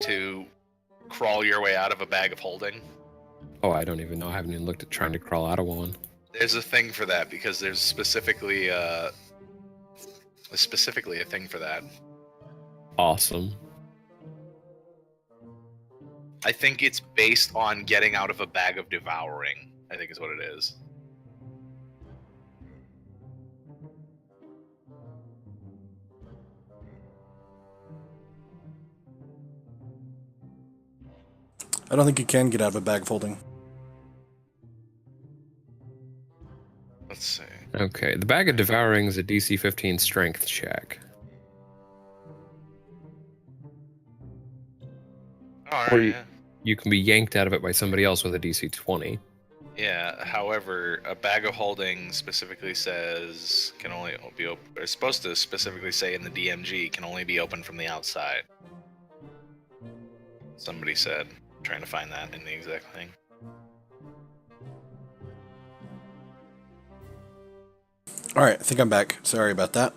to crawl your way out of a bag of holding? Oh, I don't even know. I haven't even looked at trying to crawl out of one. There's a thing for that because there's specifically a thing for that. Awesome. I think it's based on getting out of a bag of devouring, I think is what it is. I don't think you can get out of a bag of holding. Let's see. Okay, the bag of devouring is a DC 15 strength check. All Or right. you can be yanked out of it by somebody else with a DC 20. Yeah. However, a bag of holding specifically says can only be open. It's supposed to specifically say in the DMG can only be opened from the outside. Somebody said. I'm trying to find that in the exact thing. All right, I think I'm back. Sorry about that.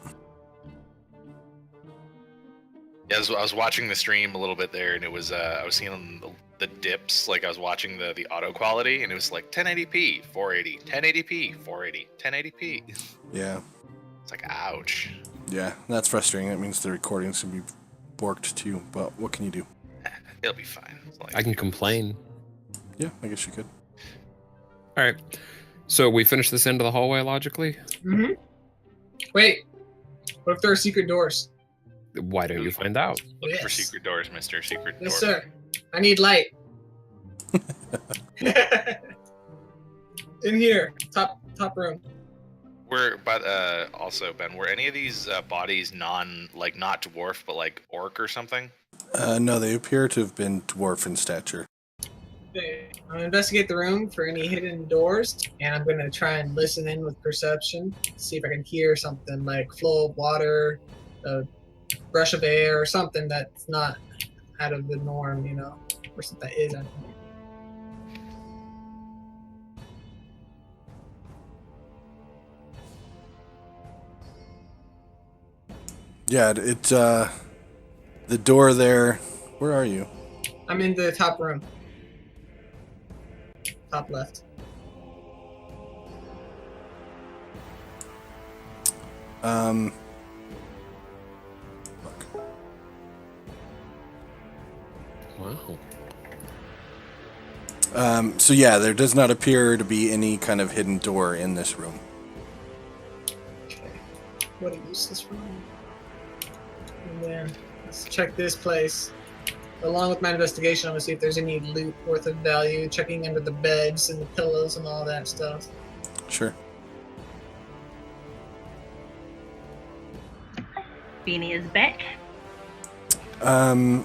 Yeah, I was watching the stream a little bit there, and it was I was seeing the dips, like I was watching the auto quality, and it was like 1080p, 480, 1080p, 480, 1080p. Yeah. It's like, ouch. Yeah, that's frustrating. That means the recordings can be borked too, but what can you do? It'll be fine. Like, I can complain. Yeah, I guess you could. All right. So we finish this end of the hallway logically? Mm-hmm. Wait. What if there are secret doors? Why don't you find out? Look for Yes. secret doors, Mr. Secret Door. Yes, sir. I need light. In here. Top room. But also, Ben, were any of these bodies not dwarf, but like orc or something? No, they appear to have been dwarf in stature. Okay. I'm gonna investigate the room for any hidden doors, and I'm gonna try and listen in with perception, see if I can hear something like flow of water, a rush of air, or something that's not out of the norm, you know, or something that is out of the norm. Yeah, it's the door there. Where are you? I'm in the top room. Top left. Fuck. Wow. So yeah, there does not appear to be any kind of hidden door in this room. Okay. What a useless room. And then let's check this place. Along with my investigation, I'm gonna see if there's any loot worth of value, checking under the beds and the pillows and all that stuff. Sure. Beanie is back.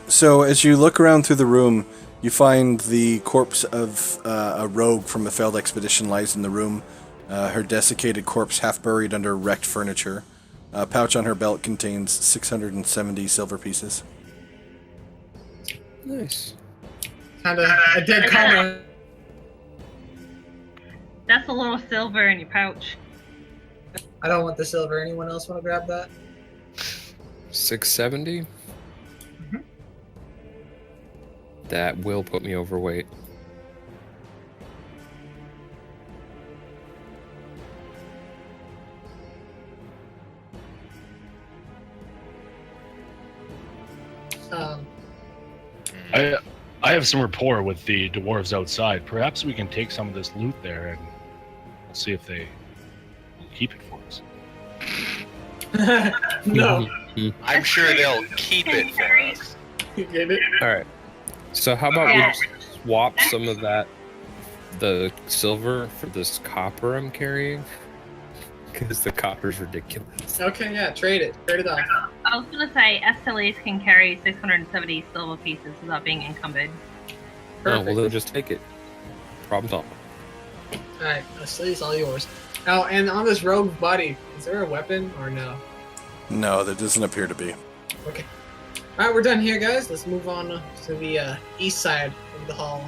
So as you look around through the room, you find the corpse of a rogue from a failed expedition lies in the room. Her desiccated corpse half buried under wrecked furniture. A pouch on her belt contains 670 silver pieces. Nice. Kind of a dead comma. That's a little silver in your pouch. I don't want the silver. Anyone else want to grab that? 670? Mhm. That will put me overweight. I have some rapport with the dwarves outside. Perhaps we can take some of this loot there and we'll see if they will keep it for us. No. I'm sure they'll keep it for us. You get it? Alright. So how about we swap some of the silver for this copper I'm carrying? Because the copper's ridiculous. Okay, yeah, trade it. Trade it off. I was gonna say SLAs can carry 670 silver pieces without being encumbered. Oh, well, they'll just take it. Problem solved. Alright, Slee's all yours. Oh, and on this rogue body, is there a weapon or no? No, there doesn't appear to be. Okay. Alright, we're done here, guys. Let's move on to the east side of the hall.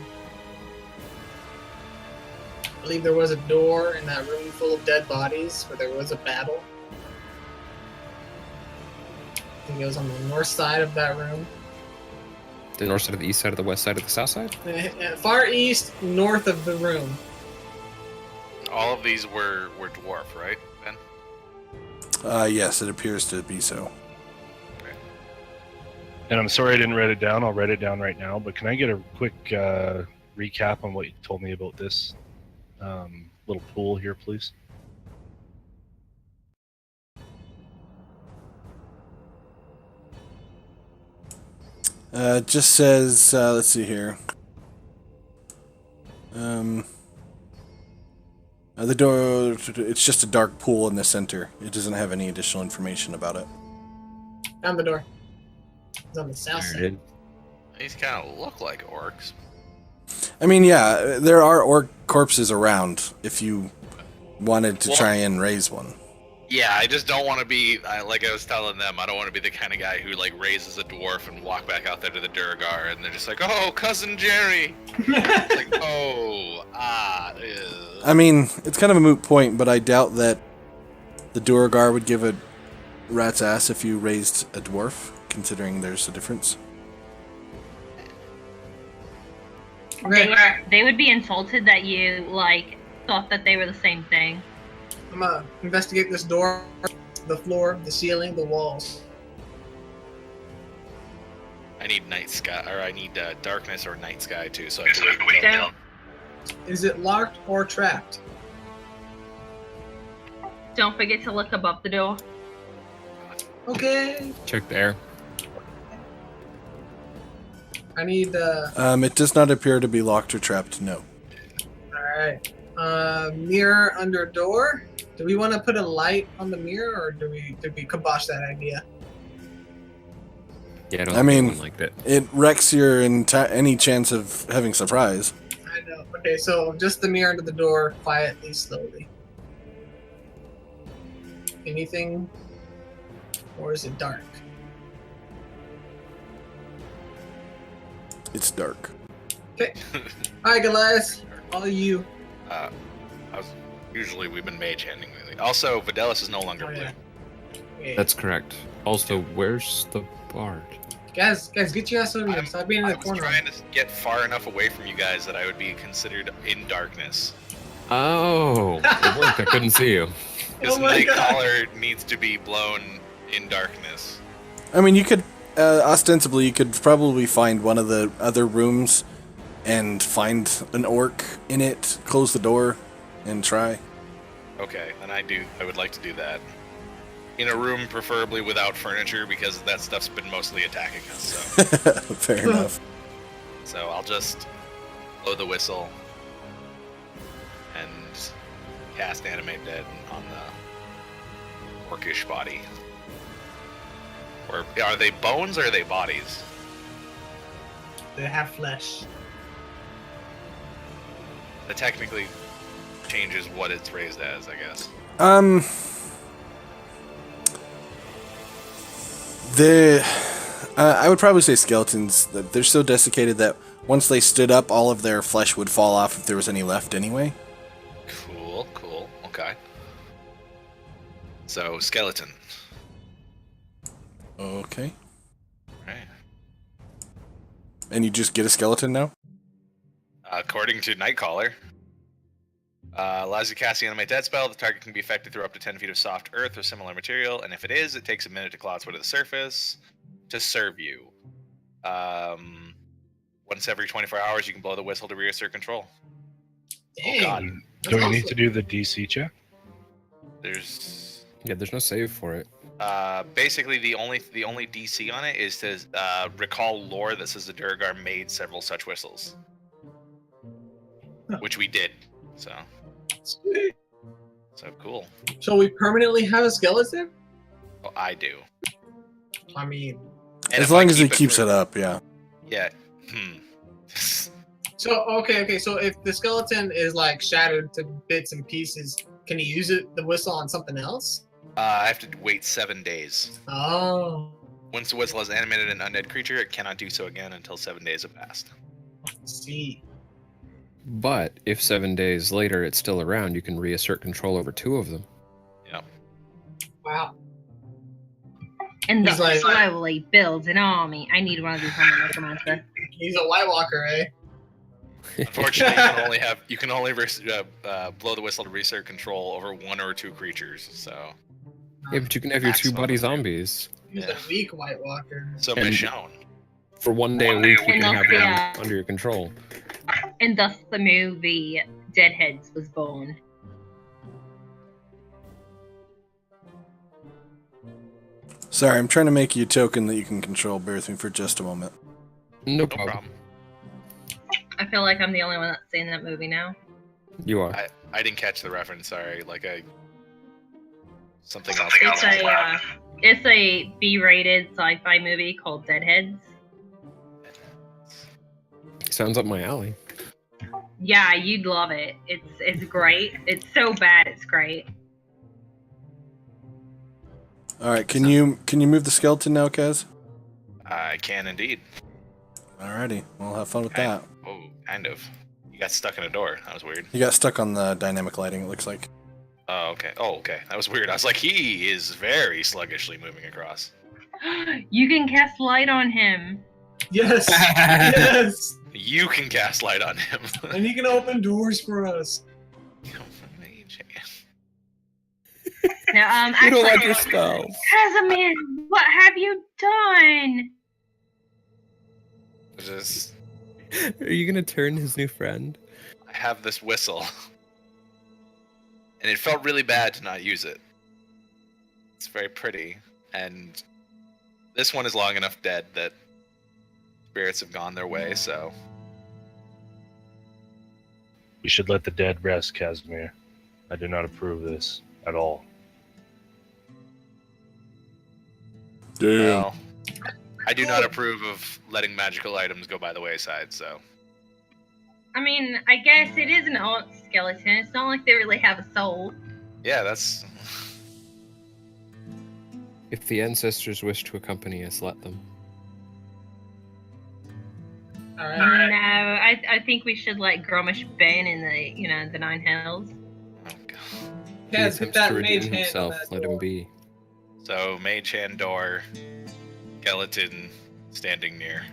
I believe there was a door in that room full of dead bodies where there was a battle. I think it was on the north side of that room. The north side of the east side of the west side of the south side? Far east, north of the room. All of these were dwarf, right, Ben? Yes, it appears to be so. And I'm sorry I didn't write it down. I'll write it down right now. But can I get a quick recap on what you told me about this little pool here, please? It just says, let's see here. The door, it's just a dark pool in the center. It doesn't have any additional information about it. Found the door. It's on the south There side. it is. These kind of look like orcs. I mean, yeah, there are orc corpses around if you wanted to Well- try and raise one. Yeah, I just don't want to be like I was telling them. I don't want to be the kind of guy who like raises a dwarf and walk back out there to the Durgar, and they're just like, "Oh, cousin Jerry." It's like, oh, ew. I mean, it's kind of a moot point, but I doubt that the Duergar would give a rat's ass if you raised a dwarf, considering there's a difference. Okay, They would be insulted that you like thought that they were the same thing. I'm gonna investigate this door, the floor, the ceiling, the walls. I need night sky, or I need darkness or night sky too, so I have to wait. Don't Is it locked or trapped? don't forget to look above the door. Okay. Check there. I need It does not appear to be locked or trapped, no. alright. Mirror under door. Do we want to put a light on the mirror, or did we kibosh that idea? Yeah, I don't I think mean- anyone liked it. It wrecks your any chance of having surprise. I know. Okay, so just the mirror under the door, quietly, slowly. Anything? Or is it dark? It's dark. Alright, Goliath. All you. Usually we've been mage handing lately. Also, Vidalis is no longer Oh, blue. yeah. Okay. That's correct. Also, where's the bard? Guys, get your ass over here. Stop being in I the was corner. trying to get far enough away from you guys that I would be considered in darkness. Oh, it worked. I couldn't see you. Because Oh my God. Nightcaller needs to be blown in darkness. I mean, you could, ostensibly, you could probably find one of the other rooms and find an orc in it, close the door, and try. Okay, then I would like to do that. In a room preferably without furniture, because that stuff's been mostly attacking us, so. Fair enough. So I'll just blow the whistle and cast Animate Dead on the orcish body. Or are they bones or are they bodies? They have flesh. That technically changes what it's raised as, I guess. I would probably say skeletons. That they're so desiccated that once they stood up, all of their flesh would fall off if there was any left anyway. Cool. Okay. So, skeleton. Okay. Right. And you just get a skeleton now? According to Nightcaller, allows you to cast the Animate Dead spell. The target can be affected through up to 10 feet of soft earth or similar material, and if it is, it takes a minute to claw its way to the surface to serve you. Once every 24 hours, you can blow the whistle to reassert control. Dang. God. That's Do we need awesome. to do the DC check? There's Yeah, there's no save for it. basically the only DC on it is to recall lore that says the Durgar made several such whistles, which we did. So Sweet. cool. So we permanently have a skeleton? Well, I do. I mean, And As if I long as he keep keeps for- it up, yeah. Yeah. so okay. So if the skeleton is like shattered to bits and pieces, can he use the whistle on something else? I have to wait 7 days. Oh, Once the whistle has animated an undead creature, it cannot do so again until 7 days have passed. see. But if 7 days later it's still around, you can reassert control over 2 of them. Yeah. Wow. And He's thus like- slowly builds an army. I need one of these on the necromancer. He's a White Walker, eh? Unfortunately, you can only blow the whistle to reset control over 1 or 2 creatures. So Yeah, but you can have your 2 Maximum. buddy zombies. He's Yeah. a weak White Walker. so And- Michonne. For 1 day a week, you And can thus have the, them under your control. And thus the movie Deadheads was born. Sorry, I'm trying to make you a token that you can control. Bear with me for just a moment. No No problem. problem. I feel like I'm the only one that's seen that movie now. You are. I didn't catch the reference. Sorry. Something else. It's a B-rated sci-fi movie called Deadheads. Sounds up my alley. Yeah, you'd love it. It's great. It's so bad, it's great. All right, can you move the skeleton now, Kaz? I can indeed. Alrighty, we'll have fun with Kind that. Oh, kind of. You got stuck in a door. That was weird. You got stuck on the dynamic lighting, it looks like. Oh, okay. Oh, okay. That was weird. I was like, he is very sluggishly moving across. You can cast light on him. Yes! Yes! You can cast light on him. And he can open doors for us. Now, You don't like actually, your spells. Casimir, what have you done? Just, Are you gonna turn his new friend? I have this whistle. And it felt really bad to not use it. It's very pretty. And this one is long enough dead that spirits have gone their way, so. We should let the dead rest, Casimir. I do not approve of this at all. Well, I do not approve of letting magical items go by the wayside, so. I mean, I guess it is an art skeleton. It's not like they really have a soul. Yeah, that's. If the ancestors wish to accompany us, let them. Alright. No, I think we should let Gromish burn in the Nine Hells. Oh, God. He Kaz, hit attempts that to mage redeem hand on himself, that let door. him be. So, mage hand door, skeleton standing near.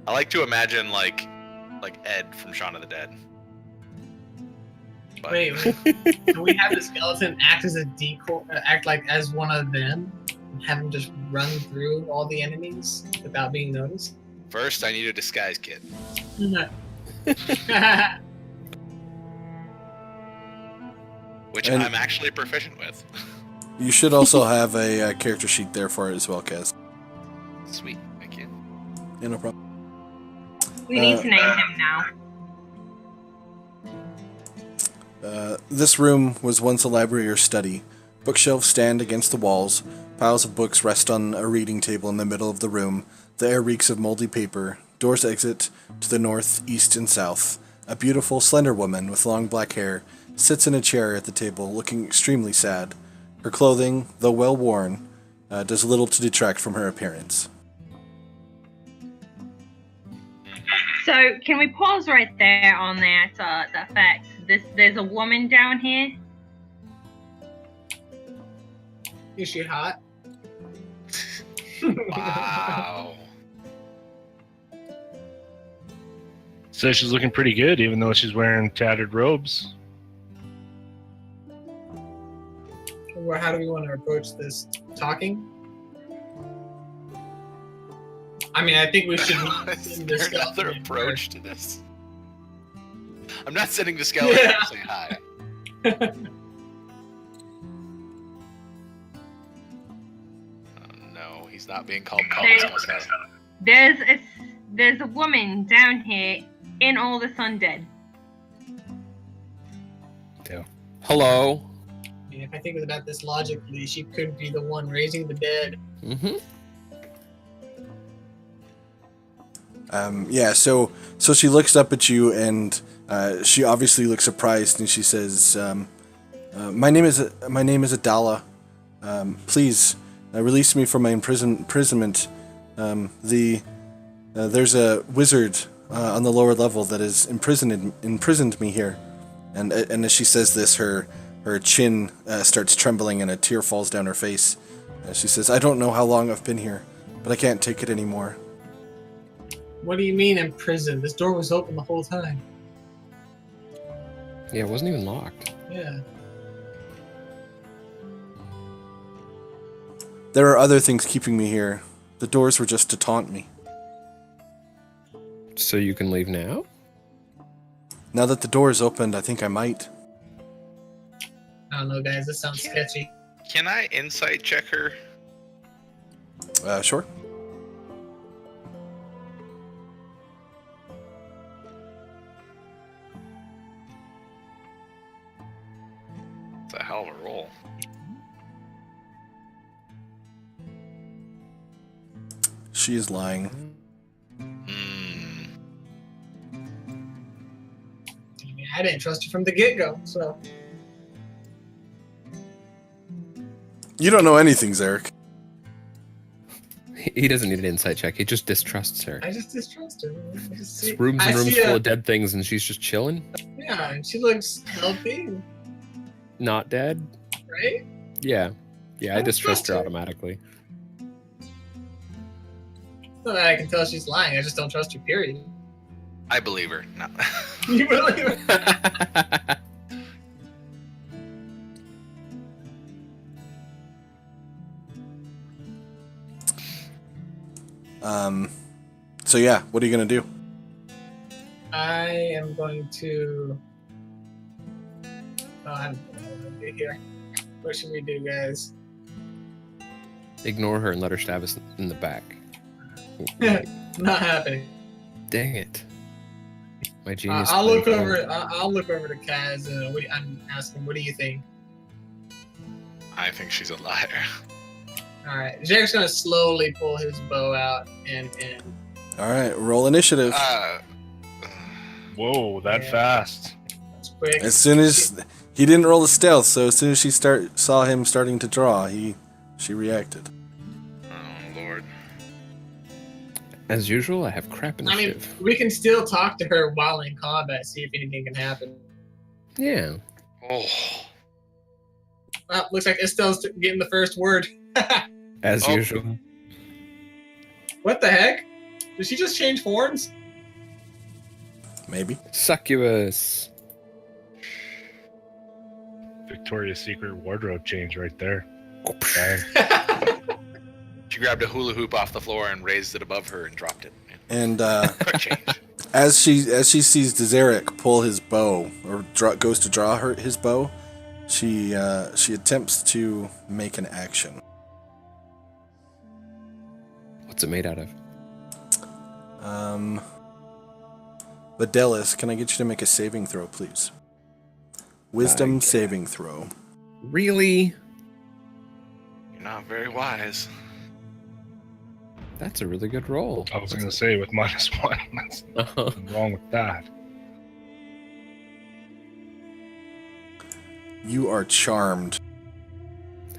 I like to imagine like Ed from Shaun of the Dead. But- Wait, can we have the skeleton act as a decoy, act like as one of them, and have him just run through all the enemies without being noticed? First, I need a disguise kit. Which And- I'm actually proficient with. You should also have a character sheet there for it as well, Kaz. Sweet, thank you. Yeah, no problem. We need to name him now. This room was once a library or study. Bookshelves stand against the walls. Piles of books rest on a reading table in the middle of the room. The air reeks of moldy paper. Doors exit to the north, east, and south. A beautiful, slender woman with long black hair sits in a chair at the table, looking extremely sad. Her clothing, though well worn, does little to detract from her appearance. So, can we pause right there on that fact? There's a woman down here. Is she hot? Wow. So she's looking pretty good, even though she's wearing tattered robes. Or how do we want to approach this? Talking? I mean, I think we should Is send there the another skeleton approach to this? I'm not sending the skeleton Yeah. to say hi. Oh, no, he's not being called Paulus. There's a woman down here in all the undead. Hello. I mean, if I think about this logically, she could be the one raising the dead. Mm-hmm. Yeah, so she looks up at you and she obviously looks surprised and she says, "My name is Adala. Please release me from my imprisonment. There's a wizard on the lower level that has imprisoned me here. And as she says this, her chin starts trembling and a tear falls down her face. She says, "I don't know how long I've been here, but I can't take it anymore." What do you mean in prison? This door was open the whole time. Yeah, it wasn't even locked. Yeah. There are other things keeping me here. The doors were just to taunt me. So you can leave now? Now that the door is opened, I think I might. I don't know, guys. This sounds sketchy. Can I insight check her? Sure. It's a hell of a roll. She is lying. I didn't trust you from the get-go, so... You don't know anything, Zarek. He doesn't need an insight check. He just distrusts her. I just distrust her. It's rooms and rooms full of dead things, and she's just chilling. Yeah, and she looks healthy, Not dead. right? Yeah, I don't distrust trust her her. automatically. It's not that I can tell she's lying. I just don't trust her, period. I believe her. No. You believe it? So yeah, what are you gonna do? I am going to... Oh, I don't know what I'm going to do here. What should we do, guys? Ignore her and let her stab us in the back. Not happening. Dang it! My genius. I'll look plan over. failed. I'll look over to Kaz. I'm asking, what do you think? I think she's a liar. All right, Jarek's gonna slowly pull his bow out and All right, roll initiative. Whoa, that Yeah. fast. that's quick. As soon as he didn't roll a stealth, so as soon as she saw him starting to draw, she reacted. Oh Lord. As usual, I have crap I mean, initiative. we can still talk to her while in combat, see if anything can happen. Yeah. Oh. Well, looks like Estelle's getting the first word. As Oh. usual. What the heck? Did she just change forms? Maybe. Succubus. Victoria's Secret wardrobe change right there. She grabbed a hula hoop off the floor and raised it above her and dropped it. And Quick change. as she sees Zarek pull his bow or goes to draw his bow, she attempts to make an action. What's it made out of? Vidalis, can I get you to make a saving throw, please? Wisdom saving throw. Really? You're not very wise. That's a really good roll. I was gonna say with -1. That's nothing wrong with that. You are charmed.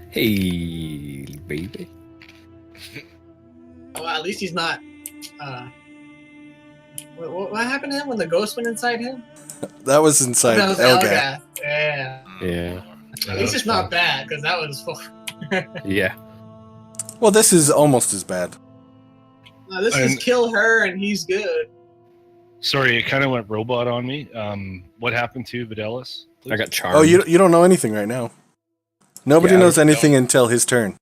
Hey, baby. Well, at least he's not. What happened to him when the ghost went inside him? That was inside That was Elgath. Elgath. Yeah. Yeah. At least it's not bad, because that was. Yeah. Well, this is almost as bad. This is And- kill her and he's good. Sorry, it kind of went robot on me. What happened to Vidalis? I got charmed. Oh, you don't know anything right now. Nobody Yeah, knows I anything until his turn.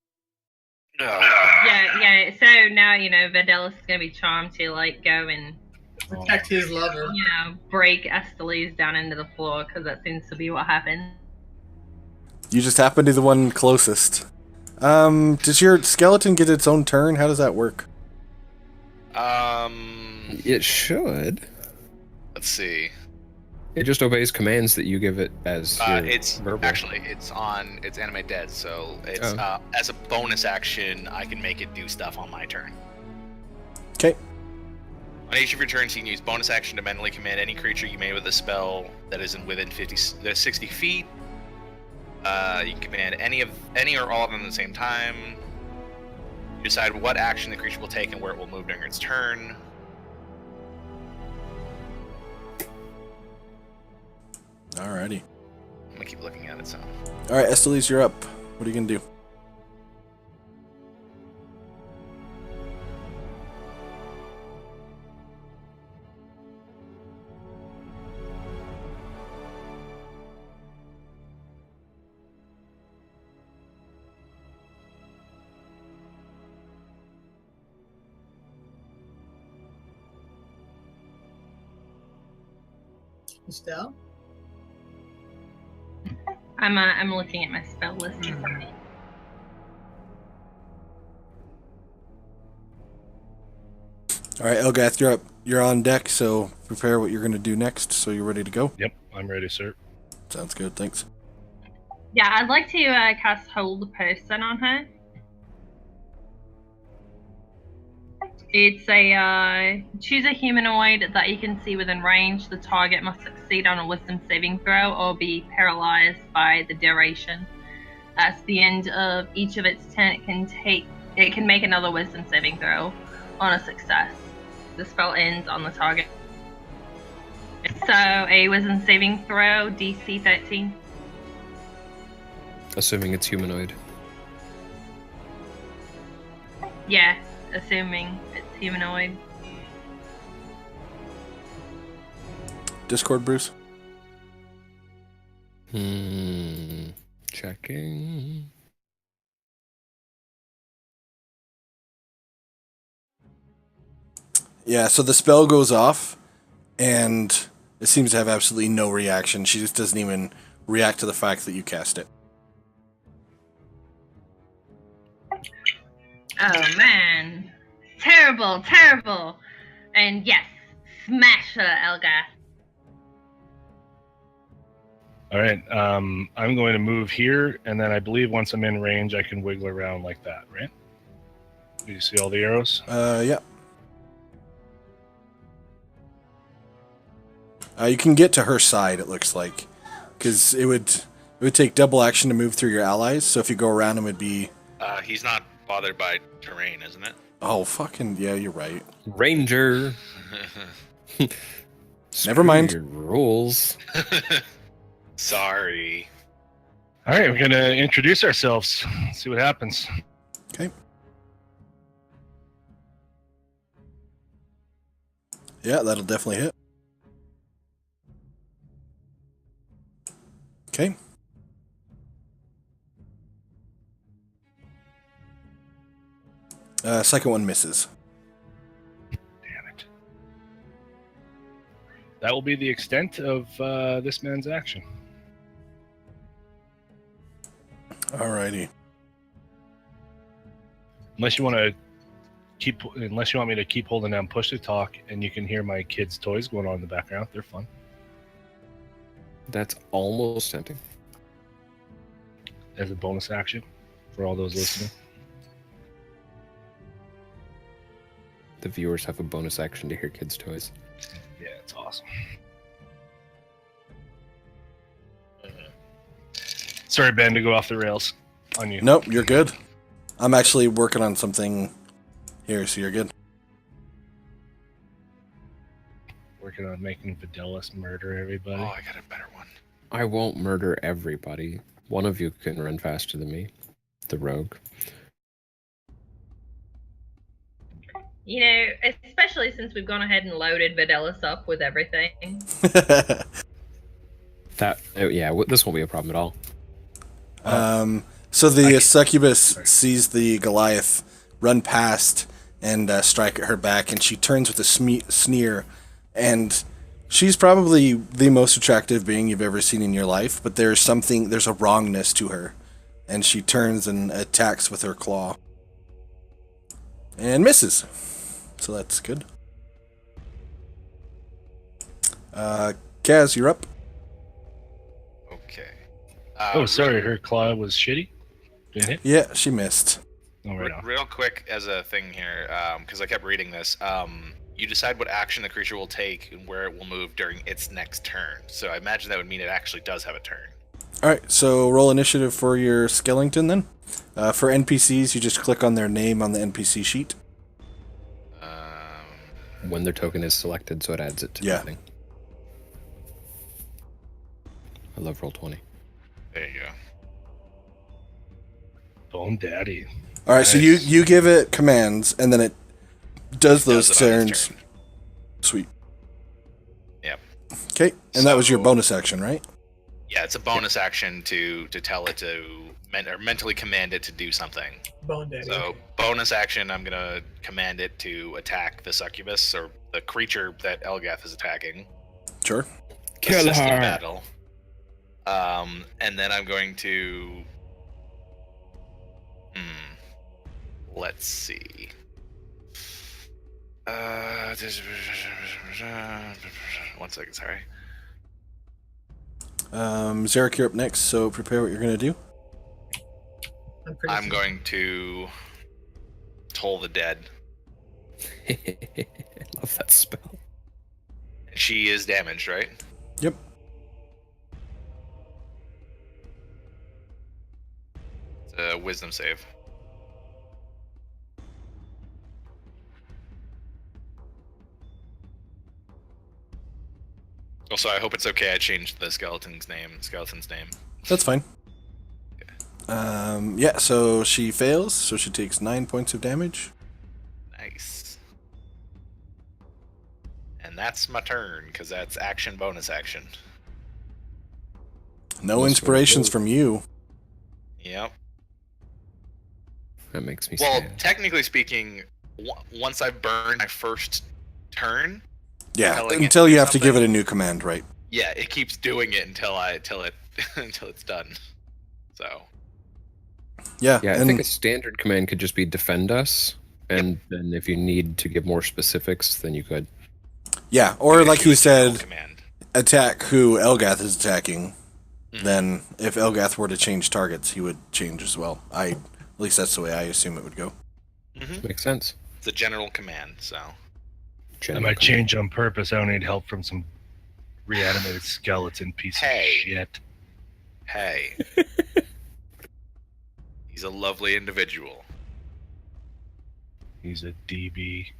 Yeah. So now Vidalis is gonna be charmed to go and Protect his lover. break Estelle's down into the floor because that seems to be what happened. You just happen to be the one closest. Does your skeleton get its own turn? How does that work? It should. Let's see. It just obeys commands that you give it as your It's verbal. actually it's anime dead, so it's Oh. as a bonus action I can make it do stuff on my turn. Okay. On each of your turns, you can use bonus action to mentally command any creature you may with a spell that is within 60 feet. You can command any or all of them at the same time. You decide what action the creature will take and where it will move during its turn. Alrighty. I'm gonna keep looking at it. So All right, Esteliz, you're up. What are you gonna do? Estelle? I'm looking at my spell list. All right, Elgath, you're up. You're on deck, so prepare what you're gonna do next. So you're ready to go. Yep, I'm ready, sir. Sounds good. Thanks. Yeah, I'd like to cast Hold Person on her. It's a choose a humanoid that you can see within range. The target must succeed on a Wisdom saving throw or be paralyzed by the duration. At the end of each of its turn, it can make another Wisdom saving throw on a success. The spell ends on the target. So a Wisdom saving throw, DC 13. Assuming it's humanoid. Yeah, assuming it's humanoid. Discord, Bruce. Checking. Yeah, so the spell goes off, and it seems to have absolutely no reaction. She just doesn't even react to the fact that you cast it. Oh man. Terrible, terrible. And yes, smash her, Elgath. All right, I'm going to move here, and then I believe once I'm in range, I can wiggle around like that, right? Do you see all the arrows? Yeah. You can get to her side, it looks like, because it would take double action to move through your allies. So if you go around him, it'd be. he's not bothered by terrain, isn't it? Oh fucking yeah, you're right. Ranger. Never mind. Screw your rules. Sorry. All right, we're going to introduce ourselves, see what happens. Okay. Yeah, that'll definitely hit. Okay. Second one misses. Damn it. That will be the extent of this man's action. Alrighty. Unless you want me to keep holding down push to talk, and you can hear my kids' toys going on in the background. They're fun. That's almost tempting. As a bonus action for all those listening. The viewers have a bonus action to hear kids' toys. Yeah, it's awesome. Sorry, Ben, to go off the rails on you. Nope, you're good. I'm actually working on something here, so you're good. Working on making Fidelis murder everybody. Oh, I got a better one. I won't murder everybody. One of you can run faster than me. The rogue. You know, especially since we've gone ahead and loaded Vidalis up with everything. This won't be a problem at all. So the succubus sees the Goliath run past and strike at her back, and she turns with a sneer. And she's probably the most attractive being you've ever seen in your life, but there's a wrongness to her. And she turns and attacks with her claw. And misses. So that's good. Kaz, you're up. Okay. Sorry, her claw was shitty. Didn't hit? Yeah, she missed. Oh, right on. Real quick, as a thing here, because I kept reading this, you decide what action the creature will take and where it will move during its next turn. So I imagine that would mean it actually does have a turn. All right, so roll initiative for your Skellington then. For NPCs, you just click on their name on the NPC sheet. When their token is selected, so it adds it to Yeah. the thing. I love roll 20. There you go. Bone Daddy. All right, so Nice. you give it commands, and then it does those Does it on its turns. turn. Sweet. Yep. Okay, and that was your So- bonus action, right? Yeah, it's a bonus action to tell it to or mentally command it to do something. Bone Daddy. So bonus action, I'm gonna command it to attack the succubus or the creature that Elgath is attacking. Sure. Kill Assist in her. battle. And then I'm going to. Let's see. One second, sorry. Zarek, you're up next, so prepare what you're going to do. I'm going to toll the dead. I love that spell. She is damaged, right? Yep. It's a wisdom save. Also, I hope it's okay I changed the skeleton's name. That's fine. Yeah, so she fails, so she takes 9 points of damage. Nice. And that's my turn, because that's action, bonus action. No That's inspirations really from you. Yep. That makes me Well, sad. technically speaking, once I burn my first turn, Yeah, Telling it until to you do have to give it something. a new command, right? yeah, it keeps doing it until it's done. So Yeah, Yeah, I and think a standard command could just be defend us, and then if you need to give more specifics, then you could. yeah, or like he do a general said, command. attack who Elgath is attacking. Mhm. Then if Elgath were to change targets, he would change as well. At least that's the way I assume it would go. Makes sense. It's a general command, so I General might command. change on purpose. I don't need help from some reanimated skeleton piece Hey. of shit. hey. He's a lovely individual. He's a DB.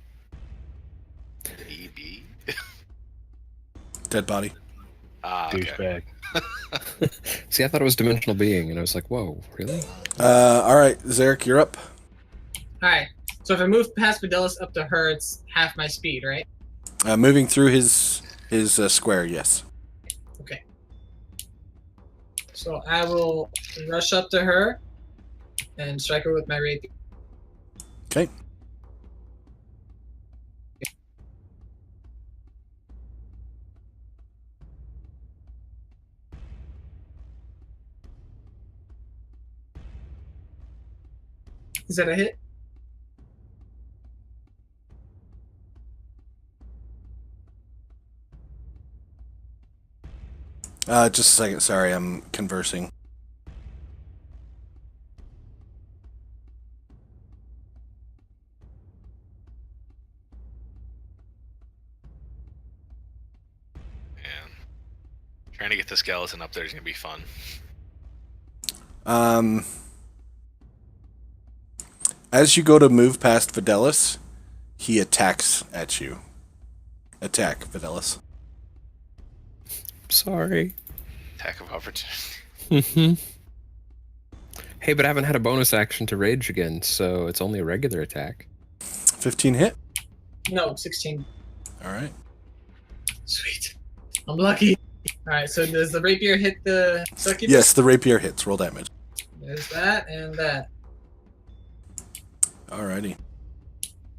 EB. Dead body. Ah, okay. Douchebag. See, I thought it was dimensional being, and I was like, "Whoa, really?" All right, Zarek, you're up. Alright. So if I move past Fidelis up to her, it's half my speed, right? Moving through his square, yes. Okay. So I will rush up to her and strike her with my rapier. Okay. Is that a hit? Just a second. Sorry, I'm conversing. Man. Trying to get the skeleton up there is gonna be fun. As you go to move past Fidelis, he attacks at you. Attack, Fidelis. Sorry. Attack of opportunity. Hey, but I haven't had a bonus action to rage again, so it's only a regular attack. 15 hit. No, 16. All right. Sweet. I'm lucky. Alright, so does the rapier hit the succubus? Yes, the rapier hits. Roll damage. There's that and that. Alrighty.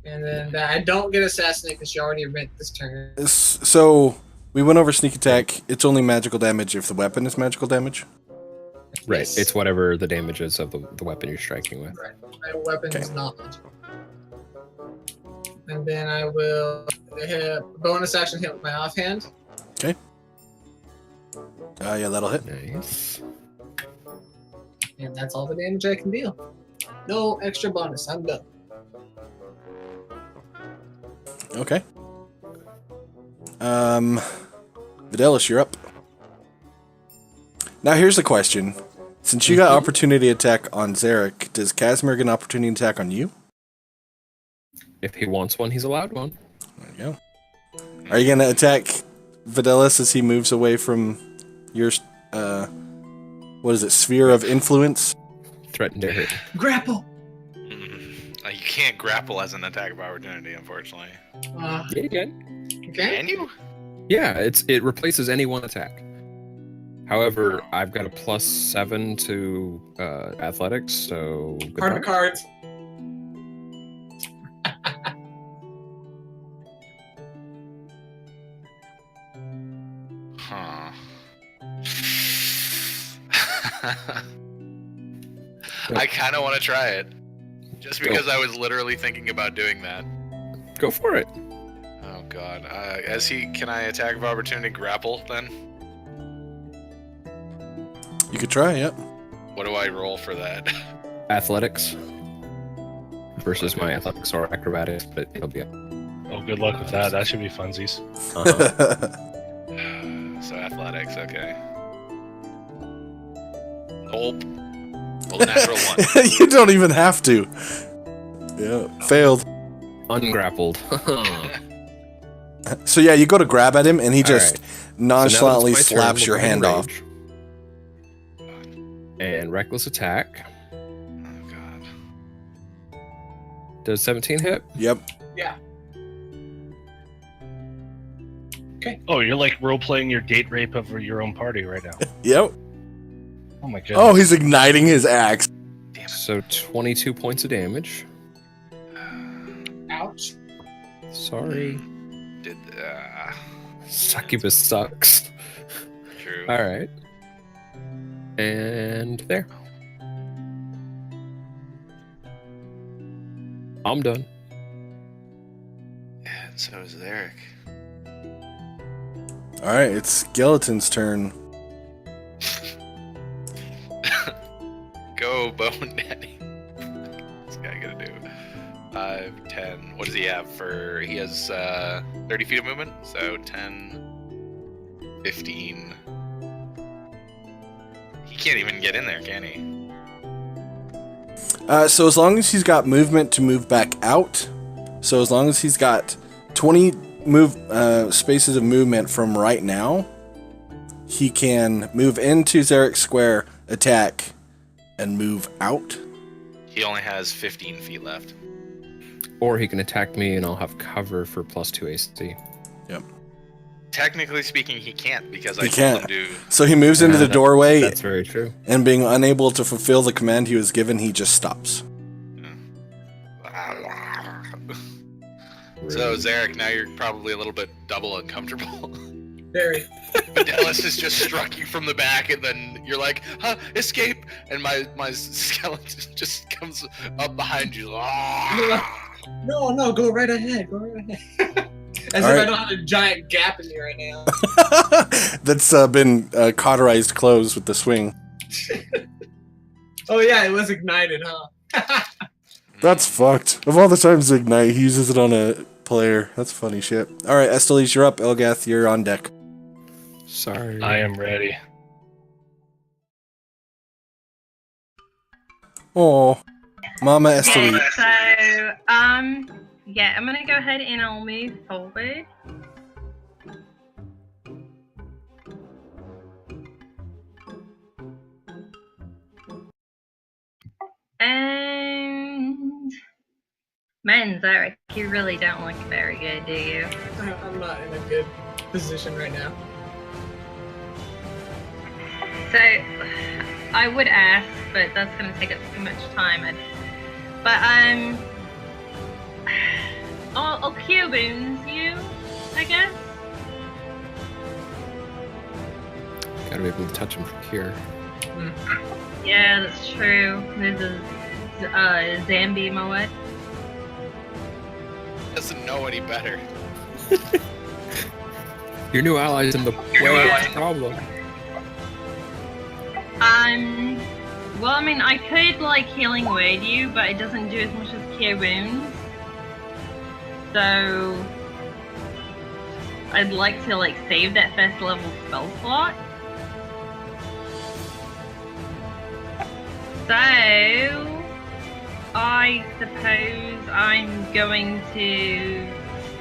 And then that. I don't get assassinate because she already went this turn. So we went over sneak attack. It's only magical damage if the weapon is magical damage. Right. Yes. It's whatever the damage is of the weapon you're striking with. Right. My weapon Okay. is not magical. And then I will hit bonus action hit with my offhand. Okay. Yeah, that'll hit. Nice. And that's all the damage I can deal. No extra bonus. I'm done. Okay. Fidelis, you're up. Now here's the question. Since you got opportunity attack on Zarek, does Casimir get an opportunity attack on you? If he wants one, he's allowed one. There you go. Are you gonna attack Fidelis as he moves away from your what is it? Sphere of influence. Threaten to hit. Grapple. You can't grapple as an attack of opportunity, unfortunately. Uh, Yeah, you can. okay. Can you? Yeah, it replaces any one attack. However, I've got a +7 to athletics, so Card of goodbye. cards. Huh. I kind of want to try it. Just because I was literally thinking about doing that. Go for it. Oh god. Can I attack of opportunity grapple then? You could try, yep. What do I roll for that? Athletics versus my athletics or acrobatics, but it'll be. Oh, good luck with that. That should be funsies. So athletics, okay. Nope. Well, natural 1. You don't even have to. Yeah, failed. Ungrappled. So yeah, you go to grab at him, and he just Alright. nonchalantly So now that it's my slaps turn, your we'll go hand ahead off. and rage. And reckless attack. Oh god. Does 17 hit? Yep. Yeah. Oh, you're like role playing your date rape of your own party right now. Yep. Oh my god. Oh, he's igniting his axe. Damn it. So 22 points of damage. Ouch. Sorry. Did Succubus sucks. true. Alright. And there. I'm done. Yeah, and so is Eric. All right, it's Skeleton's turn. Go, Bone Daddy. What's this guy gonna do? 5, 10. What does he have for? He has 30 feet of movement, so 10, 15. He can't even get in there, can he? So as long as he's got movement to move back out, so as long as he's got 20 spaces of movement from right now, he can move into Zarek Square, attack, and move out. He only has 15 feet left. Or he can attack me and I'll have cover for +2 AC. Technically speaking, he can't because I He told can't. him to. So he moves into the doorway, That's very true. and being unable to fulfill the command he was given, he just stops. So Zarek, now you're probably a little bit double uncomfortable. Very. Fidelis has just struck you from the back, and then you're like, "Huh, escape!" And my skeleton just comes up behind you. No, go right ahead. Go right ahead. As All if right. I don't have a giant gap in me right now. That's been cauterized closed with the swing. Oh yeah, it was ignited, huh? That's fucked. Of all the times to ignite, he uses it on a player. That's funny shit. All right, Estelis, you're up. Elgath, you're on deck. Sorry. I am ready. Oh, Mama Okay, Estelis. so, yeah, I'm gonna go ahead and I'll move forward. And... Man, Zarek, you really don't look very good, do you? I'm not in a good position right now. So, I would ask, but that's gonna take up too much time. I'll cure wounds you, I guess. Gotta be able to touch him for cure. Yeah, that's true. There's a Zambi Moet. Doesn't know any better. Your new allies in the way. That's the problem. Well, I mean, I could, like, Healing Word you, but it doesn't do as much as Cure Wounds. So... I'd like to, like, save that first level spell slot. So... I suppose I'm going to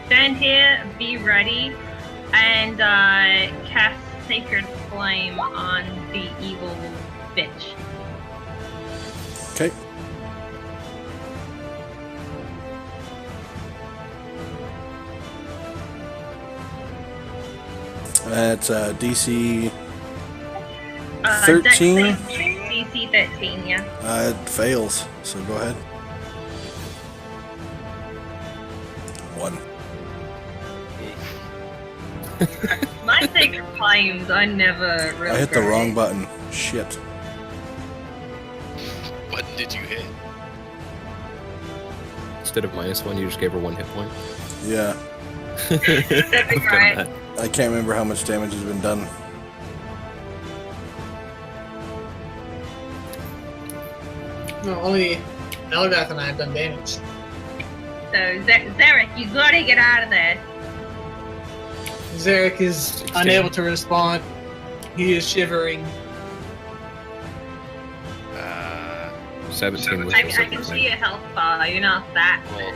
stand here, be ready, and cast Sacred Flame on the evil bitch. Okay. That's DC Dex 13. save, DC 13, yeah. It fails, so go ahead. 1. My Sacred Flames, I never really. I hit the great. wrong button. Shit. What did you hit? Instead of -1, you just gave her 1 hit point. Yeah. That'd be I've done great. that. I can't remember how much damage has been done. No, only Elgath and I have done damage. So, Zarek, you gotta get out of there. Zarek is 16. unable to respond. He is shivering. 17 was I the can second see thing. your health bar, you're not that. Well,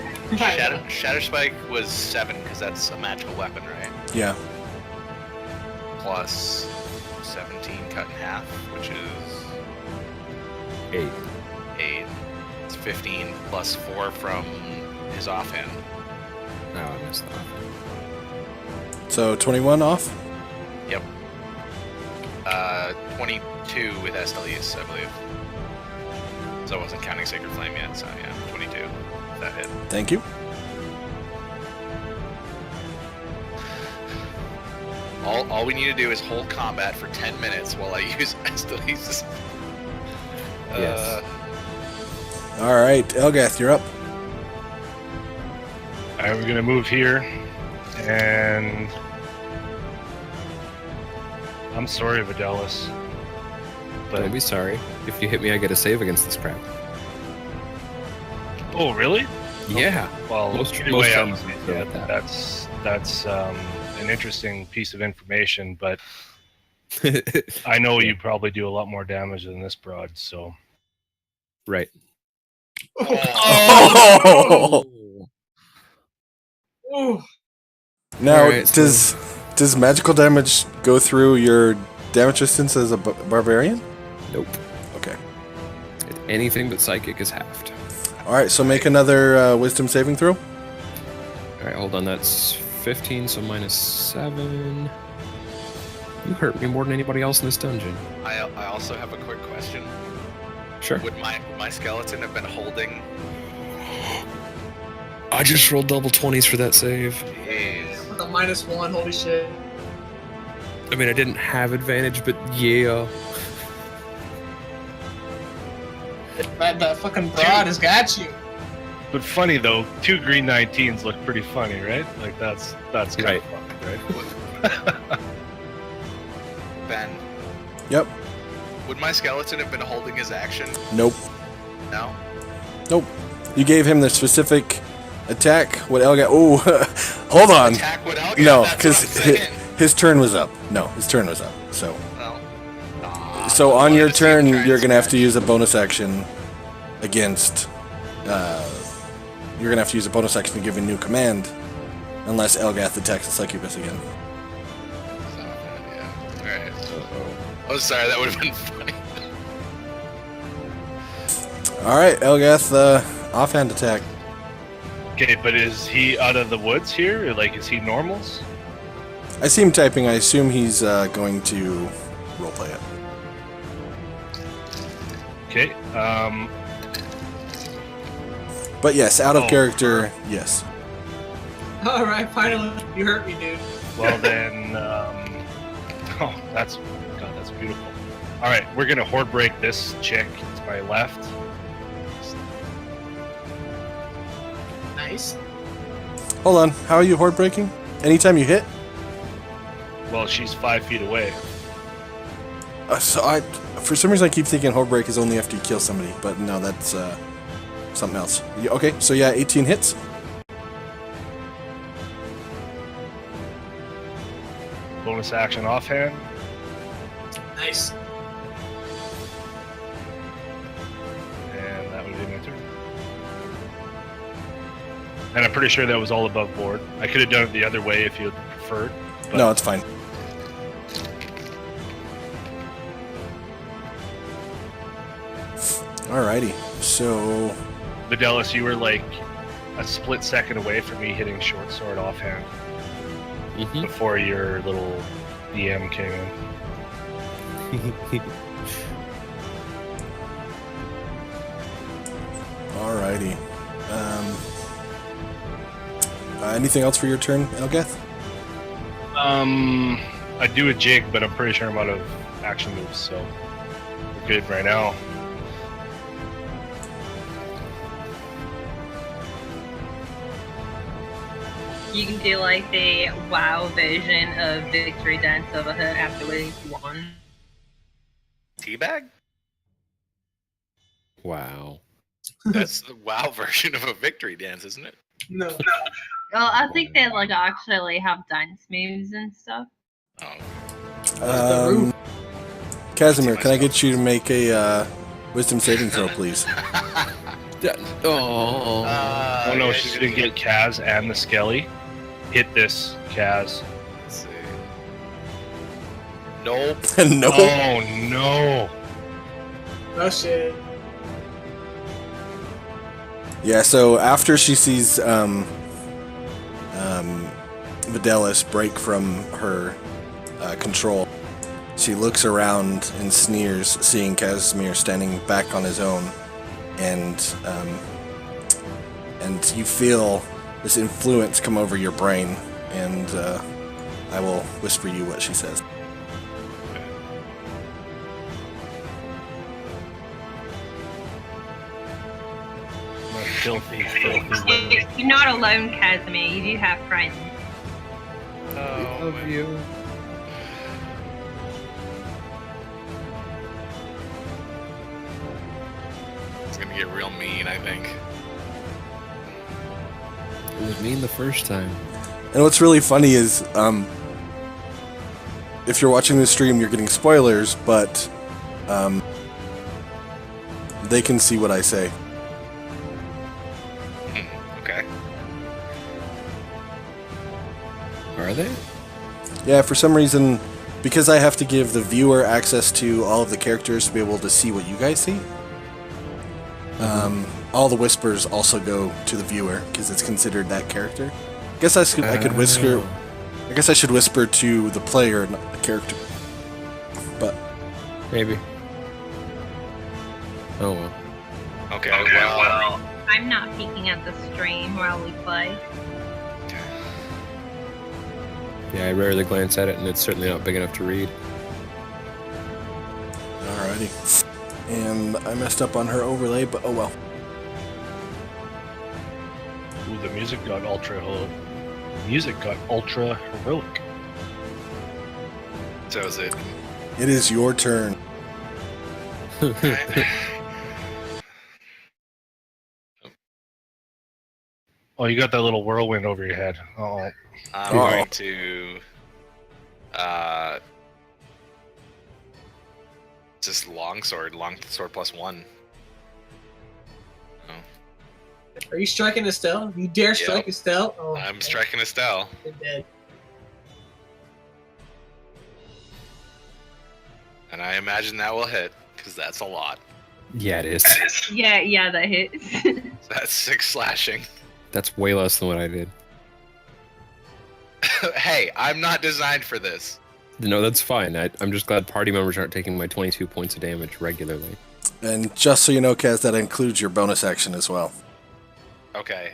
Shatter Spike was 7 because that's a magical weapon, right? Yeah. Plus 17 cut in half, which is 8. 8. It's 15 plus 4 from his offhand. Oh, I missed that. So 21 off? Yep. 22 with Estelius, I believe. So I wasn't counting Sacred Flame yet, so yeah, 22. That hit. Thank you. All we need to do is hold combat for 10 minutes while I use Estelius. Yes. Alright, Elgath, you're up. Alright, we're gonna move here, and I'm sorry, Vidalis, but Don't be sorry. If you hit me, I get a save against this crap. oh really? Yeah. Well, Most either way, summons yeah, get that. that's an interesting piece of information, but I know you probably do a lot more damage than this broad, so Right. Oh! Ooh. Now, Alright, so- does magical damage go through your damage resistance as a barbarian? Nope. Okay. Anything but psychic is halved. Alright, so make another wisdom saving throw. Alright, hold on. That's 15, so -7. You hurt me more than anybody else in this dungeon. I also have a quick question. Sure. Would my skeleton have been holding? I just rolled double 20s for that save. Jeez. With a -1, holy shit. I mean, I didn't have advantage, but yeah. That fucking broad has got you. but funny though, 2 green 19s look pretty funny, right? Like that's kind Right. of funny, right? Ben, Yep. would my skeleton have been holding his action? Nope. No. Nope. You gave him the specific attack. What Elgath? Oh, hold on. Attack without. No, that's because what I'm saying. his turn was up. No, his turn was up. So, Well, so on wanted your to see him turn, try and you're gonna have to scratch. use a bonus action against. You're gonna have to use a bonus action to give a new command, unless Elgath attacks the succubus again. So, yeah. All right. Oh, sorry. That would have been funny. All right, Elgath, offhand attack. Okay, but is he out of the woods here? Or, like, is he normals? I see him typing. I assume he's going to roleplay it. Okay. But yes, out of Oh. character, yes. Alright, finally. You hurt me, dude. Well then, oh, that's beautiful. All right, we're gonna horde break this chick to my left. Nice. Hold on. How are you horde breaking? Anytime you hit? Well, she's 5 feet away. For some reason, I keep thinking horde break is only after you kill somebody, but no, that's something else. Okay, so yeah, 18 hits. Bonus action offhand. Nice. And that would be my turn. And I'm pretty sure that was all above board. I could have done it the other way if you preferred. But No, it's fine. Alrighty. So, Vidalis, you were like a split second away from me hitting short sword offhand Mm-hmm. before your little DM came in. alrighty. Anything else for your turn, Elgath? I do a jig, but I'm pretty sure I'm out of action moves, so we're good right now. You can do like the WoW version of Victory Dance over her after we won. Teabag? Wow. That's the WoW version of a victory dance, isn't it? No. Well, I think they like actually have dance moves and stuff. Oh. Casimir, can I get you to make a wisdom saving throw, please? Oh. Oh no, she's gonna get Kaz and the Skelly. Hit this, Kaz. Let's see. Nope. No. Oh no. Oh shit. Yeah, so after she sees Vidalis break from her control, she looks around and sneers, seeing Casimir standing back on his own, and you feel this influence come over your brain, and I will whisper you what she says. Filthy, filthy. You're not alone, Casimir. You do have friends. Oh, Love you. it's gonna get real mean, I think. It was mean the first time. And what's really funny is, if you're watching this stream, you're getting spoilers, but they can see what I say. Okay. Are they? Yeah, for some reason, because I have to give the viewer access to all of the characters to be able to see what you guys see, all the whispers also go to the viewer because it's considered that character. I guess I could whisper. I guess I should whisper to the player, not the character. But Maybe. Oh well. Okay, well. I'm not peeking at the stream while we play. Yeah, I rarely glance at it, and it's certainly not big enough to read. alrighty. And I messed up on her overlay, but oh well. Ooh, the music got ultra heroic. So is it. It is your turn. Oh, you got that little whirlwind over your head. Oh, I'm going to just longsword +1. Oh, Are you striking Estelle? You dare strike Estelle? Oh, I'm striking Estelle. You're dead. And I imagine that will hit, because that's a lot. Yeah, it is. Yeah, that hits. That's 6 slashing. That's way less than what I did. Hey, I'm not designed for this. No, that's fine. I'm just glad party members aren't taking my 22 points of damage regularly. And just so you know, Kaz, that includes your bonus action as well. Okay,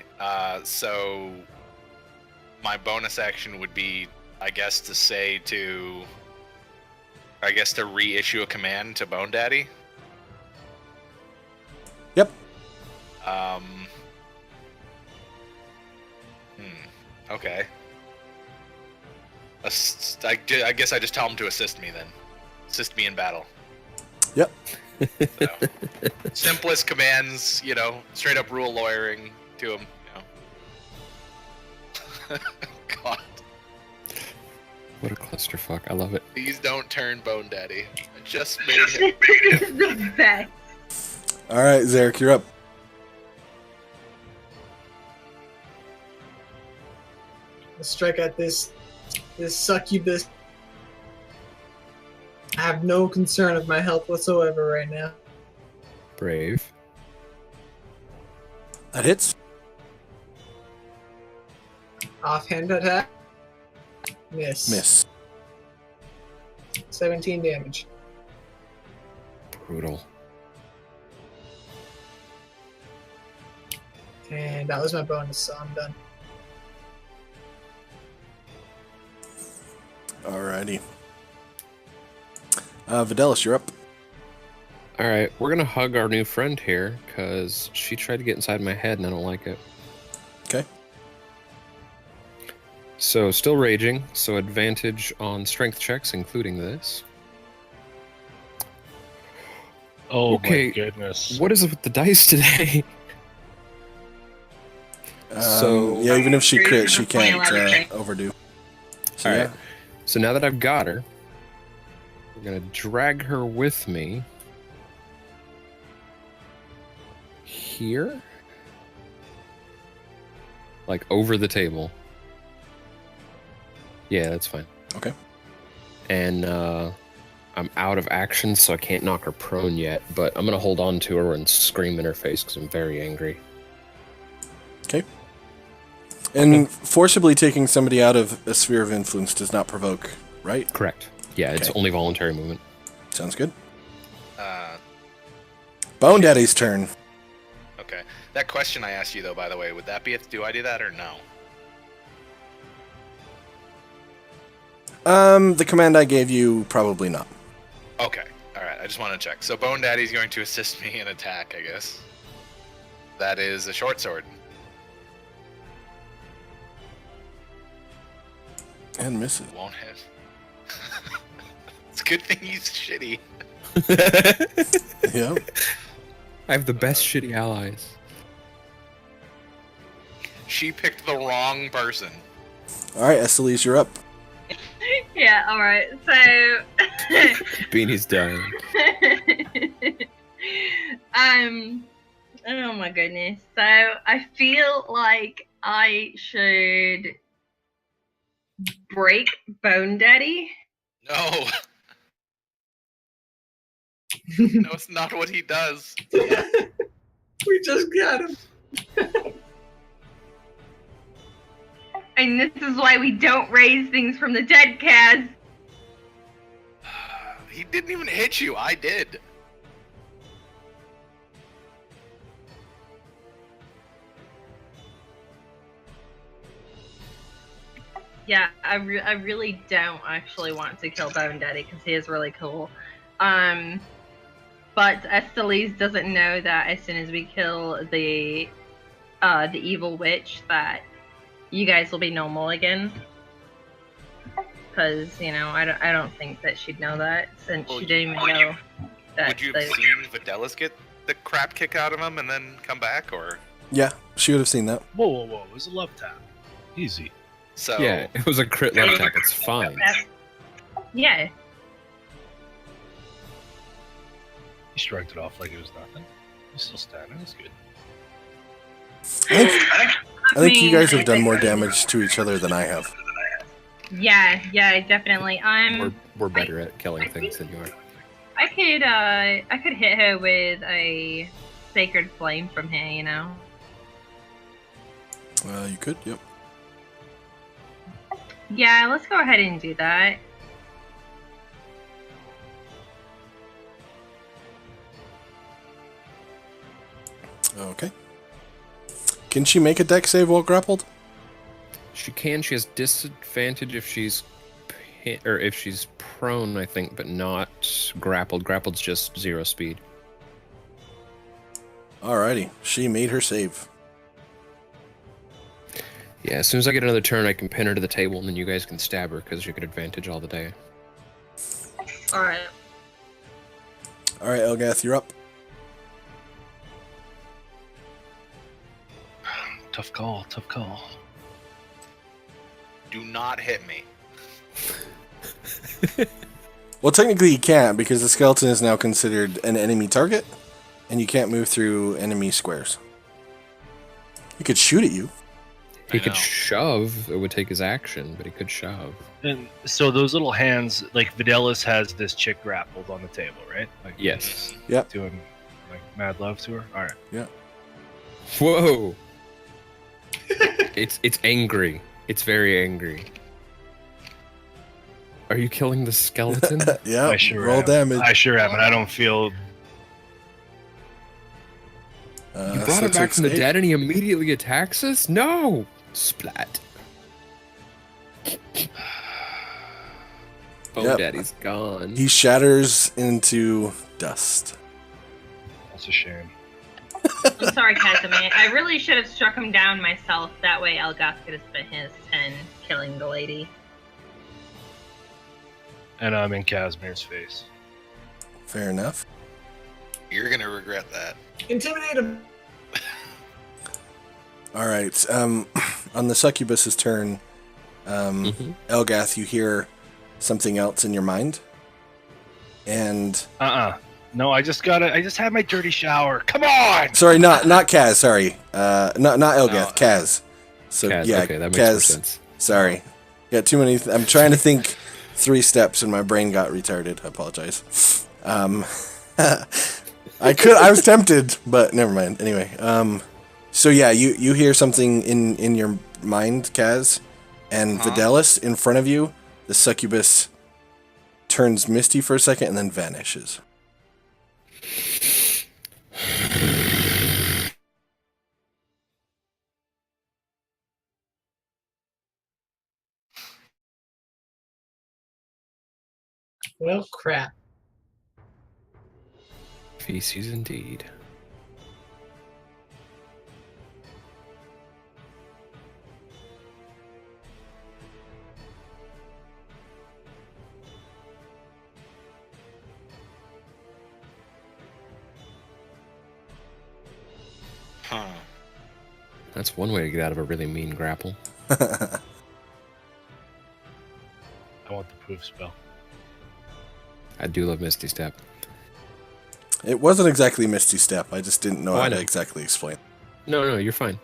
so my bonus action would be, I guess, to reissue a command to Bone Daddy. Yep. Okay. I guess I just tell him to assist me then. Assist me in battle. Yep. So, simplest commands, straight up rule lawyering to him, God. What a clusterfuck. I love it. Please don't turn Bone Daddy. I just made him. The best. Alright, Zarek, you're up. Let's strike at this succubus. I have no concern of my health whatsoever right now. Brave. That hits. Offhand attack. Miss. Miss. 17 damage. Brutal. And that was my bonus, so I'm done. Alrighty. Vidalis, you're up. All right, we're gonna hug our new friend here because she tried to get inside my head and I don't like it. Okay. So still raging, so advantage on strength checks, including this. Oh Okay, my goodness. What is it with the dice today? So- yeah, even if she Crazy crits, she for playing can't loud thing. overdo. So All yeah, right. So now that I've got her, we're gonna drag her with me here, like over the table. Yeah, that's fine. Okay. And I'm out of action, so I can't knock her prone yet. But I'm gonna hold on to her and scream in her face because I'm very angry. Okay. And forcibly taking somebody out of a sphere of influence does not provoke, right? Correct. Yeah, it's Okay. only voluntary movement. Sounds good. Uh, Bone Daddy's turn. okay. That question I asked you though, by the way, would that be do I do that or no? The command I gave you, probably not. Okay. All right. I just want to check. So Bone Daddy's going to assist me in attack, I guess. That is a short sword. And misses. Won't hit. It's a good thing he's shitty. Yeah. I have the best shitty allies. She picked the wrong person. Alright, Esthelise, you're up. Yeah, alright. So Beanie's dying. oh my goodness. So I feel like I should break Bone Daddy. No. No, it's not what he does. We just got him. And this is why we don't raise things from the dead, Kaz. He didn't even hit you. I did. Yeah, I really don't actually want to kill Bone Daddy because he is really cool. But Esthelise doesn't know that as soon as we kill the evil witch, that you guys will be normal again. Because I don't think that she'd know that since Well, she didn't even know that. Would you have seen Vidalis get the crap kick out of him and then come back, or? Yeah, she would have seen that. Whoa, whoa, whoa. It was a love tap. Easy. So Yeah, it was a crit love attack. It's fine. Yeah. He shrugged it off like it was nothing. He's still standing. That's good. I think you guys have done more damage to each other than I have. Yeah, definitely. We're better at killing things than you are. I could hit her with a sacred flame from here, You could, yep. Yeah, let's go ahead and do that. Okay. Can she make a deck save while grappled? She can. She has disadvantage if she's if she's prone, I think, but not grappled. Grappled's just 0 speed. Alrighty, she made her save. Yeah, as soon as I get another turn, I can pin her to the table, and then you guys can stab her because you get advantage all the day. Alright. Alright, Elgath, you're up. Tough call. Tough call. do not hit me. Well, technically you can't, because the skeleton is now considered an enemy target, and you can't move through enemy squares. He could shoot at you. He I could know. shove. It would take his action, but he could shove. And so those little hands, like Vidalis has this chick grappled on the table, right? Like Yes. Yep. doing Like mad love to her. All right. Yeah. Whoa. It's angry. It's very angry. Are you killing the skeleton? Yeah. I sure roll am. damage. I sure am, and I don't feel. You brought him back from the dead and he immediately attacks us? No! Splat. Bone Yep. Daddy's gone. He shatters into dust. That's a shame. I'm sorry, Casimir. I really should have struck him down myself. That way Elgath could have spent his 10 killing the lady. And I'm in Casimir's face. Fair enough. You're gonna regret that. Intimidate him. All right. On the succubus's turn, Elgath, you hear something else in your mind, and No, I just had my dirty shower. Come on! sorry, not Kaz. Sorry, not Elgath. Kaz. So Kaz, yeah, okay, that makes Kaz. more sense. Sorry, got too many. I'm trying to think 3 steps, and my brain got retarded. I apologize. I was tempted, but never mind. Anyway, so yeah, you hear something in your mind, Kaz, and Videlis in front of you. The succubus turns misty for a second and then vanishes. Well, crap. Feces indeed. Huh. That's one way to get out of a really mean grapple. I want the poof spell. I do love Misty Step. It wasn't exactly Misty Step. I just didn't know Oh, how I to know. exactly explain. No, you're fine.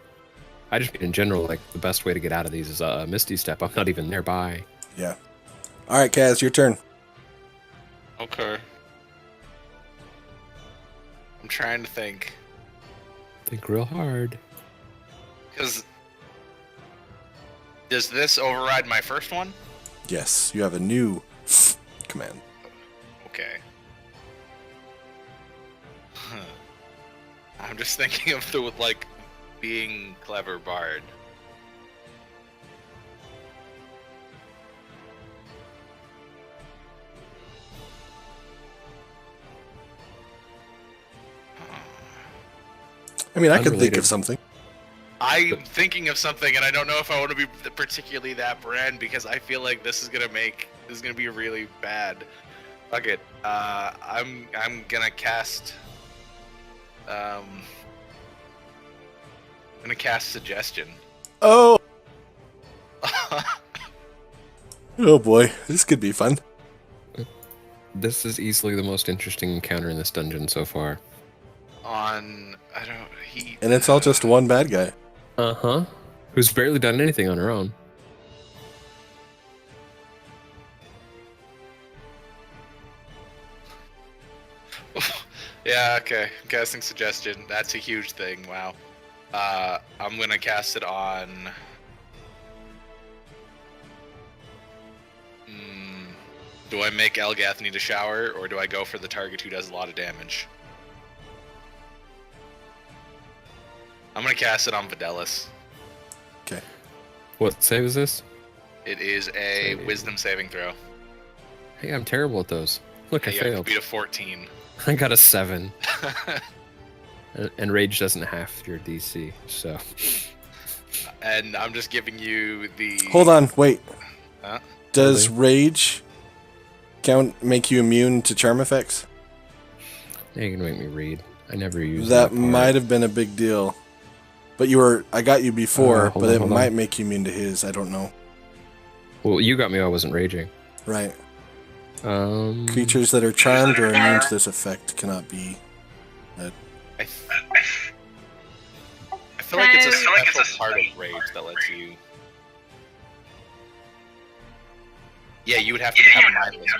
I just mean in general, like, the best way to get out of these is Misty Step. I'm not even nearby. Yeah. All right, Kaz, your turn. Okay. I'm trying to think. Think real hard. Because does this override my first one? Yes, you have a new command. Okay. I'm just thinking of the like being clever bard. I mean, I could think Unrelated. of something. I'm thinking of something, and I don't know if I want to be particularly that brand because I feel like this is gonna be really bad. Fuck it. I'm gonna cast. I'm gonna cast suggestion. Oh. Oh boy, this could be fun. This is easily the most interesting encounter in this dungeon so far. And it's all just one bad guy. Uh-huh. Who's barely done anything on her own. Yeah, okay. Casting suggestion. That's a huge thing. Wow. I'm gonna cast it on. Do I make Elgath need a shower, or do I go for the target who does a lot of damage? I'm gonna cast it on Videlis. Okay. What save is this? It is a Save. Wisdom saving throw. Hey, I'm terrible at those. Look, I You have to failed. beat a 14. I got a 7. And Rage doesn't have your DC, so... And I'm just giving you the. Hold on, wait. Huh? Does rage make you immune to charm effects? Yeah, you're gonna make me read. I never use That part. might have been a big deal. But I got you before, hold but on, it hold on. might make you immune to his. I don't know. Well, you got me. I wasn't raging. Right. Um, Creatures that are charmed or immune to this effect cannot be. I feel like it's a special part of rage that lets you. Yeah, you would have to have a mindless.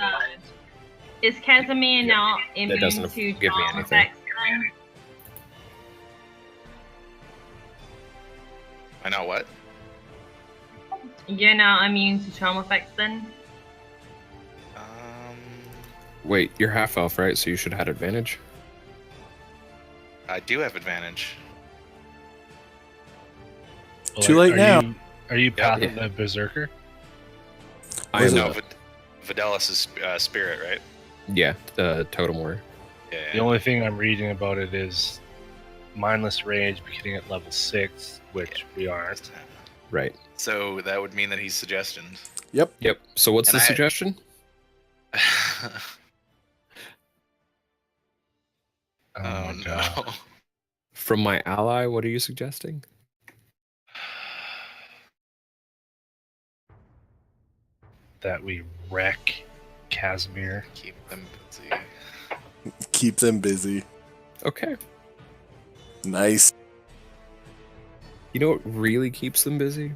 Is Casimir now immune doesn't to give me charm anything. effects I know what? You're now immune to charm effects then? Wait, you're half elf, right? So you should have advantage. I do have advantage. Too late now. Are you Path Yeah. of the Berserker? I Was am it- No, not. Vidalis is spirit, right? Yeah, totem warrior. Yeah. The only thing I'm reading about it is mindless rage beginning at level 6, which we aren't. Right. So that would mean that he's suggesting. Yep. So what's And the I- suggestion? Oh, Oh my god. no. From my ally, what are you suggesting? That we wreck Casimir. Keep them busy. Keep them busy. Okay. Nice. You know what really keeps them busy?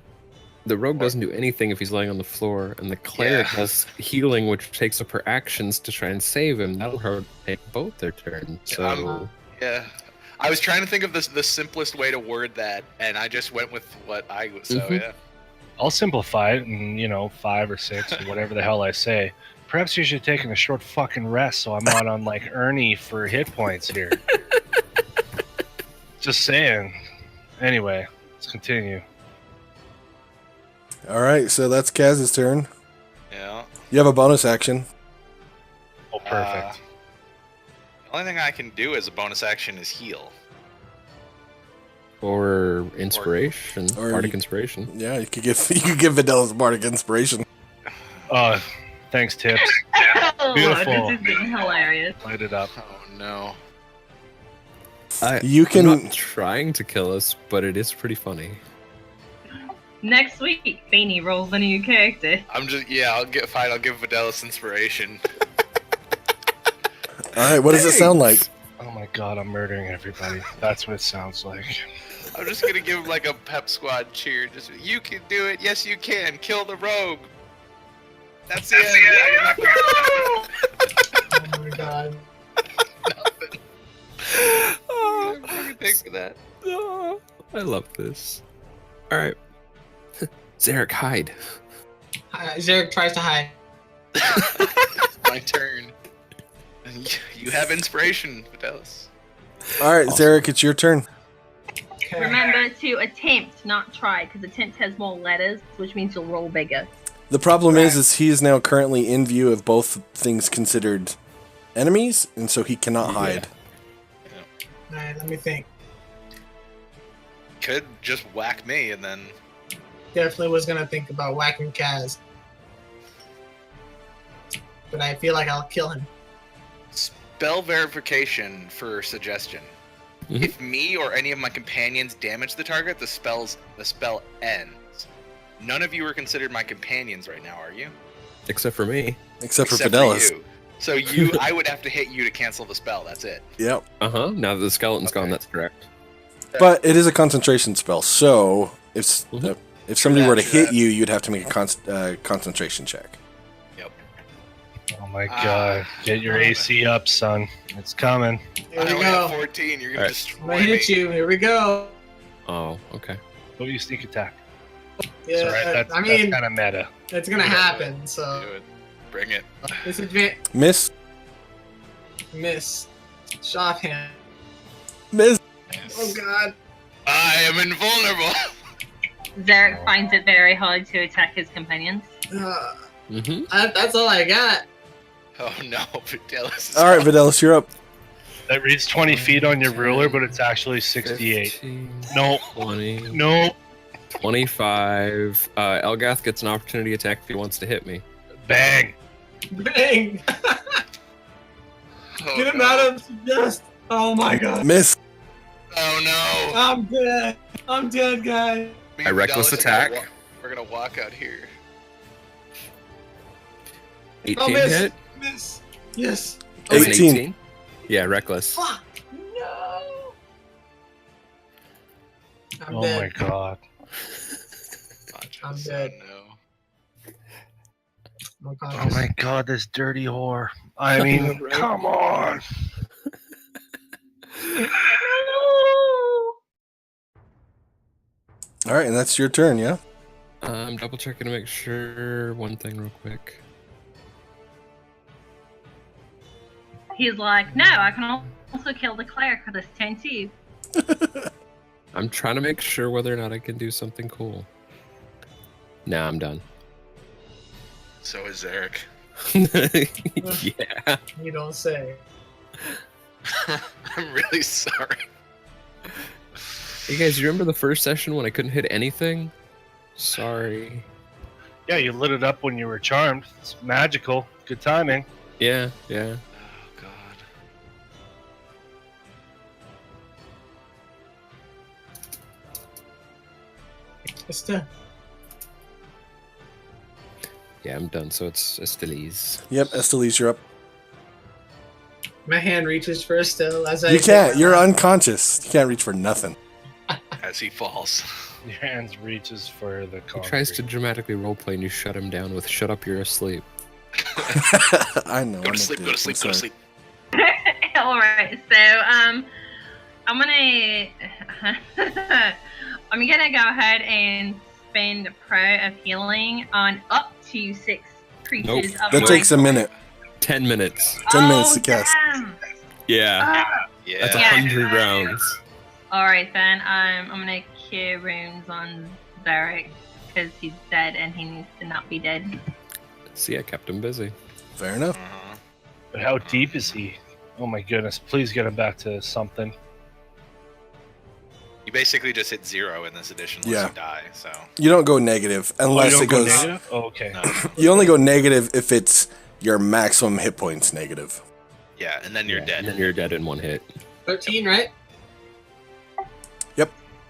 The rogue What? doesn't do anything if he's laying on the floor, and the cleric Yeah. has healing, which takes up her actions to try and save him. That'll her take both their turns. Yeah, So Yeah. I was trying to think of the simplest way to word that, and I just went with what I was. So Mhm. yeah. I'll simplify it in, 5 or 6 or whatever the hell I say. Perhaps you should take a short fucking rest so I'm not on like Ernie for hit points here. Just saying. Anyway, let's continue. All right, so that's Kaz's turn. Yeah. You have a bonus action. Oh, perfect. The only thing I can do as a bonus action is heal. or inspiration, Or bardic you- inspiration. Yeah, you could give Vidalis bardic inspiration. Thanks, Tips. Oh, Beautiful. this is getting hilarious. Light it up. Oh no. You can- I'm not trying to kill us, but it is pretty funny. Next week, Beanie rolls a new character. I'll give Vidalis inspiration. All right, what does it sound like? Oh my god, I'm murdering everybody. That's what it sounds like. I'm just gonna give him like a pep squad cheer. Just you can do it. Yes, you can. Kill the rogue. That's it. Oh my god. Oh, Thanks for that. I love this. All right, Zarek, hide. Zarek tries to hide. My turn. You have inspiration, Vidalis. All right, Awesome. Zarek, it's your turn. Okay. Remember to attempt, not try, because attempt has more letters, which means you'll roll bigger. The problem is he is now currently in view of both things considered enemies, and so he cannot hide. Alright, let me think. Could just whack me and then. Definitely was gonna think about whacking Kaz. But I feel like I'll kill him. Spell verification for suggestion. Mhm. If me or any of my companions damage the target, the spell ends. None of you are considered my companions right now, are you? Except for me. Except for Except Fidelis. you. So I would have to hit you to cancel the spell. That's it. Yep. Now that the skeleton's gone, Okay. that's correct. But it is a concentration spell, so Mhm. if somebody that, were to true hit that. you, you'd have to make a concentration check. Yep. Oh my god. Get your AC up, son. It's coming. Here I we only have go. 14. You're gonna Alright. I'm destroy gonna me. hit you. Here we go. Oh, okay. Go you sneak attack. Yeah, That's right. That's, I mean, that's kind of meta. it's gonna happen. So Do it. Bring it. disadvantage. Miss. Miss. Shot hand. Miss. Oh god. I am invulnerable. Zarek finds it very hard to attack his companions. Mm-hmm. That's all I got. Oh no, Vidalis is All right, Fidelis, you're up. That reads 20 feet on your ruler, but it's actually 68. 15, No. 20, No. 25. Elgath gets an opportunity attack if he wants to hit me. Bang. Bang! Oh, Get him no. out of just. Oh my god. Miss. Oh no. I'm dead. I'm dead, guys. Me I and reckless Vidalis are gonna attack. we're gonna walk out here. 18 miss. hit. Miss. Yes. Is an 18. 18? Yeah, reckless. Fuck. No. I'm Oh dead. my god. I'm So, dead. No. I'm Oh unconscious. my god, this dirty whore. I mean, Right. come on. All right, and that's your turn, yeah? I'm double checking to make sure one thing real quick. He's like, no, I can also kill the cleric for this turn too. I'm trying to make sure whether or not I can do something cool. Nah, I'm done. So is Eric. Yeah. You don't say. I'm really sorry. Hey guys, you remember the first session when I couldn't hit anything? Sorry. Yeah, you lit it up when you were charmed. It's magical. Good timing. Yeah. Oh God. It's done. Yeah, I'm done, so it's Esteli's. Yep, Estelise, you're up. My hand reaches for Estelle as I. You can't. You're unconscious. You can't reach for nothing. As he falls. Your hands reaches for the He concrete. tries to dramatically roleplay and you shut him down with "Shut up, you're asleep." I know. Go I'm to a sleep. dick. Go to sleep. I'm Go to sorry. sleep. All right, so I'm gonna I'm gonna go ahead and spend a pro of healing on up to 6 creatures. Nope. Of That my takes a choice. minute. 10 minutes. 10 minutes to cast. Damn. Yeah, Yeah. that's Yeah. 100 rounds. All right then. I'm gonna cure wounds on Zarek because he's dead and he needs to not be dead. See, I kept him busy. Fair enough. Uh-huh. But how deep is he? Oh my goodness! Please get him back to something. You basically just hit 0 in this edition unless Yeah. you die. So You don't go negative unless you it don't go goes. negative? Oh, okay. no. You only go negative if it's your maximum hit points negative. Yeah, and then you're Yeah, dead. And then you're dead in one hit. 13, right?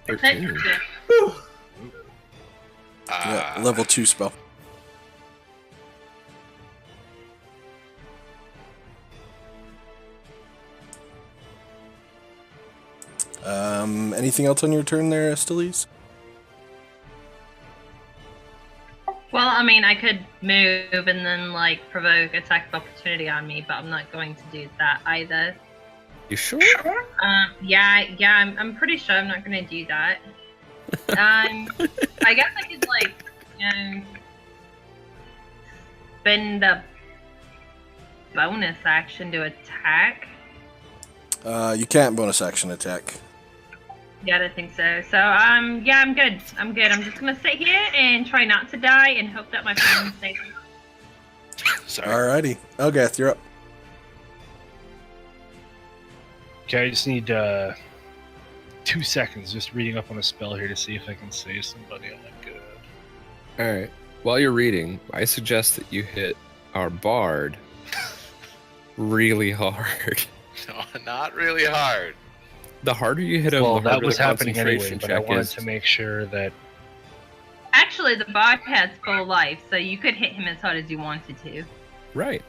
13. Whew. Yeah, level 2 spell. Anything else on your turn there, Estelise? Well, I mean, I could move and then like provoke attack of opportunity on me, but I'm not going to do that either. You sure? Yeah, I'm pretty sure I'm not gonna do that. I guess I could like, spend the bonus action to attack. You can't bonus action attack. Yeah, I don't think so. So, yeah, I'm good. I'm good. I'm just gonna sit here and try not to die and hope that my friends stay. Sorry. Alrighty. Elgath, you're up. Okay, I just need 2 seconds just reading up on a spell here to see if I can save somebody. Oh my god. Alright. While you're reading, I suggest that you hit our bard really hard. No, not really hard. The harder you hit him, Well, the that harder was the happening anyway, concentration but I check wanted is. to make sure that Actually, the bard has full life, so you could hit him as hard as you wanted to. Right.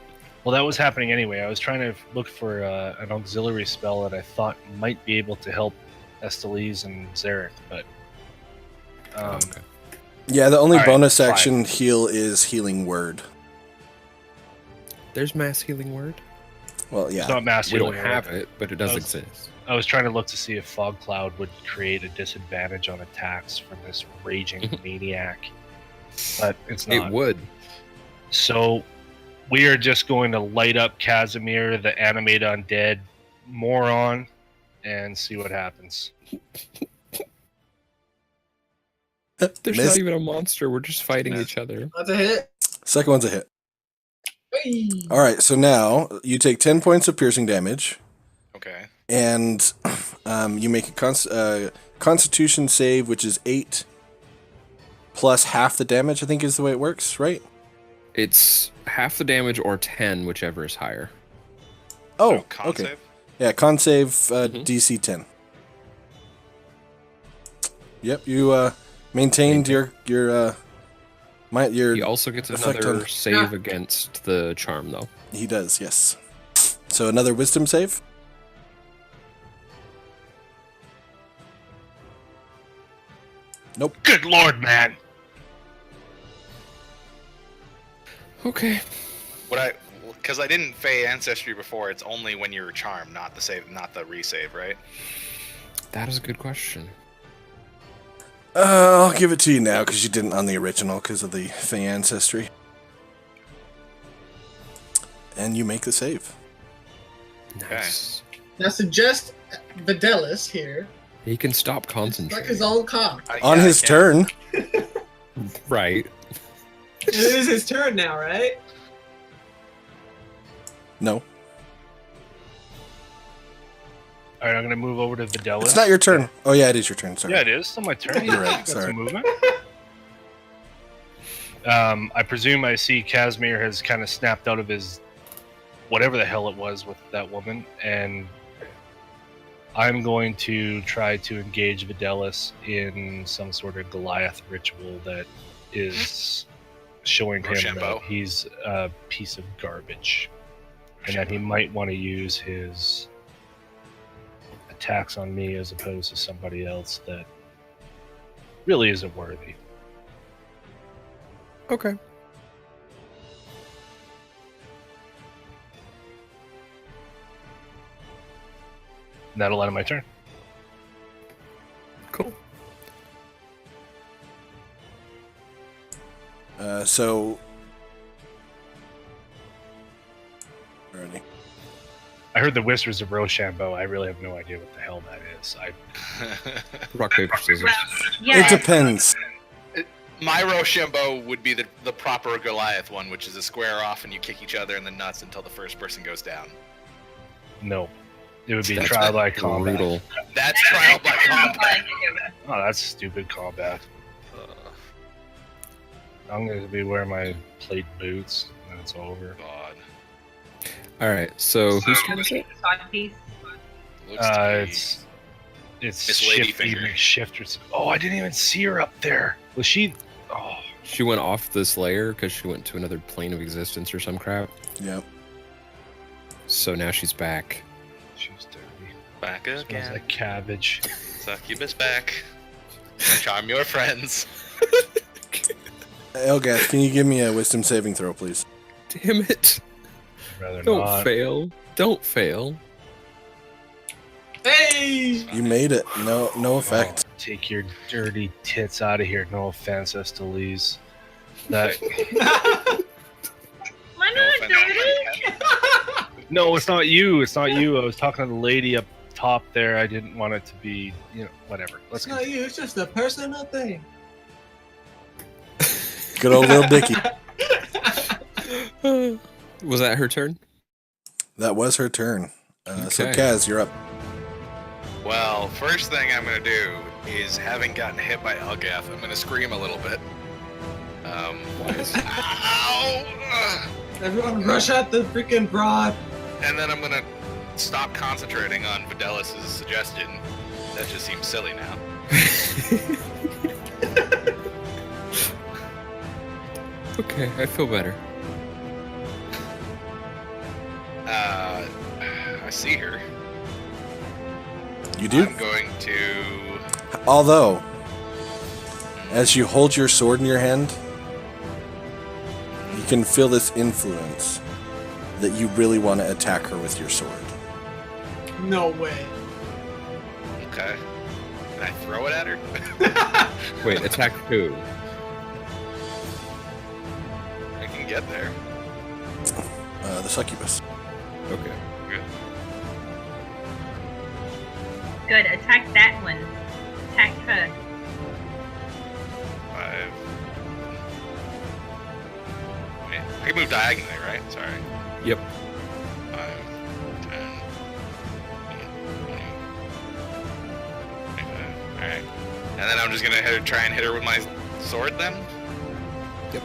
well, that was happening anyway. I was trying to look for an auxiliary spell that I thought might be able to help Estelise and Zarek, but Okay. Yeah, the only Alright, bonus fine. action heal is Healing Word. There's mass healing word. Well, it's yeah. not mass We don't healing have word. it, but it does Oh. exist. I was trying to look to see if Fog Cloud would create a disadvantage on attacks from this raging maniac, but it's not. It would. So we are just going to light up Casimir, the animate undead moron, and see what happens. There's Miss. not even a monster. We're just fighting Yeah. each other. That's a hit. Second one's a hit. Whee! Alright, so now you take 10 points of piercing damage, Okay. and you make a Constitution save, which is 8 plus half the damage, I think is the way it works, right? It's half the damage or 10, whichever is higher. Oh, con okay. save? Yeah, con save Mhm. DC 10. Yep, you maintained your He also gets effect another on- save against the charm, though. He does, yes. So another wisdom save. Nope. Good lord, man! Okay. What I because I didn't Fey Ancestry before, it's only when you're charmed, not the save, not the resave, right? That is a good question. I'll give it to you now because you didn't on the original because of the Fey Ancestry. And you make the save. Nice. Now suggest Vidalis here. He can stop Like concentrating. his own cop. On Yeah, his I can. turn. Right. It is his turn now, right? No. All right, I'm gonna move over to Vidalis. It's not your turn. Oh, yeah, it is your turn. Sorry. Yeah, it is. It's not my turn. You're right, Got some sorry. movement. I presume I see Casimir has kind of snapped out of his whatever the hell it was with that woman, and I'm going to try to engage Vidalis in some sort of Goliath ritual that is showing him Rochambeau. that he's a piece of garbage, and that he might want to use his attacks on me as opposed to somebody else that really isn't worthy. Okay. And that'll end my turn. Cool. So. Alrighty. I heard the whispers of Rochambeau. I really have no idea what the hell that is. Rock, paper, scissors. Yeah. It depends. My Rochambeau would be the proper Goliath one, which is a square off and you kick each other in the nuts until the first person goes down. No. It would be That's trial by combat. brutal. That's trial by combat. Oh, that's stupid combat. I'm going to be wearing my plate boots, and it's over. God. All right. So whose turn is it? Side piece. Looks to be- It's Miss Shifty Ladyfinger. Shifters. Oh, I didn't even see her up there. Was she? Oh, She went off this layer because she went to another plane of existence or some crap. Yep. So now she's back. she's dirty. Back Smells again. like cabbage. Succubus back. Charm your friends. Elgath, can you give me a wisdom saving throw, please? Damn it! Rather Don't not. fail. Don't fail. Hey! You made it. No effect. Oh, take your dirty tits out of here. No offense, Estelize. That. Am I No not offense. dirty? No, it's not you. It's not you. I was talking to the lady up top there. I didn't want it to be, whatever. Let's It's not you, it's just a personal thing. Good old little Dicky. Was that her turn? That was her turn. So Okay. Kaz, you're up. Well, first thing I'm gonna do is, having gotten hit by Elgath, I'm gonna scream a little bit. Ow! Everyone rush out the freaking broad. And then I'm gonna stop concentrating on Vidalis' suggestion. That just seems silly now. Okay, I feel better. I see her. You do? I'm going to. Although, as you hold your sword in your hand, you can feel this influence that you really want to attack her with your sword. No way. Okay. Can I throw it at her? Wait, attack who? I can get there. The succubus. Okay. Good. Good. Attack that one. Attack her. 5. Wait, I can move diagonally, right? Sorry. Yep. 5, 10, 20, 25. Alright. And then I'm just gonna try and hit her with my sword then? Yep.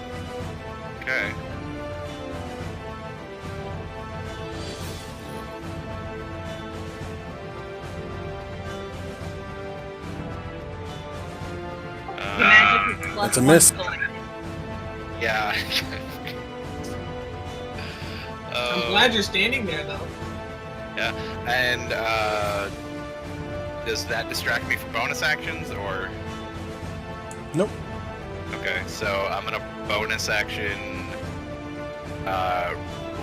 Okay. The magic is plus That's a one miss. sword. Yeah. I'm glad you're standing there, though. Yeah, and does that distract me from bonus actions, or? Nope. Okay, so I'm gonna bonus action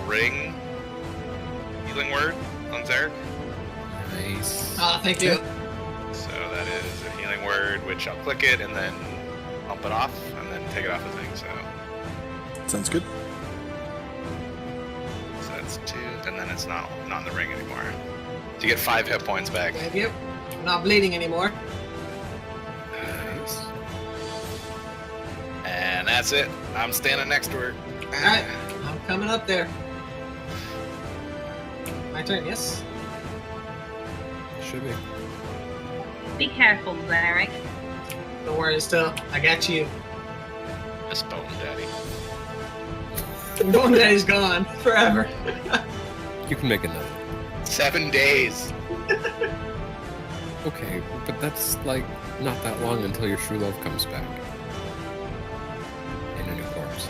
ring healing word on Zarek. Nice. Oh, thank you. So that is a healing word, which I'll click it and then bump it off, and then take it off the thing. So Sounds good. that's 2, and then it's not in the ring anymore. So you get 5 hit points back. Thank you. I'm not bleeding anymore. Nice. And that's it. I'm standing next to her. Alright, I'm coming up there. My turn, yes? Should be. Be careful, Zarek. Don't worry, still. I got you. Miss Bone Daddy. Bone Daddy's gone forever. You can make another. 7 days. Okay, but that's like not that long until your true love comes back. In a new corpse.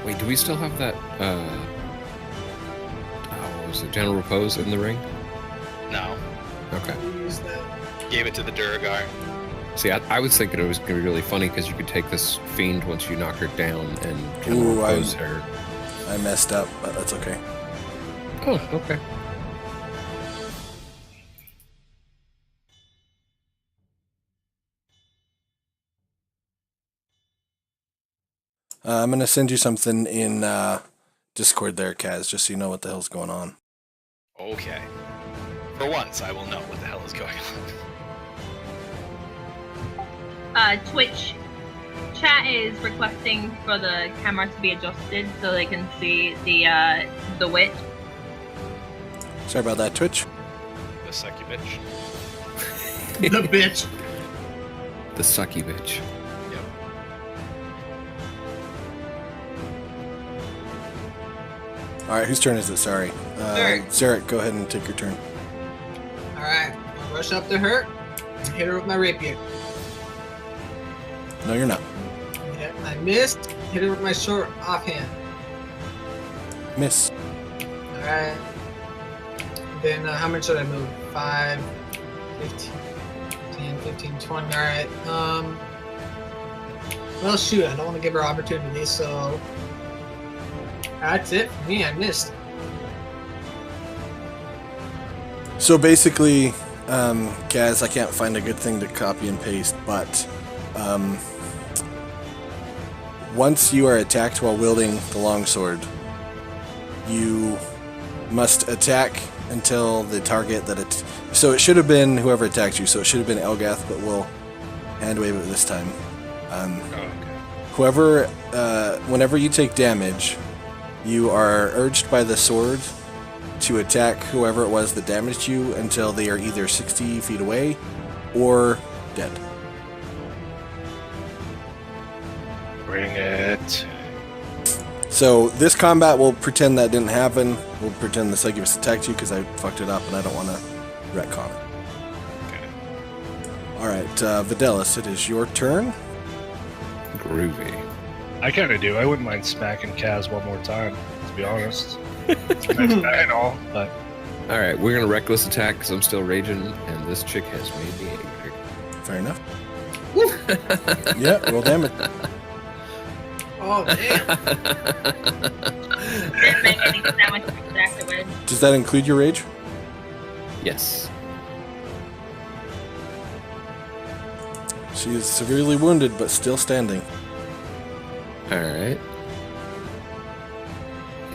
Wait, do we still have that what was it, General Repose in the ring? No. Okay. Use that. Gave it to the Duragar. See, I was thinking it was gonna be really funny because you could take this fiend once you knock her down and General Ooh, Repose her. I messed up, but that's okay. Oh, okay. I'm gonna send you something in Discord there, Kaz, just so you know what the hell's going on. Okay. For once, I will know what the hell is going on. Twitch chat is requesting for the camera to be adjusted so they can see the witch. Sorry about that, Twitch. The sucky bitch. The bitch. The sucky bitch. Yep. All right, whose turn is it? Sorry. Zarek. Zarek, go ahead and take your turn. Alright, I'll rush up to her and hit her with my rapier. No, you're not. Yeah, I missed. Hit her with my short offhand. Miss. Alright. Then how much should I move? 5, 15, 10, 15, 20. Alright. Well, shoot, I don't want to give her opportunity, so that's it for me. I missed. So basically, Kaz, I can't find a good thing to copy and paste, but once you are attacked while wielding the longsword, you must attack until the target that it. So it should have been whoever attacked you. So it should have been Elgath, but we'll hand wave it this time. Okay. Whoever, whenever you take damage, you are urged by the sword to attack whoever it was that damaged you until they are either 60 feet away or dead. Bring it. So this combat, we'll pretend that didn't happen. We'll pretend the Succubus attacked you because I fucked it up and I don't want to retcon it. Okay. Alright, Videlis, it is your turn. Groovy. I kind of do. I wouldn't mind smacking Kaz one more time, to be honest. It's a nice guy and all, but All right, we're gonna reckless attack because I'm still raging, and this chick has made me angry. Fair enough. Yeah, roll damage. Oh, damn. Didn't make any sandwiches afterwards. Does that include your rage? Yes. She is severely wounded, but still standing. All right.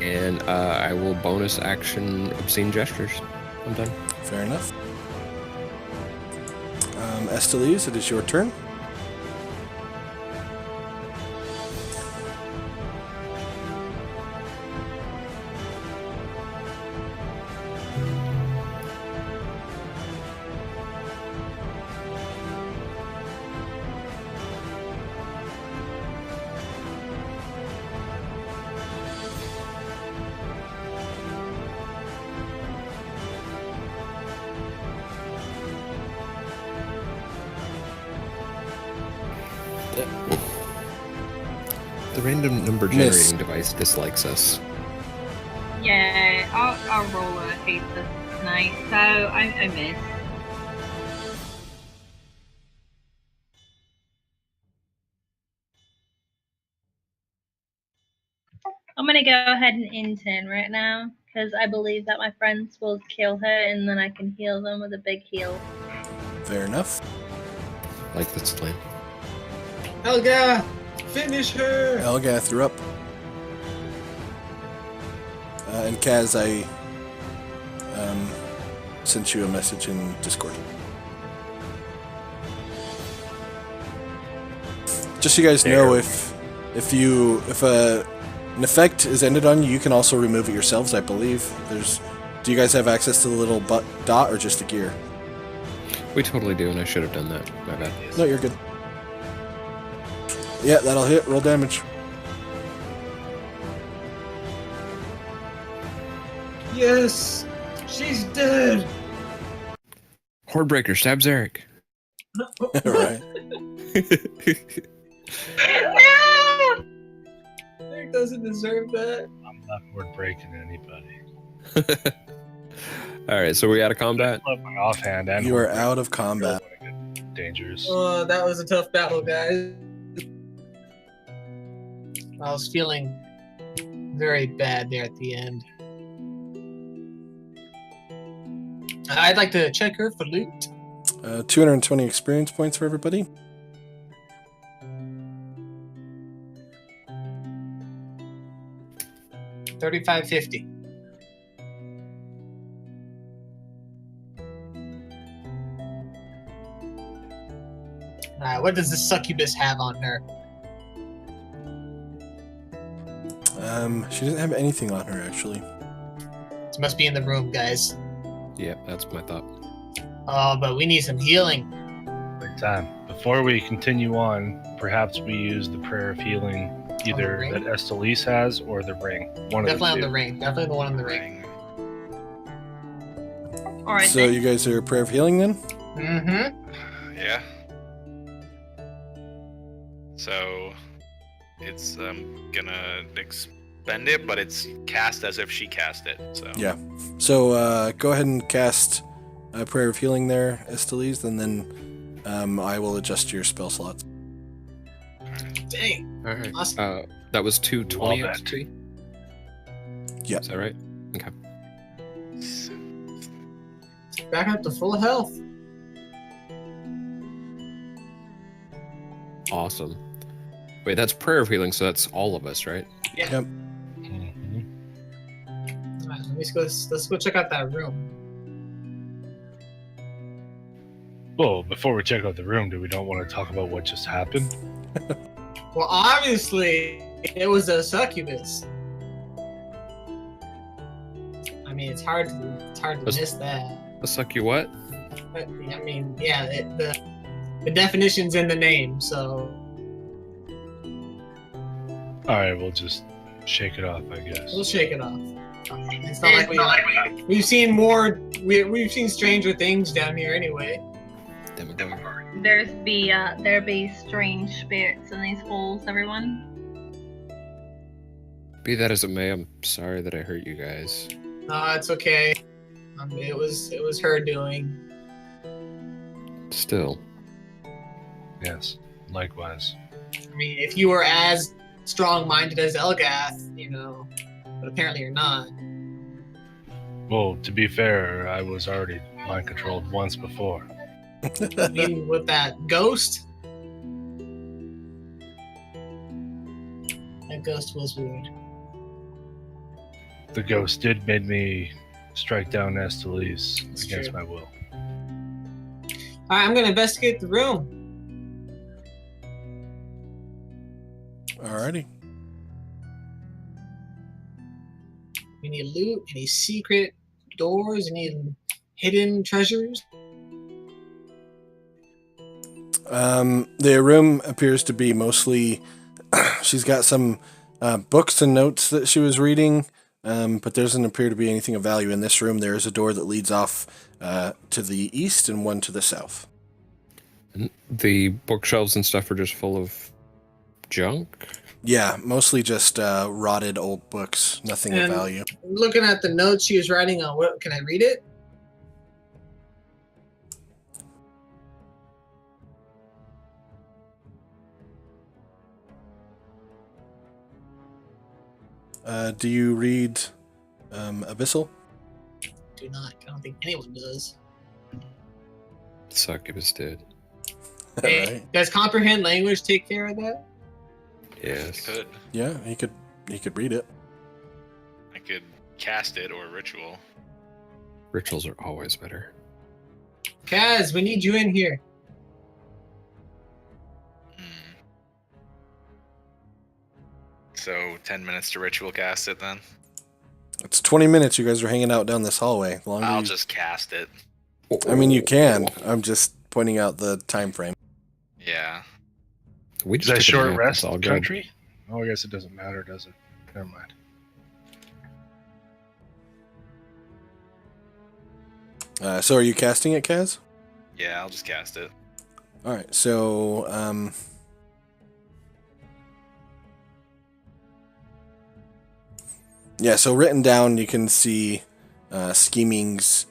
And I will bonus action obscene gestures. I'm done. Fair enough. Estelise, it is your turn. The random number Miss. generating device dislikes us. Yeah, our roller hates us tonight, so I missed. I'm gonna go ahead and intern right now because I believe that my friends will kill her and then I can heal them with a big heal. Fair enough. Like this plan. Helga, finish her. Elgath, you're up. And Kaz, I sent you a message in Discord. Just so you guys know, if an effect is ended on you, you can also remove it yourselves. I believe Do you guys have access to the little dot or just the gear? We totally do, and I should have done that. My bad. No, you're good. Yeah, that'll hit. Roll damage. Yes, she's dead. Hordebreaker stabs Eric. Right. No! Eric doesn't deserve that. I'm not word breaking anybody. All right, so we out of combat. Love my offhand and You are word out of breaking. combat. Dangerous. Oh, that was a tough battle, guys. I was feeling very bad there at the end. I'd like to check her for loot. 220 experience points for everybody. $35.50. Alright, what does the succubus have on her? She doesn't have anything on her, actually. It must be in the room, guys. Yeah, that's my thought. Oh, but we need some healing. Right time. Before we continue on, perhaps we use the prayer of healing, either ring? that Estelise has or the ring. One Definitely of the on two. the ring. Definitely the one on the ring. All right. So you guys are prayer of healing then? Mm-hmm. Yeah. So it's gonna expend it, but it's cast as if she cast it. So Yeah. So go ahead and cast a prayer of healing there, Estelise, and then I will adjust your spell slots. Dang. All right. Awesome. That was 220 Love it. XP. Yeah. Is that right? Okay. Back up to full health. Awesome. Wait, that's prayer of healing, so that's all of us, right? Yep. Mhm. Alright, let's go check out that room. Well, before we check out the room, do we don't want to talk about what just happened? Well, obviously, it was a succubus. I mean, it's hard to miss that. A suck you what? But, I mean, yeah, the definition's in the name, so All right, we'll just shake it off, I guess. we'll shake it off. It's not like we've seen more. We've seen stranger things down here anyway. Demogorgon. There be strange spirits in these halls, everyone. Be that as it may, I'm sorry that I hurt you guys. No, it's okay. It was her doing. Still. Yes, likewise. I mean, if you were as strong-minded as Elgath, but apparently you're not. Well, to be fair, I was already mind controlled once before. I mean, with that ghost. That ghost was weird. The ghost did make me strike down Estelise That's against true. my will. Alright, I'm gonna investigate the room. Alrighty. Any loot? Any secret doors? Any hidden treasures? The room appears to be mostly. She's got some books and notes that she was reading, but there doesn't appear to be anything of value in this room. There is a door that leads off to the east and one to the south. The bookshelves and stuff are just full of junk. Yeah, mostly just rotted old books. Nothing of And- value. Looking at the notes she was writing on, what can I read it? Do you read Abyssal? Do not. I don't think anyone does. Succubus did. Hey, Alright. does comprehend language take care of that? Yes. Good. Yeah, he could read it. I could cast it or ritual. Rituals are always better. Kaz, we need you in here. Hmm. So 10 minutes to ritual cast it then. It's 20 minutes. You guys are hanging out down this hallway. The longer I'll you- just cast it. I mean, you can. I'm just pointing out the time frame. Yeah. We Is just that took a short nap, rest it's all good. country? Oh, I guess it doesn't matter, does it? Never mind. So are you casting it, Kaz? Yeah, I'll just cast it. All right. So yeah. So written down, you can see schemings,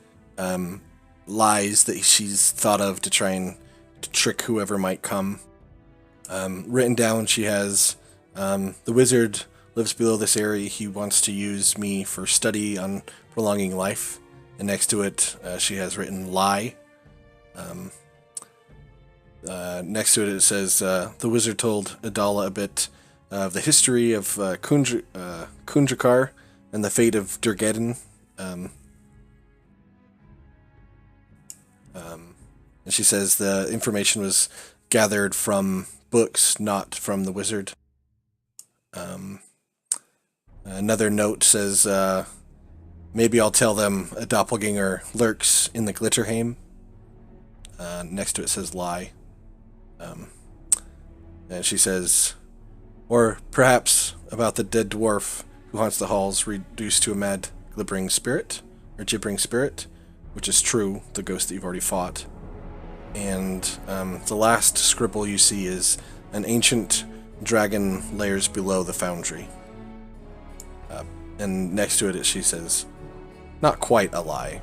lies that she's thought of to try and to trick whoever might come. Written down, she has the wizard lives below this area. He wants to use me for study on prolonging life. And next to it, she has written lie. Next to it, it says the wizard told Adala a bit of the history of Kundrakar and the fate of Durgeddon. And she says the information was gathered from books, not from the wizard. Another note says, maybe I'll tell them a doppelganger lurks in the Glitterheim. Next to it says lie. And she says, or perhaps about the dead dwarf who haunts the halls, reduced to a mad gibbering spirit, which is true, the ghost that you've already fought. And the last scribble you see is an ancient dragon layers below the foundry. And next to it, she says, not quite a lie.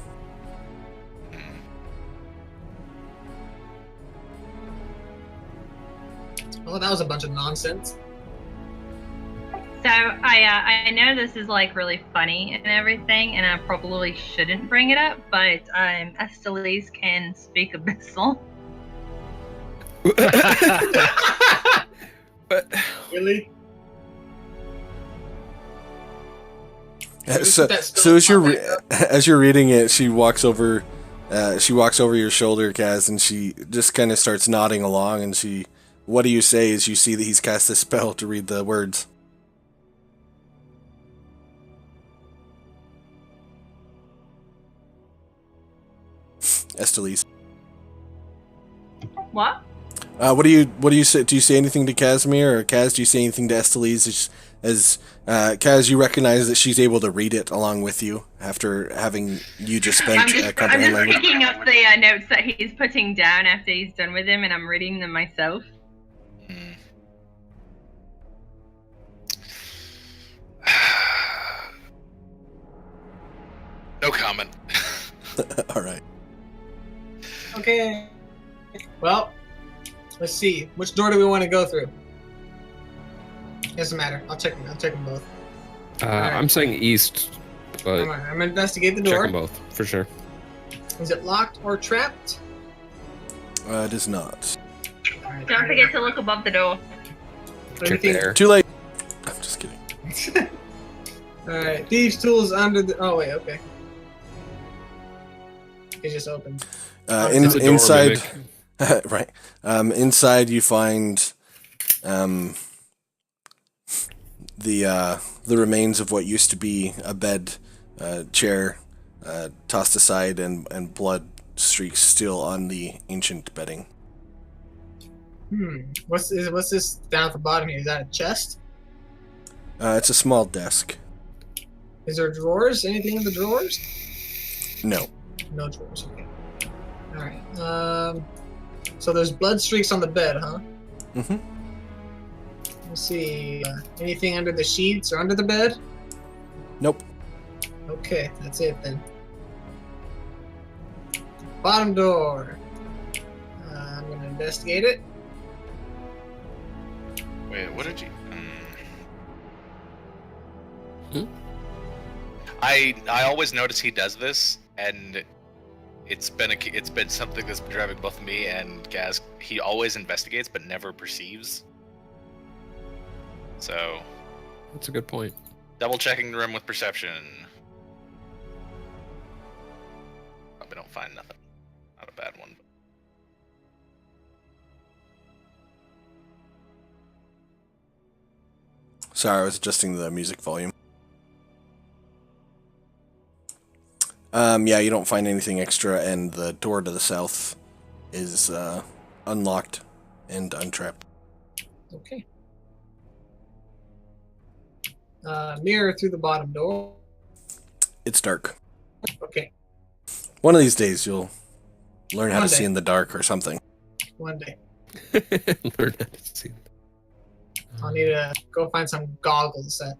Well, that was a bunch of nonsense. So I know this is like really funny and everything, and I probably shouldn't bring it up, but Estelise can speak Abyssal. But Really? So as you're reading it, she walks over your shoulder, Kaz, and she just kind of starts nodding along. And what do you say as you see that he's cast this spell to read the words? Estelise. What? What do you say? Do you say anything to Casimir, or Kaz? Do you say anything to Estelise? As Kaz, you recognize that she's able to read it along with you after having you just spent I'm just comprehend language. picking up the notes that he's putting down after he's done with them, and I'm reading them myself. Hmm. No comment. All right. Okay. Well, let's see. Which door do we want to go through? Doesn't matter. I'll check them both. I'm saying east, but I'm gonna investigate the check door. them both for sure. Is it locked or trapped? It is not. Alright, Don't forget to look above the door. Check Everything- there. Too late. I'm just kidding. Alright, thieves' tools under the. Oh wait, okay. It's just open. It's a door Inside, mimic. right? Inside, you find the remains of what used to be a bed, chair, tossed aside, and blood streaks still on the ancient bedding. What's this down at the bottom here? Is that a chest? It's a small desk. Is there drawers? Anything in the drawers? No. No drawers. Okay. All right. So there's blood streaks on the bed, huh? Mm-hmm. Let's see. Anything under the sheets or under the bed? Nope. Okay, that's it then. Bottom door. I'm gonna investigate it. Wait, what did you? I always notice he does this, and it's been something that's been driving both me and Gaz. He always investigates, but never perceives. So That's a good point. double checking the room with perception. Probably don't find nothing. Not a bad one. Sorry, I was adjusting the music volume. Yeah, you don't find anything extra, and the door to the south is unlocked and untrapped. Okay. Mirror through the bottom door. It's dark. Okay, One of these days, you'll learn how One to see day. in the dark or something. one day. Learn how to see. I'll need to go find some goggles that,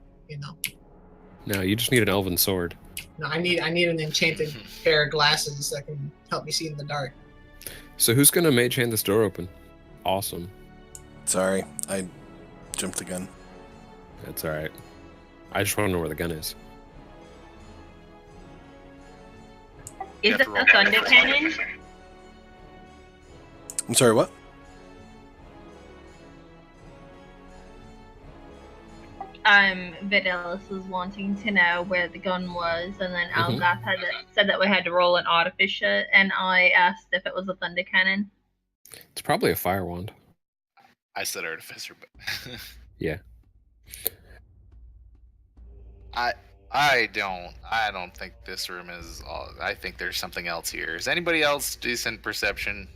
No, you just need an elven sword. No, I need an enchanted pair of glasses that can help me see in the dark. So who's gonna mage hand this door open? Awesome. Sorry, I jumped the gun. That's all right. I just want to know where the gun is. Is have it to a roll thunder damage. cannon? I'm sorry, what? Vidalis was wanting to know where the gun was, and then Mhm. Algath said that we had to roll an artificer, and I asked if it was a thunder cannon. It's probably a fire wand. I said artificer, but Yeah. I don't think this room is all. I think there's something else here. Is anybody else decent perception?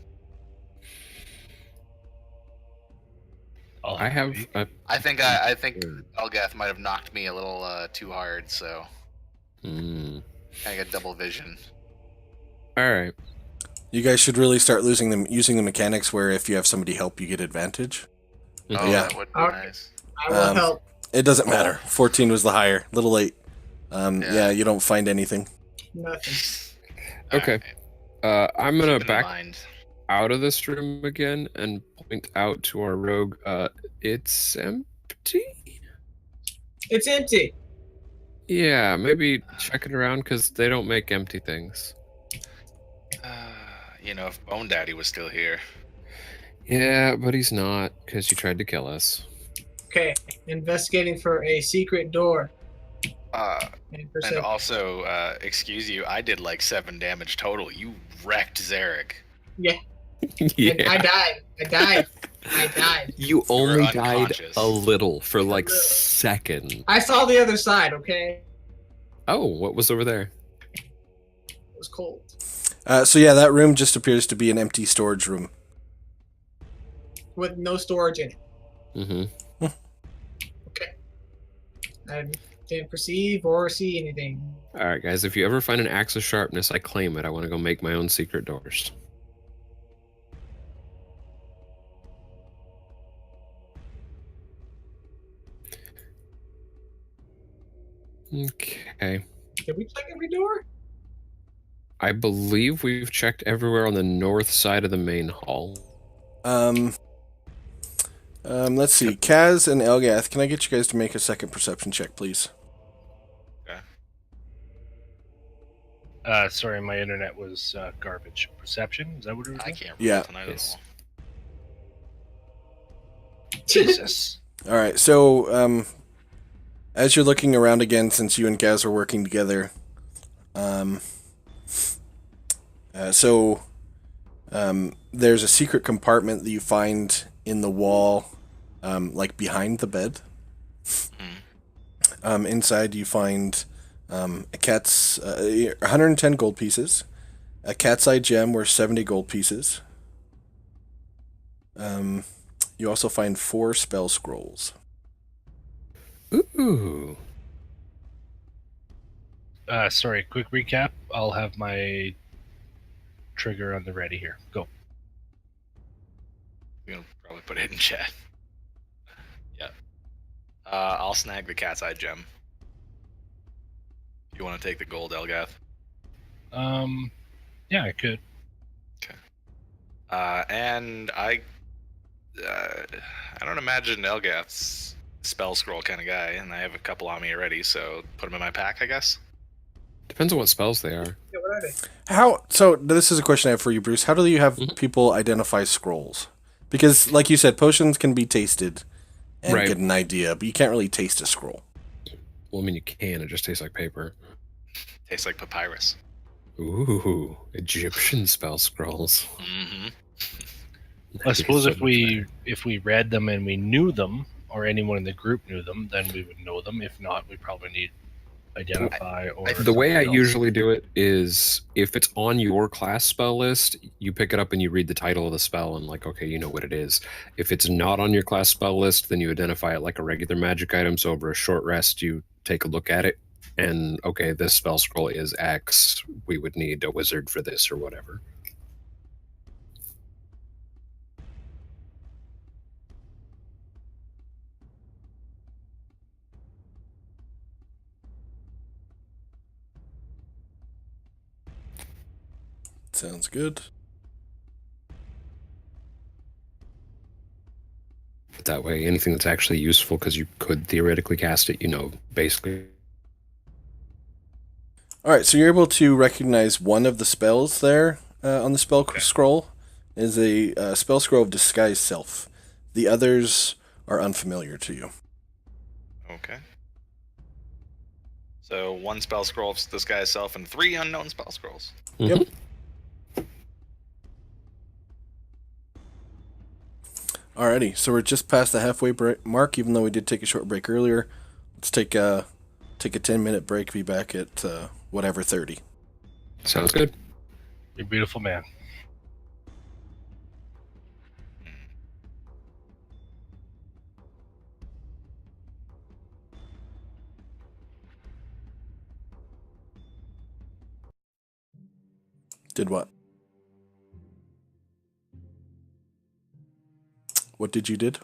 I have a. I think Elgath might have knocked me a little too hard, so Mm. I got double vision. All right. You guys should really start using the mechanics where if you have somebody help, you get advantage. Oh, Yeah. that would be Okay. nice. I will help. It doesn't matter. 14 was the higher. Little late. Yeah. Yeah, you don't find anything. Nothing. Okay. Alright, I'm gonna keep in back mind. out of this room again and point out to our rogue. It's empty. It's empty. Yeah, maybe check it around because they don't make empty things. If Bone Daddy was still here. Yeah, but he's not because he tried to kill us. Okay, investigating for a secret door. And And perception. also, excuse you, I did like 7 damage total. You wrecked Zarek. Yeah, Yeah. I died. You were only died unconscious. a little for like little. seconds. I saw the other side, okay? Oh, what was over there? It was cold. So yeah, that room just appears to be an empty storage room. With no storage in it. Mm-hmm. Okay. I didn't perceive or see anything. All right, guys. If you ever find an axe of sharpness, I claim it. I want to go make my own secret doors. Okay. Did we check every door? I believe we've checked everywhere on the north side of the main hall. Let's see. Kaz and Elgath, can I get you guys to make a second perception check, please? Sorry, my internet was garbage. Perception? Is that what it was? I can't roll Yeah. tonight Yes. at all. Jesus. All right. So, as you're looking around again, since you and Kaz are working together, there's a secret compartment that you find in the wall, like behind the bed. Inside you find a cat's 110 gold pieces, a cat's eye gem worth 70 gold pieces. You also find 4 spell scrolls. Ooh. Sorry, quick recap. I'll have my trigger on the ready here. Go. We'll probably put it in chat. Yeah. I'll snag the cat's eye gem. You want to take the gold, Elgath? Yeah, I could. And I don't imagine Elgath's spell scroll kind of guy, and I have a couple on me already, so put them in my pack, I guess. Depends on what spells they are. Yeah, what are they? How? So this is a question I have for you, Bruce. How do you have Mhm. people identify scrolls? Because, like you said, potions can be tasted and Right. get an idea, but you can't really taste a scroll. Well, I mean, you can. It just tastes like paper. Tastes like papyrus. Ooh, Egyptian spell scrolls. Mm-hmm. I suppose So if much better. if we read them and we knew them, or anyone in the group knew them, then we would know them. If not, we probably need identify or The way I something else. usually do it is if it's on your class spell list, you pick it up and you read the title of the spell and like, okay, you know what it is. If it's not on your class spell list, then you identify it like a regular magic item. So over a short rest, you take a look at it and okay, this spell scroll is X. We would need a wizard for this or whatever. Sounds good. But that way, anything that's actually useful, because you could theoretically cast it, you know, basically. All right, so you're able to recognize one of the spells there on the spell Okay. scroll is a spell scroll of disguise self. The others are unfamiliar to you. Okay. So 1 spell scroll of disguise self and 3 unknown spell scrolls. Yep. Alrighty, so we're just past the halfway break mark. Even though we did take a short break earlier, let's take a 10-minute break. Be back at whatever 30. Sounds good. You're a beautiful man. Did what? What did you did?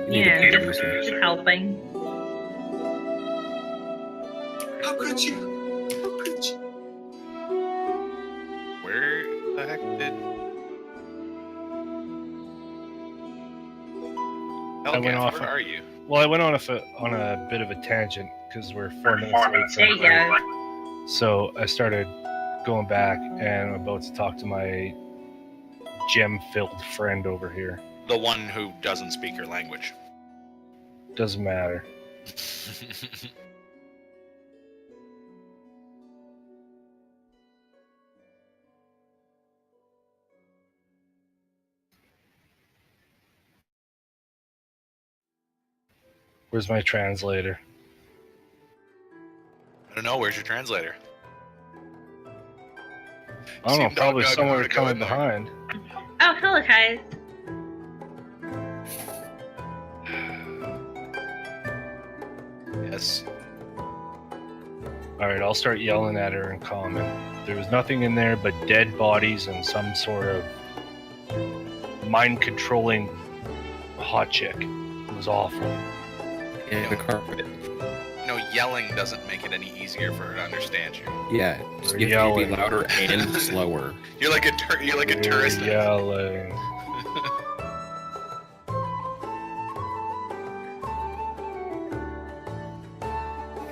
You need to Yeah, pay just attention. helping. How could you? How could you? Where the heck did? I went Hellcat, off. where are you? Well, I went on a bit of a tangent because we're 4 minutes late. There you go. So I started going back and I'm about to talk to my gem-filled friend over here. The one who doesn't speak your language. Doesn't matter. Where's my translator? I don't know. Where's your translator? I don't know, Seemed probably not somewhere to go coming in there. behind. Oh, hello, guys. Yes. Alright, I'll start yelling at her in common. There was nothing in there but dead bodies and some sort of mind-controlling hot chick. It was awful. And the carpet. You know, yelling doesn't make it any easier for her to understand you. Yeah, We're you have to be yelling. louder and slower. You're like a tourist. We're yelling.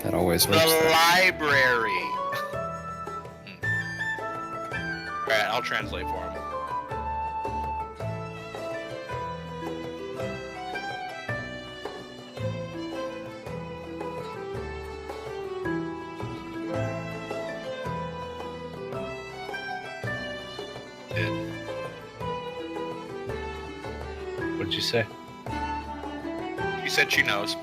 That always The hurts. Them. library. Alright, I'll translate for him. What'd you say? She said she knows.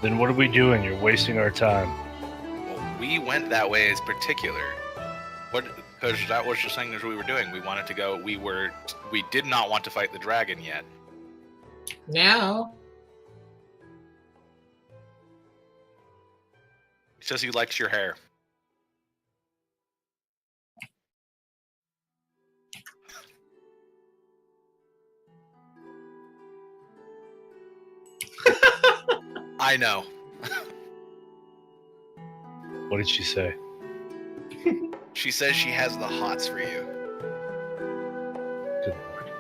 Then what are we doing? You're wasting our time. Well, we went that way as particular. Because that was the thing that we were doing. We wanted to go. We did not want to fight the dragon yet. Now, He says he likes your hair. I know. What did she say? She says she has the hots for you. Good lord.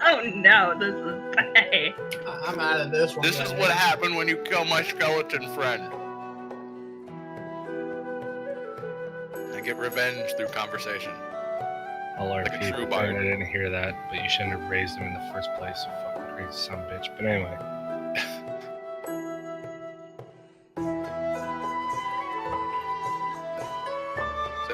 Oh no, this is bad. I'm out of this one. This is guys. what happened when you kill my skeleton friend. I get revenge through conversation. I'll Like a RP. true pretend bard. I didn't hear that, but you shouldn't have raised him in the first place, you fucking crazy son of a bitch. But anyway. So,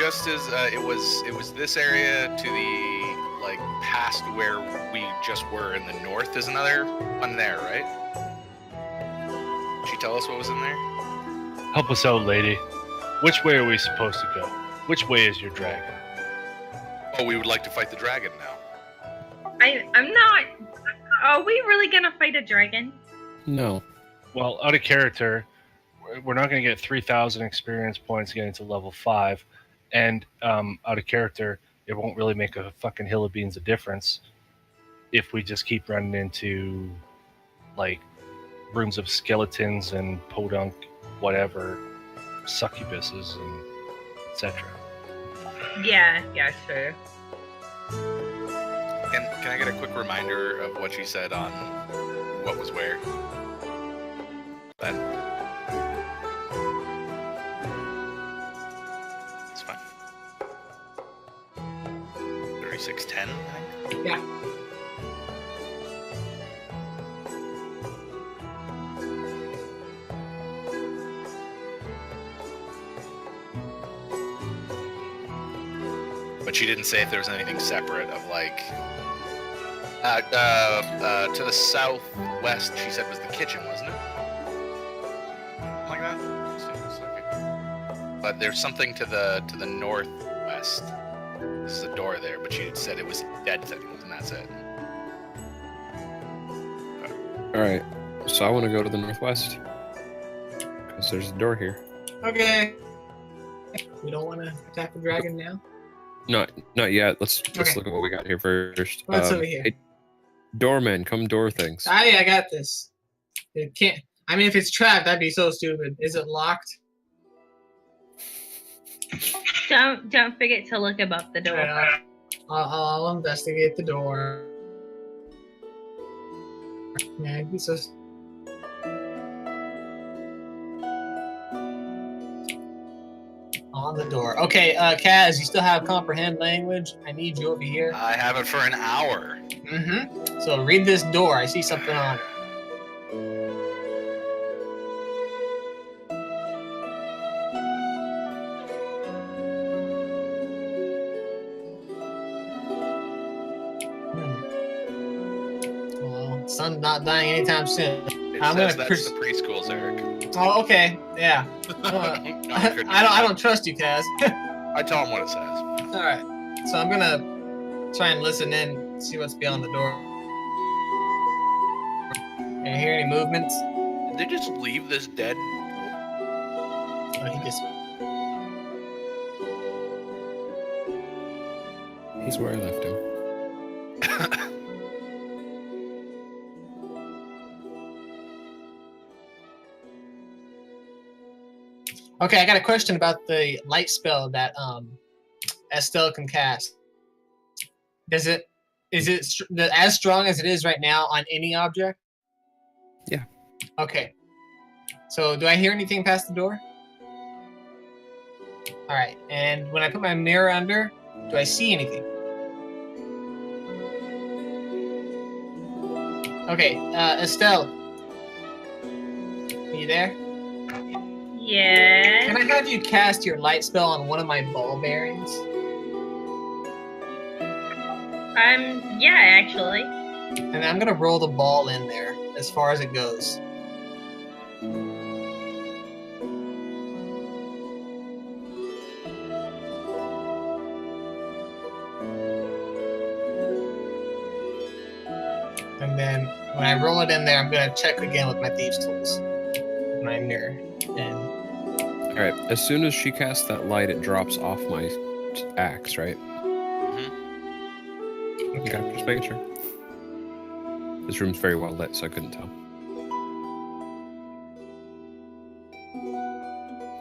just as it was this area to the like past where we just were in the north. There's another one there, right? Did she tell us what was in there? Help us out, lady. Which way are we supposed to go? Which way is your dragon? Oh, we would like to fight the dragon now. I'm not. Are we really gonna fight a dragon? No. Well, out of character, we're not going to get 3,000 experience points getting to level 5, and out of character, it won't really make a fucking hill of beans of difference if we just keep running into like rooms of skeletons and podunk, whatever, succubuses and etc. Yeah, sure. Can I get a quick reminder of what she said on what was where? Then it's fine. 3610, I think. Yeah. But she didn't say if there was anything separate of like to the southwest. She said was the kitchen, wasn't it? Like that. But there's something to the northwest. There's a door there, but she had said it was dead things, and that's it. All right. So I want to go to the northwest because there's a door here. Okay. We don't want to attack the dragon now. Not yet. Let's Okay. look at what we got here first. What's over here? Hey, doorman, come door things. I got this. It can't. I mean, if it's trapped, that'd be so stupid. Is it locked? Don't forget to look above the door. I'll investigate the door. Yeah, he's just. On the door. Okay, Kaz, you still have comprehend language? I need you over here. I have it for an hour. Mm-hmm. So read this door. I see something on it. Well, sun's not dying anytime soon. It I'm says gonna that's the preschools, Eric. Oh, okay. Yeah. No, I don't trust you, Kaz. I tell him what it says. All right. So I'm gonna try and listen in, see what's beyond the door. Can I hear any movements? Did they just leave this dead? Oh, he just. He's where I left him. Okay, I got a question about the light spell that Estelle can cast. Is it as strong as it is right now on any object? Yeah. Okay. So do I hear anything past the door? All right. And when I put my mirror under, do I see anything? Okay, Estelle. Are you there? Yeah. Can I have you cast your light spell on one of my ball bearings? Yeah, actually. And I'm gonna roll the ball in there as far as it goes. And then when I roll it in there, I'm gonna check again with my thieves' tools, my mirror, and All right. As soon as she casts that light, it drops off my axe, right? Okay. Just making sure. This room's very well lit, so I couldn't tell.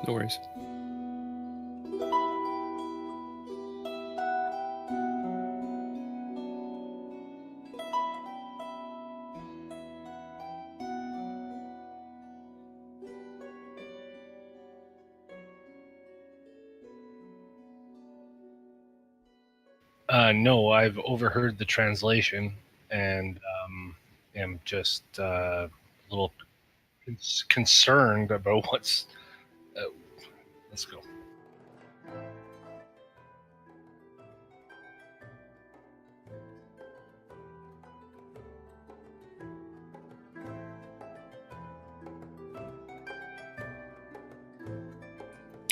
No worries. No, I've overheard the translation and am just a little concerned about what's. Let's go.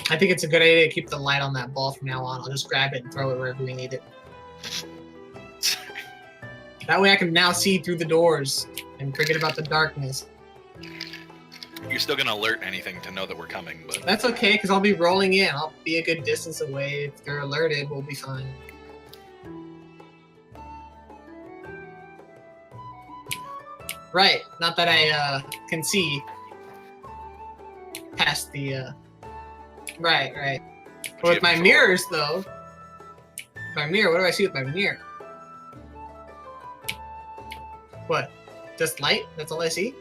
I think it's a good idea to keep the light on that ball from now on. I'll just grab it and throw it wherever we need it. That way I can now see through the doors and forget about the darkness. You're still gonna alert anything to know that we're coming, but That's okay, because I'll be rolling in. I'll be a good distance away. If they're alerted, we'll be fine. Right. Not that I can see past the... Right. you With my have mirrors, though... My mirror, what do I see with my mirror? What? Just light? That's all I see?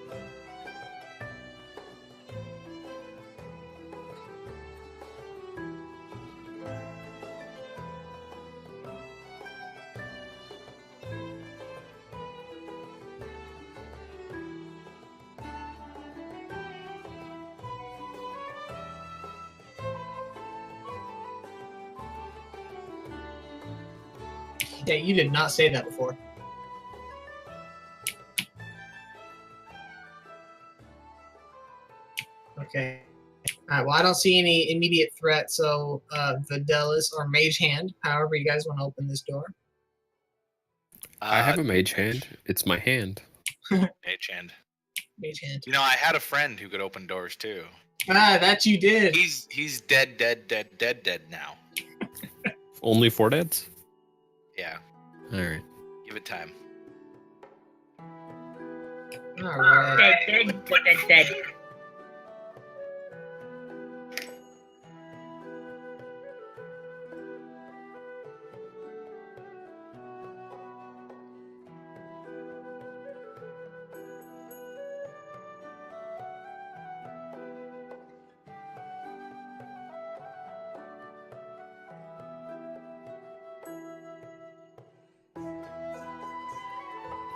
Yeah, you did not say that before. Okay. Alright, well, I don't see any immediate threat, so Videlis or Mage Hand, however you guys want to open this door. I have a mage hand. It's my hand. Mage hand. Mage Hand. You know, I had a friend who could open doors too. Ah, that you did. He's dead now. Only 4 deads? Yeah, All right. give it time. Alright. Dead.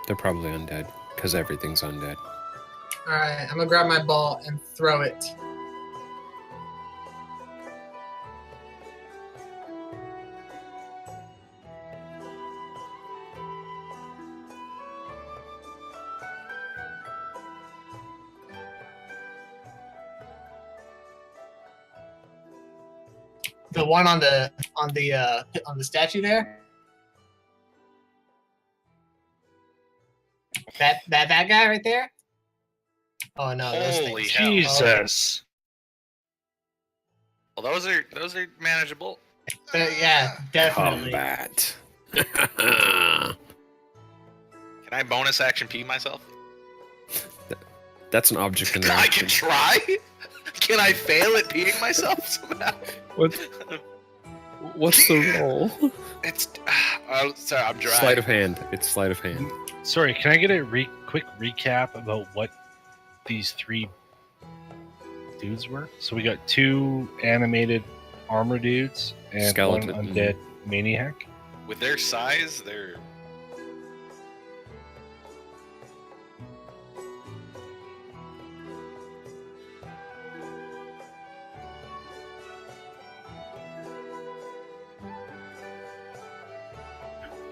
They're probably undead, because everything's undead. Alright, I'm gonna grab my ball and throw it. The one on the statue there? That guy right there? Oh no, those Holy things. hell. Jesus. Well, those are manageable. Yeah, definitely. Combat. Can I bonus action pee myself? That's an object in I can try. Can I fail at peeing myself somehow? What's the roll? It's. Sorry, I'm dry. Sleight of hand. It's sleight of hand. Sorry, can I get a quick recap about what these 3 dudes were? So we got 2 animated armor dudes and Skeleton. 1 undead maniac. With their size, they're.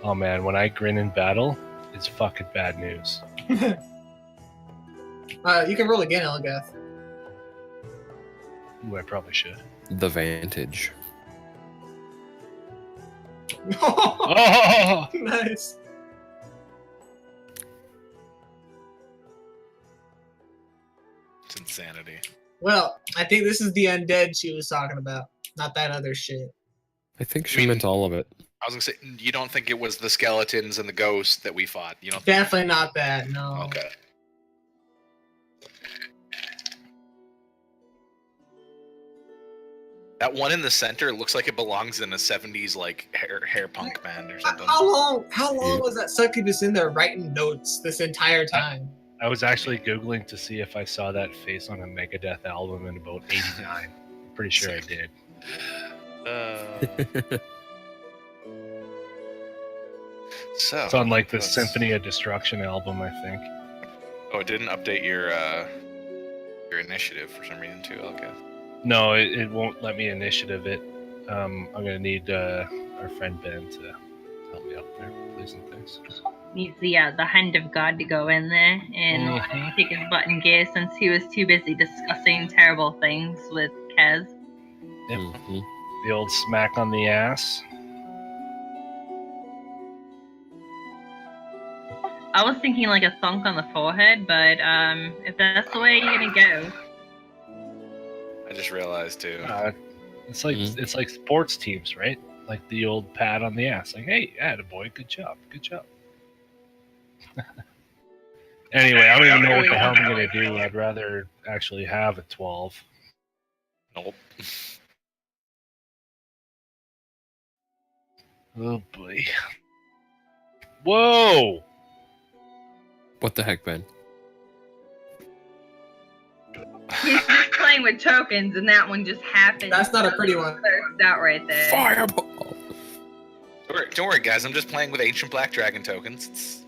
Oh man, when I grin in battle, it's fucking bad news. You can roll again, Elgath. Ooh, I probably should. The Vantage. Oh! Nice. It's insanity. Well, I think this is the undead she was talking about, not that other shit. I think she meant all of it. I was gonna say, you don't think it was the skeletons and the ghosts that we fought? You don't? Definitely not that. No. Okay. That one in the center looks like it belongs in a '70s like hair punk band or something. How long was that succubus in there writing notes this entire time? I was actually Googling to see if I saw that face on a Megadeth album in about 89. I'm pretty sure I did. So It's on like the let's- Symphony of Destruction album, I think. Oh, it didn't update your initiative for some reason too. Okay. No, it won't let me initiative it. I'm gonna need our friend Ben to help me out there, please and thanks. Needs the hand of God to go in there and Mhm. kick his butt in gear since he was too busy discussing terrible things with Kez. Yep. Mhm. The old smack on the ass. I was thinking like a thunk on the forehead, but if that's the way you're gonna go, I just realized too. It's like Mhm. it's like sports teams, right? Like the old pat on the ass. Like, hey, attaboy, good job, good job. Anyway, I don't even know what the hell I'm gonna do. I'd rather actually have a 12. Nope. Oh boy. Whoa! What the heck, Ben? he's just playing with tokens, and that one just happened. That's not a pretty one. Burst out right there. Fireball! Don't worry, guys. I'm just playing with ancient black dragon tokens.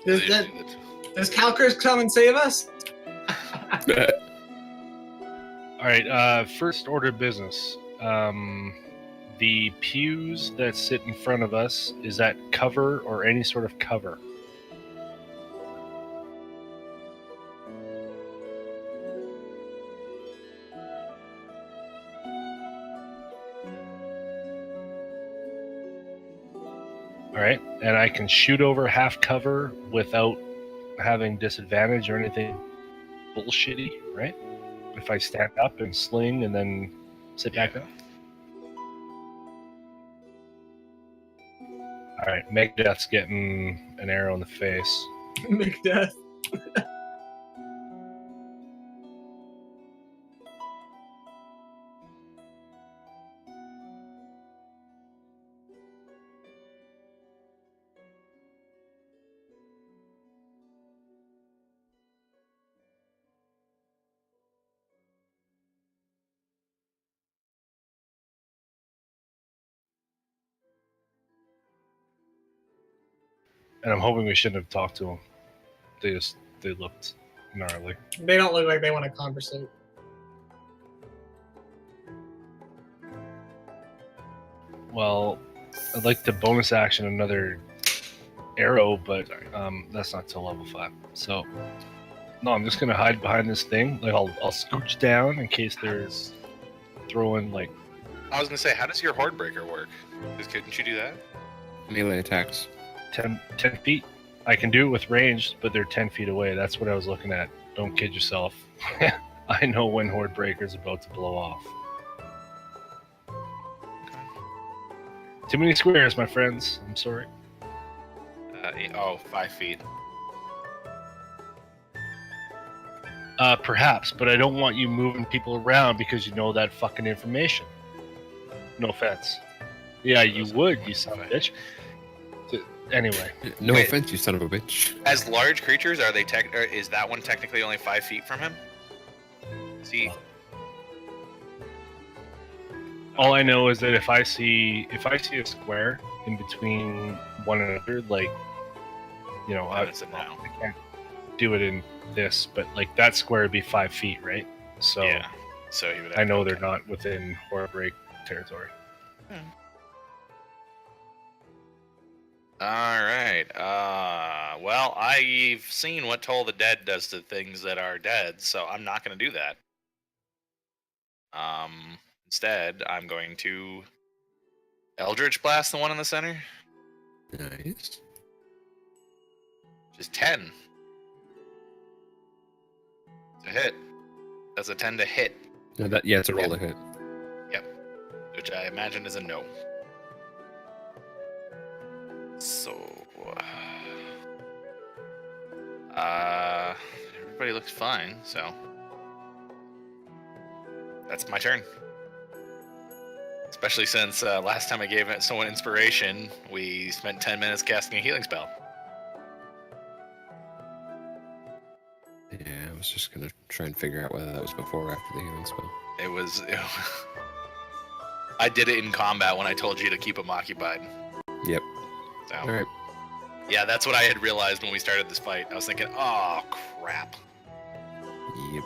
Does Calcurs come and save us? All right. First order of business. The pews that sit in front of us, is that cover or any sort of cover? All right, and I can shoot over half cover without having disadvantage or anything bullshitty, right? If I stand up and sling and then sit back down. All right, Megadeth's getting an arrow in the face. Macbeth. And I'm hoping we shouldn't have talked to them. They looked gnarly. They don't look like they want to conversate. Well, I'd like to bonus action another arrow, but that's not till level 5. So, no, I'm just gonna hide behind this thing. Like I'll scooch down in case there's throwing like. I was gonna say, how does your horde breaker work? Couldn't you do that? Melee attacks. 10 feet. I can do it with range, but they're 10 feet away. That's what I was looking at. Don't kid yourself. I know when horde breaker's about to blow off. Too many squares, my friends. I'm sorry. 5 feet. Perhaps, but I don't want you moving people around because you know that fucking information. No offense. Yeah, you would, you son of a bitch. Anyway. No Wait. offense, you son of a bitch. As large creatures, are they is that one technically only 5 feet from him? See, All I know is that if I see a square in between one another, like, you know, I that's it now. can't do it in this, but like that square would be 5 feet, right? So Yeah. So he would. I know they're not within horde break territory. All right. Well, I've seen what Toll the Dead does to things that are dead, so I'm not going to do that. Instead, I'm going to Eldritch Blast the one in the center. Nice. Just 10. It's a hit. That's a 10 to hit, No, it's a roll to hit. which I imagine is a no. So, everybody looks fine, so that's my turn. Especially since last time I gave someone inspiration, we spent 10 minutes casting a healing spell. Yeah, I was just gonna try and figure out whether that was before or after the healing spell. It was I did it in combat when I told you to keep them occupied. Yep. So, All right. yeah, that's what I had realized when we started this fight. I was thinking, oh, crap. Yep.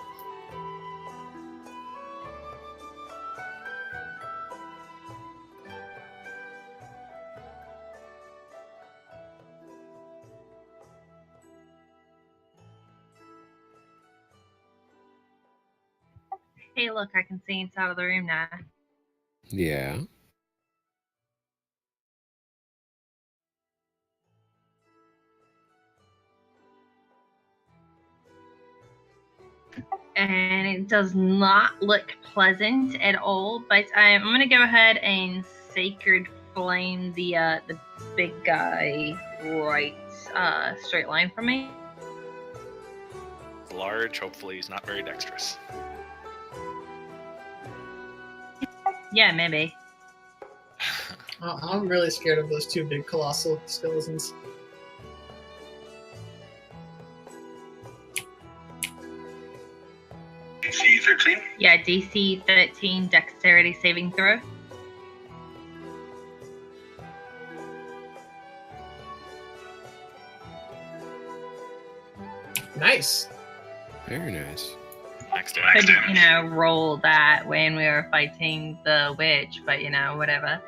Hey, look, I can see inside of the room now. Yeah. And it does not look pleasant at all. But I'm gonna go ahead and sacred flame the big guy right straight line from me. Large. Hopefully, he's not very dexterous. Yeah, maybe. I'm really scared of those two big colossal skeletons. DC 13? Yeah, DC 13 dexterity saving throw. Nice. Very nice. Max Could, damage. roll that when we were fighting the witch, but whatever.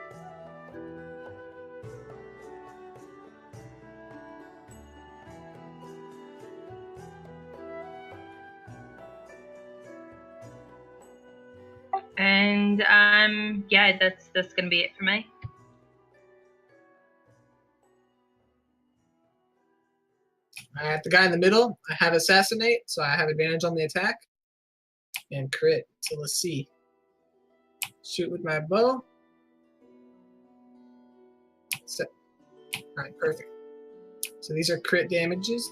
And yeah, that's gonna be it for me. The guy in the middle, I have assassinate, so I have advantage on the attack. And crit. So let's see. Shoot with my bow. Alright, perfect. So these are crit damages.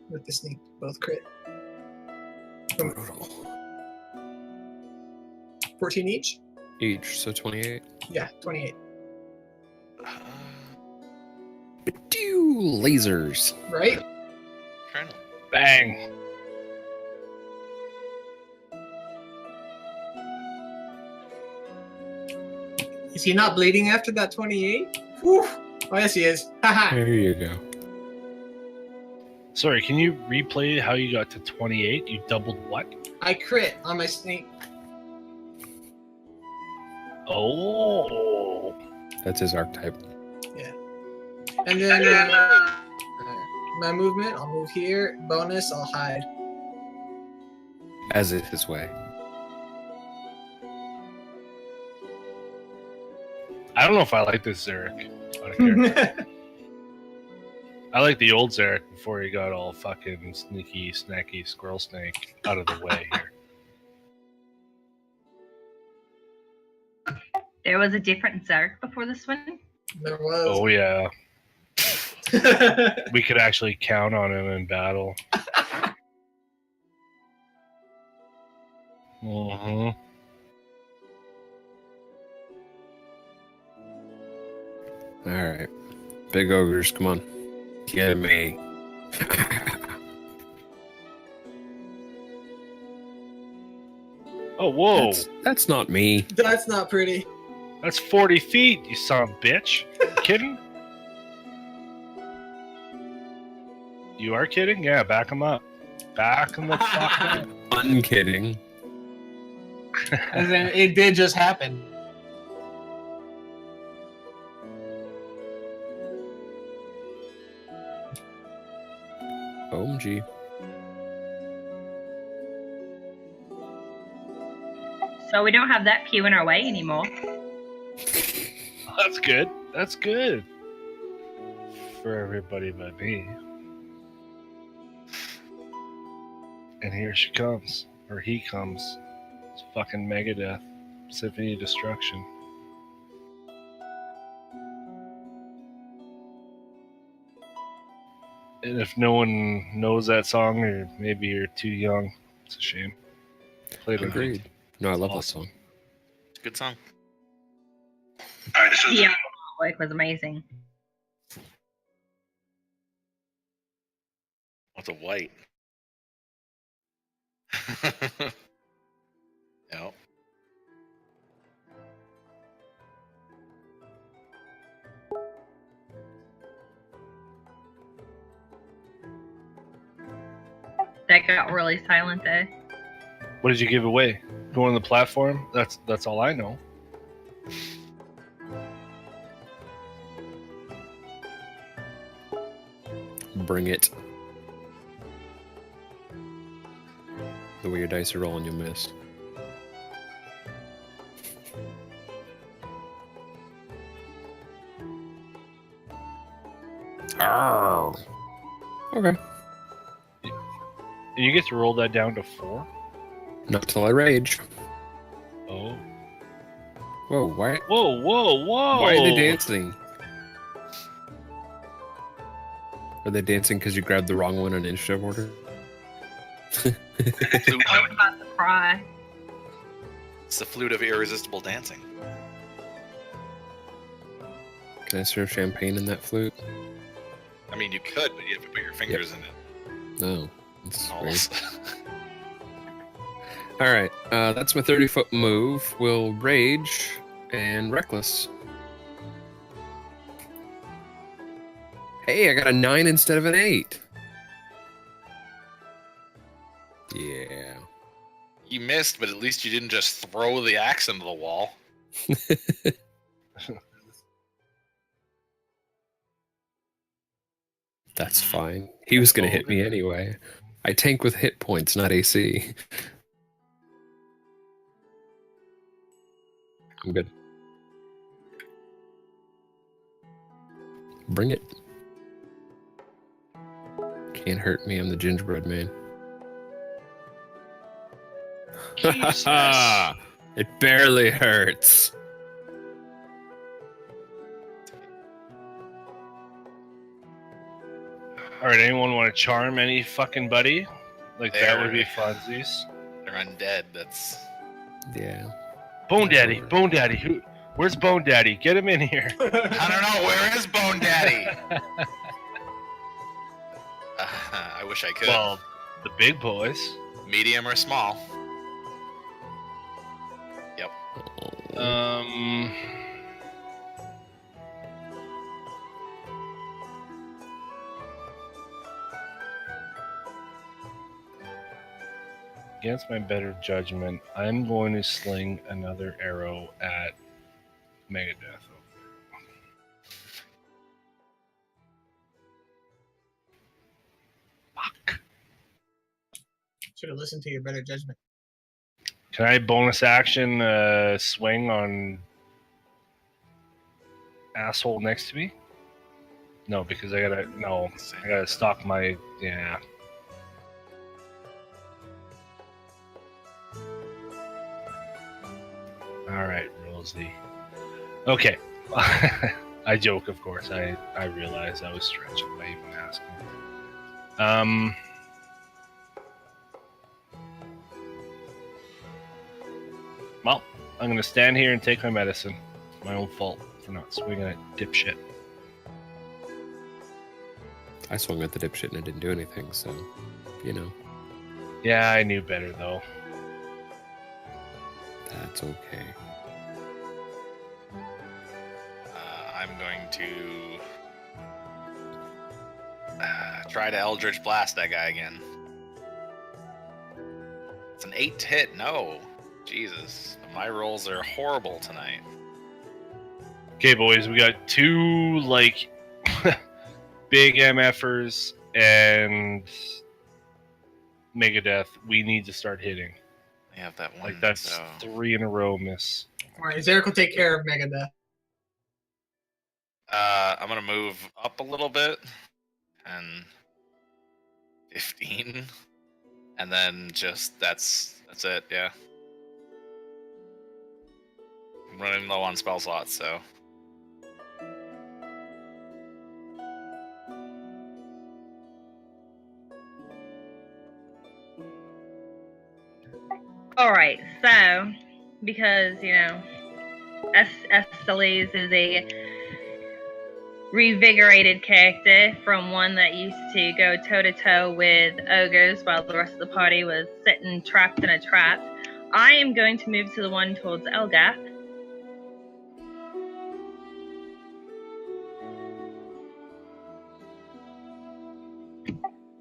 With this thing, both crit. Brutal. 14 each? Each, so 28. Yeah, 28. Do lasers. Right? Trying to Bang. Is he not bleeding after that 28? Whew. Oh, yes, he is. Haha. There you go. Sorry, can you replay how you got to 28? You doubled what? I crit on my snake. Oh. That's his archetype. And then my movement, I'll move here. Bonus, I'll hide. As is his way. I don't know if I like this Zarek. Out of character. I like the old Zarek before he got all fucking sneaky, snacky squirrel snake out of the way here. There was a different Zarek before this one. There was. Oh yeah, we could actually count on him in battle. Mm-hmm. Alright. Big ogres, come on. Get me. Oh, whoa. That's not me. That's not pretty. That's 40 feet, you son of a bitch. You kidding? You are kidding? Yeah, back him up. Back him the fuck up. Unkidding. And then it did just happen. OMG. So we don't have that pew in our way anymore. That's good. That's good. For everybody but me. And here she comes. Or he comes. It's fucking Megadeth. Symphony of Destruction. And if no one knows that song, or maybe you're too young, it's a shame. Play the Agreed. No, I love that Awesome. song. It's a good song. Alright, so The artwork was amazing. What's a white? Yep. That got really silent there. What did you give away? Go on the platform? That's all I know. Bring it. The way your dice are rolling, you'll miss. Oh. Okay. And you get to roll that down to 4. Not till I rage. Oh. Whoa, why? Whoa, whoa, whoa! Why are they dancing? Are they dancing because you grabbed the wrong one in initiative order? Flute- I was about to cry. It's the flute of irresistible dancing. Can I serve champagne in that flute? I mean, you could, but you have to put your fingers in it. No. That's Oh, weird. All right, that's my 30-foot move. We'll rage and reckless. Hey, I got a 9 instead of an 8. Yeah. You missed, but at least you didn't just throw the axe into the wall. That's fine. He was going to hit me anyway. I tank with hit points, not AC. I'm good. Bring it. Can't hurt me. I'm the gingerbread man. Jesus. It barely hurts. Alright, anyone want to charm any fucking buddy? Like, that would be There. funsies. They're undead. That's Yeah. Bone Daddy, where's Bone Daddy? Get him in here. I don't know. Where is Bone Daddy? I wish I could. Well, the big boys. Medium or small? Against my better judgment, I'm going to sling another arrow at Megadeth. Fuck. Should have listened to your better judgment. Can I bonus action swing on asshole next to me? No, because I gotta stock my yeah. All right, Rosie. Okay, I joke, of course. I realize I was stretching by even asking. Well, I'm gonna stand here and take my medicine. It's my own fault for not swinging at dipshit. I swung at the dipshit and it didn't do anything, so, you know. Yeah, I knew better though. That's okay. I'm going to try to Eldritch Blast that guy again. It's an 8 to hit. No. Jesus. My rolls are horrible tonight. Okay, boys, we got 2 like big MFers and Megadeth. We need to start hitting. I have that one. Like that's so. 3 in a row miss. Alright, Zarek will take care of Megadeth. I'm gonna move up a little bit, and 15, and then just that's it. Yeah, I'm running low on spell slots, so All right, so because Estelles is a revigorated character from one that used to go toe to toe with ogres while the rest of the party was sitting trapped in a trap, I am going to move to the one towards Elgath.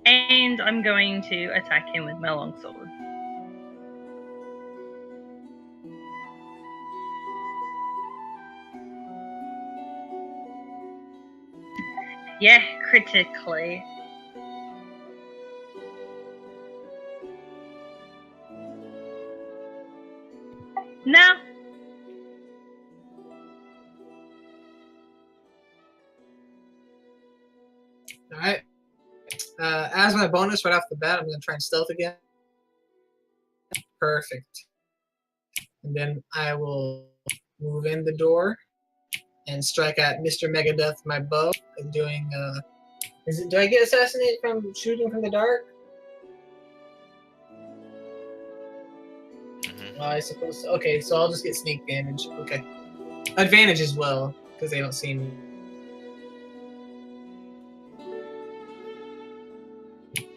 And I'm going to attack him with my longsword. Yeah, critically. No. All right. As my bonus right off the bat, I'm going to try and stealth again. Perfect. And then I will move in the door and strike at Mr. Megadeth with my bow. I'm doing. Do I get assassinated from shooting from the dark? I suppose so. Okay, so I'll just get sneak damage. Okay. Advantage as well, because they don't see me.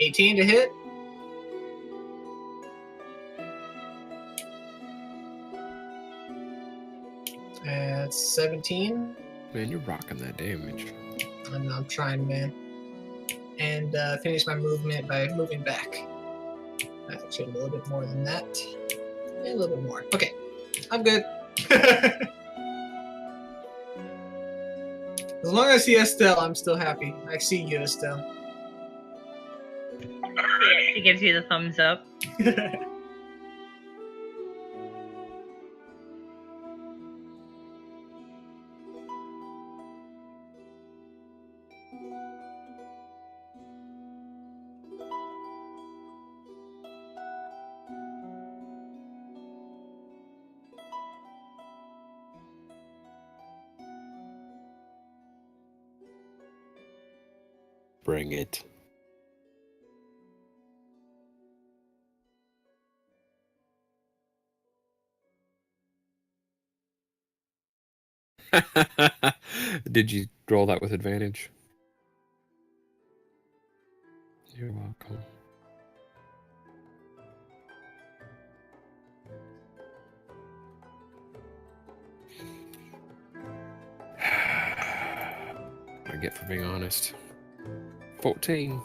18 to hit. That's 17. Man, you're rocking that damage. I'm trying, man. And finish my movement by moving back. Actually, a little bit more than that. And a little bit more. Okay, I'm good. As long as I see Estelle, I'm still happy. I see you, Estelle. She gives you the thumbs up. Bring it. Did you roll that with advantage? You're welcome. I get for being honest. 14.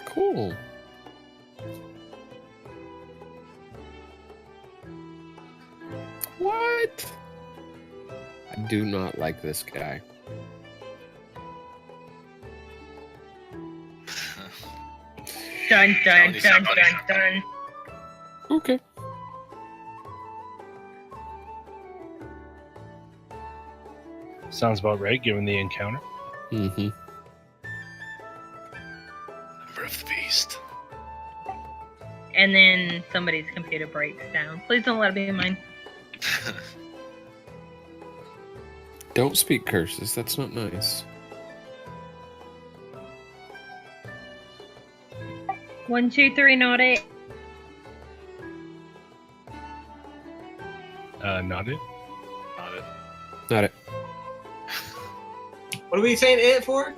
Cool. What? I do not like this guy. Dun dun Tony, dun somebody. dun dun. Okay. Sounds about right, given the encounter. Mm-hmm. Number of the beast. And then somebody's computer breaks down. Please don't let it be mine. Don't speak curses. That's not nice. 1, 2, 3, not it. Not it. Not it. Not it. What are we saying it for?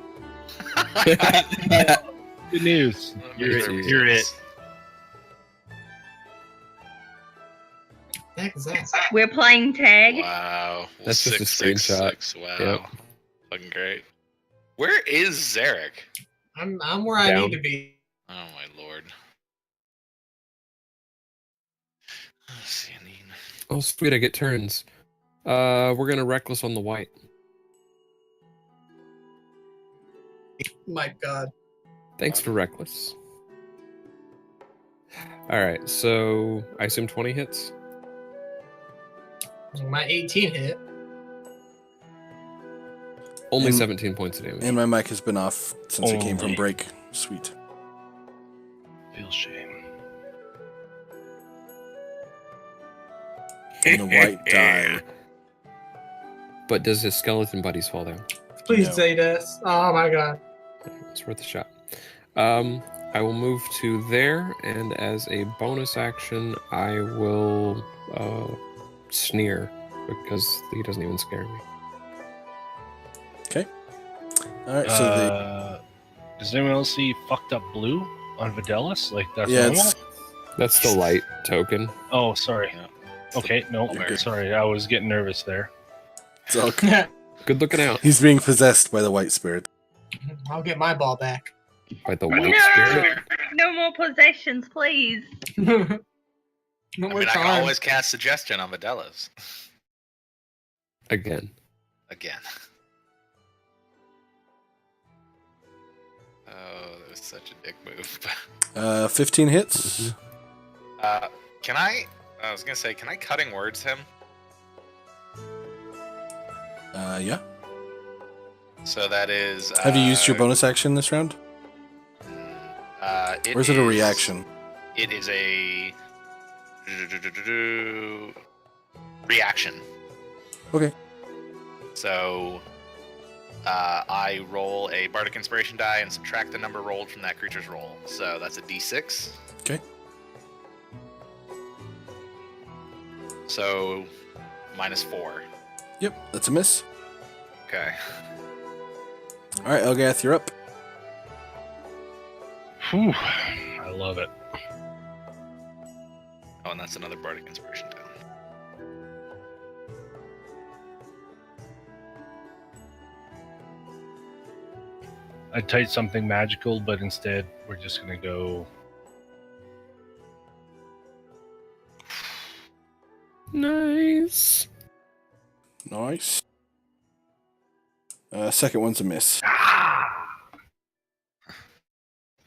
Good news. You're it. You're it. Heck is that? We're playing tag. Wow. That's just a screenshot. 666. Wow. Yep. Fucking great. Where is Zarek? I'm where I Down. need to be. Oh my lord. Sandine. Oh, sweet, I get turns. We're gonna reckless on the white. My God. Thanks for reckless. Alright, so I assume 20 hits? My 18 hit. Only And- 17 points of damage. And my mic has been off since it came from Only. break. Sweet. Feel shame. And the white die. But does his skeleton buddies fall down? Please No. say this. Oh my God. It's worth a shot. I will move to there, and as a bonus action, I will sneer because he doesn't even scare me. Alright, so Does anyone else see fucked up blue on Videlis? Like that's Yeah, normal? it's- That's the light token. Oh, sorry. Yeah. Okay, no, You're good. sorry. I was getting nervous there. it's all good. Good looking out He's being possessed by the white spirit. I'll get my ball back. by the No! white spirit. No more possessions, please. No I more mean, I can charms. always cast suggestion on Videlis. Again. Again. Oh, that was such a dick move. 15 hits. Can I was gonna say, can I cutting words him? Yeah. So that is. Have you used your bonus action this round? Or is it a reaction? It is a reaction. Okay. So I roll a Bardic Inspiration die and subtract the number rolled from that creature's roll. So that's a D6. Okay. So -4. Yep, that's a miss. Okay. All right, Elgath, you're up. Whew, I love it. Oh, and that's another Bardic Inspiration die. I typed something magical, but instead we're just gonna go. Nice. Nice. Second one's a miss.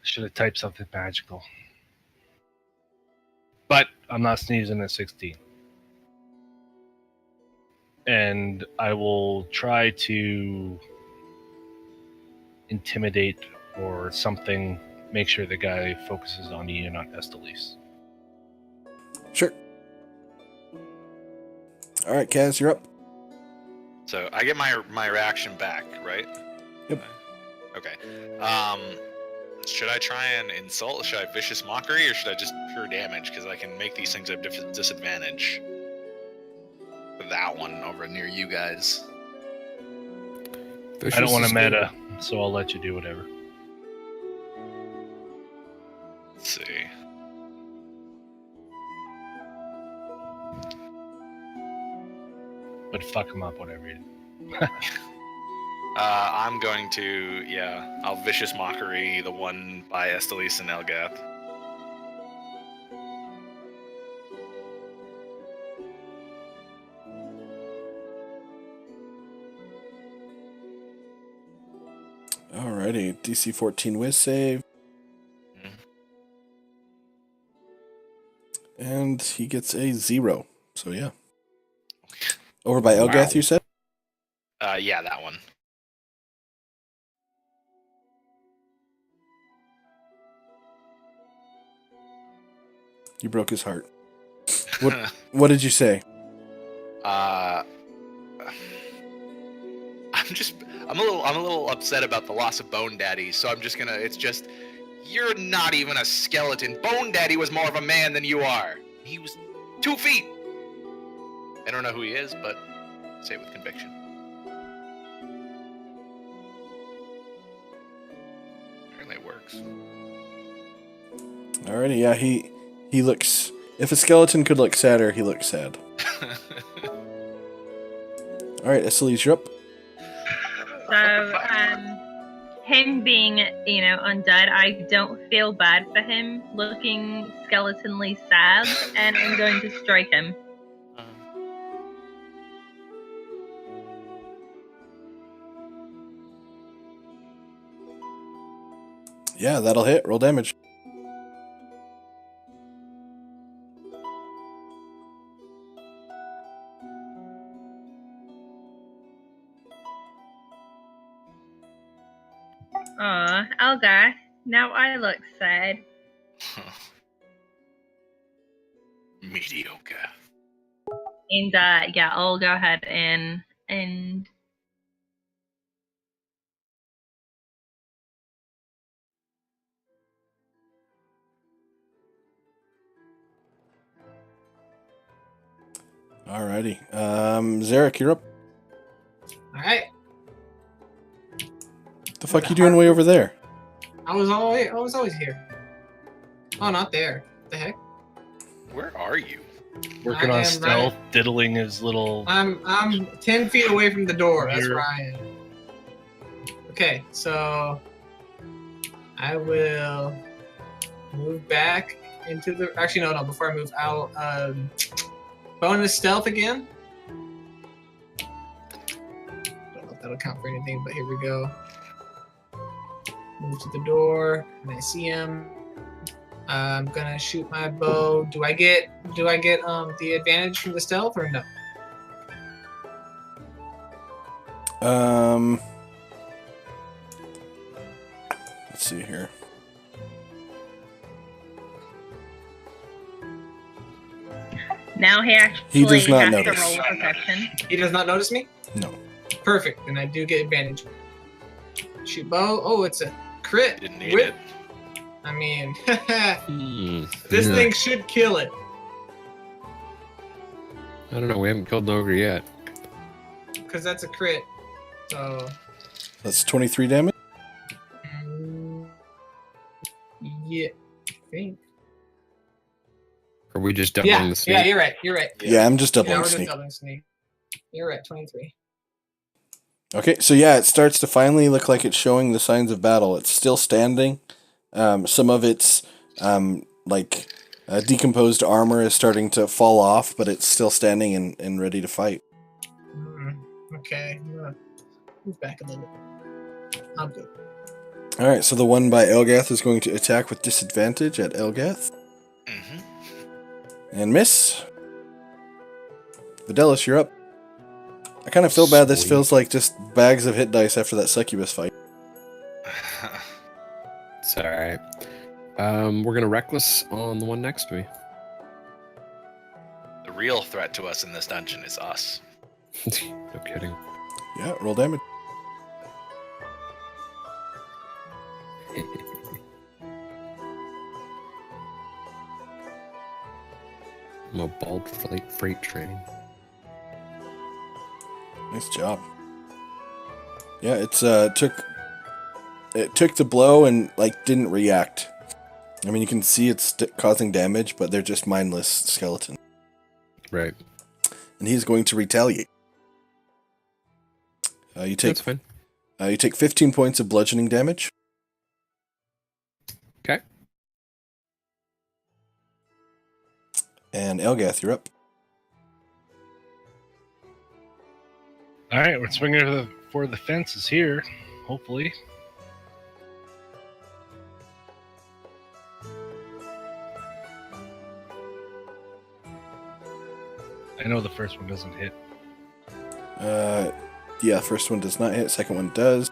Should have typed something magical. But I'm not sneezing at 16. And I will try to intimidate or something, make sure the guy focuses on you and not Estelice. Sure. All right, Kaz, you're up. So I get my reaction back, right? Yep. Okay. Should I try and insult? Should I vicious mockery, or should I just pure damage? Because I can make these things at disadvantage. That one over near you guys. I don't want to meta, so I'll let you do whatever. Let's see. But fuck him up, whatever you do. I'm going to, I'll vicious mockery the one by Estelice and Elgath. Alrighty, DC 14 whiz save. And he gets a 0. So yeah. Over by Elgath, you said? Yeah, that one. You broke his heart. What did you say? I'm a little upset about the loss of Bone Daddy, so I'm just gonna. It's just, you're not even a skeleton. Bone Daddy was more of a man than you are. He was 2 feet. I don't know who he is, but say it with conviction. Apparently it works. Alrighty, yeah, he looks. If a skeleton could look sadder, he looks sad. Alright, Estelice, you're up. So, him being, undead, I don't feel bad for him looking skeletonly sad, and I'm going to strike him. Yeah, that'll hit. Roll damage. Aw, Elgar, now I look sad. Mediocre. And I'll go ahead and Alrighty. Zarek, you're up. Alright. The fuck you doing way over there? I was always here. Oh, not there. What the heck? Where are you? Working I on am stealth, right. diddling his little. I'm 10 feet away from the door. That's Here. where I am. Okay, so I will move back into the. Actually, no. Before I move, I'll bonus stealth again. Don't know if that'll count for anything, but here we go. Move to the door, and I see him. I'm gonna shoot my bow. Do I get the advantage from the stealth or no? Let's see here. Now he actually He does not has notice. to roll a perception. He does not notice me? No. Perfect, then I do get advantage. Shoot bow. Oh, it's a crit. Didn't need Whip. it. I mean, Hmm. this Yeah. thing should kill it. I don't know. We haven't killed an ogre yet. Because that's a crit. So, That's 23 damage. yeah, I think. Are we just doubling Yeah, the sneak? yeah, you're right. You're right. Yeah, I'm just Yeah, doubling we're just sneak. doubling sneak. You're right, 23. Okay, so yeah, it starts to finally look like it's showing the signs of battle. It's still standing. Some of its decomposed armor is starting to fall off, but it's still standing and ready to fight. Okay, I'm gonna move back a little bit. I'm good. All right, so the one by Elgath is going to attack with disadvantage at Elgath Mm-hmm. and miss. Fidelis, you're up. I kind of feel bad. This Sweet. feels like just bags of hit dice after that succubus fight. It's all right. We're gonna reckless on the one next to me. The real threat to us in this dungeon is us. No kidding. Yeah, roll damage. I'm a bald freight train. Nice job. Yeah, it's took the blow and didn't react. I mean, you can see it's causing damage, but they're just mindless skeletons. Right. And he's going to retaliate. You take That's fine. you take 15 points of bludgeoning damage. Okay. And Elgath, you're up. All right, we're swinging for the fences here. Hopefully. I know the first one doesn't hit. Yeah, first one does not hit. Second one does.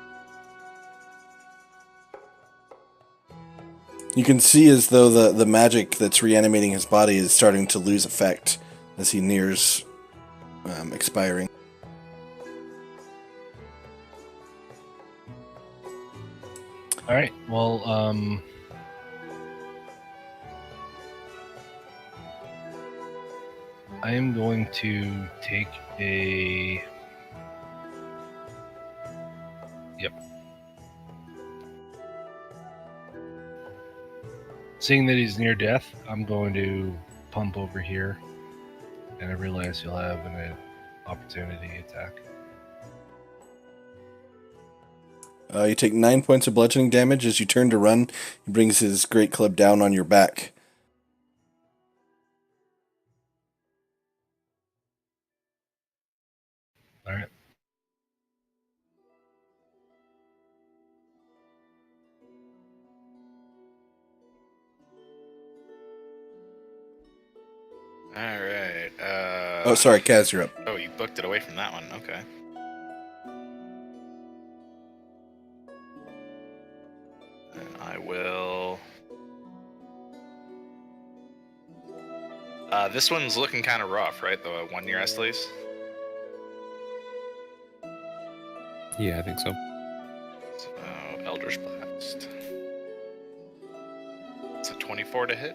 You can see as though the magic that's reanimating his body is starting to lose effect as he nears expiring. All right. Well, I am going to take a. Yep. Seeing that he's near death, I'm going to pump over here, and I realize you'll have an opportunity attack. You take 9 points of bludgeoning damage as you turn to run. He brings his great club down on your back. All right. All right. Oh, sorry, Kaz, you're up. Oh, you booked it away from that one. Okay. And I will. This one's looking kind of rough, right? The one near Estely's. Yeah, I think so. So, Eldritch Blast. It's a 24 to hit.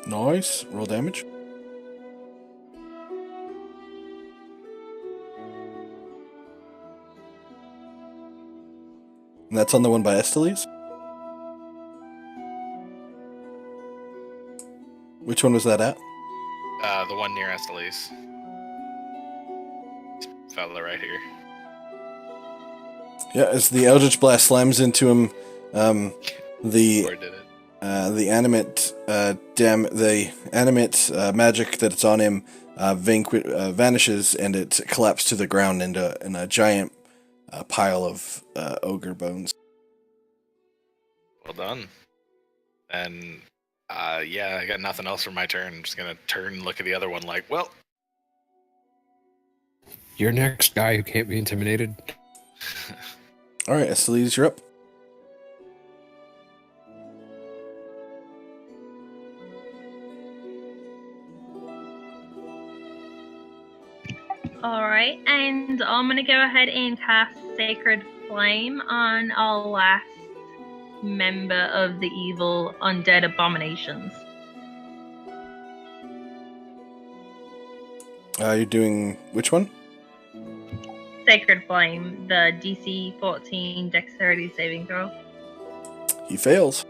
Nice. Roll damage. And that's on the one by Estely's? Which one was that at? The one near Estely's. This fella right here. Yeah, as the Eldritch Blast slams into him, the Or did it? animate magic that's on him vanishes, and it collapses to the ground in a giant pile of ogre bones. Well done. And yeah, I got nothing else for my turn. I'm just gonna turn and look at the other one like, well, You're next guy who can't be intimidated. All right, Esteliz, you're up. Alright, and I'm gonna go ahead and cast Sacred Flame on our last member of the evil undead abominations. You're doing which one? Sacred Flame, the DC 14 Dexterity saving throw. He fails.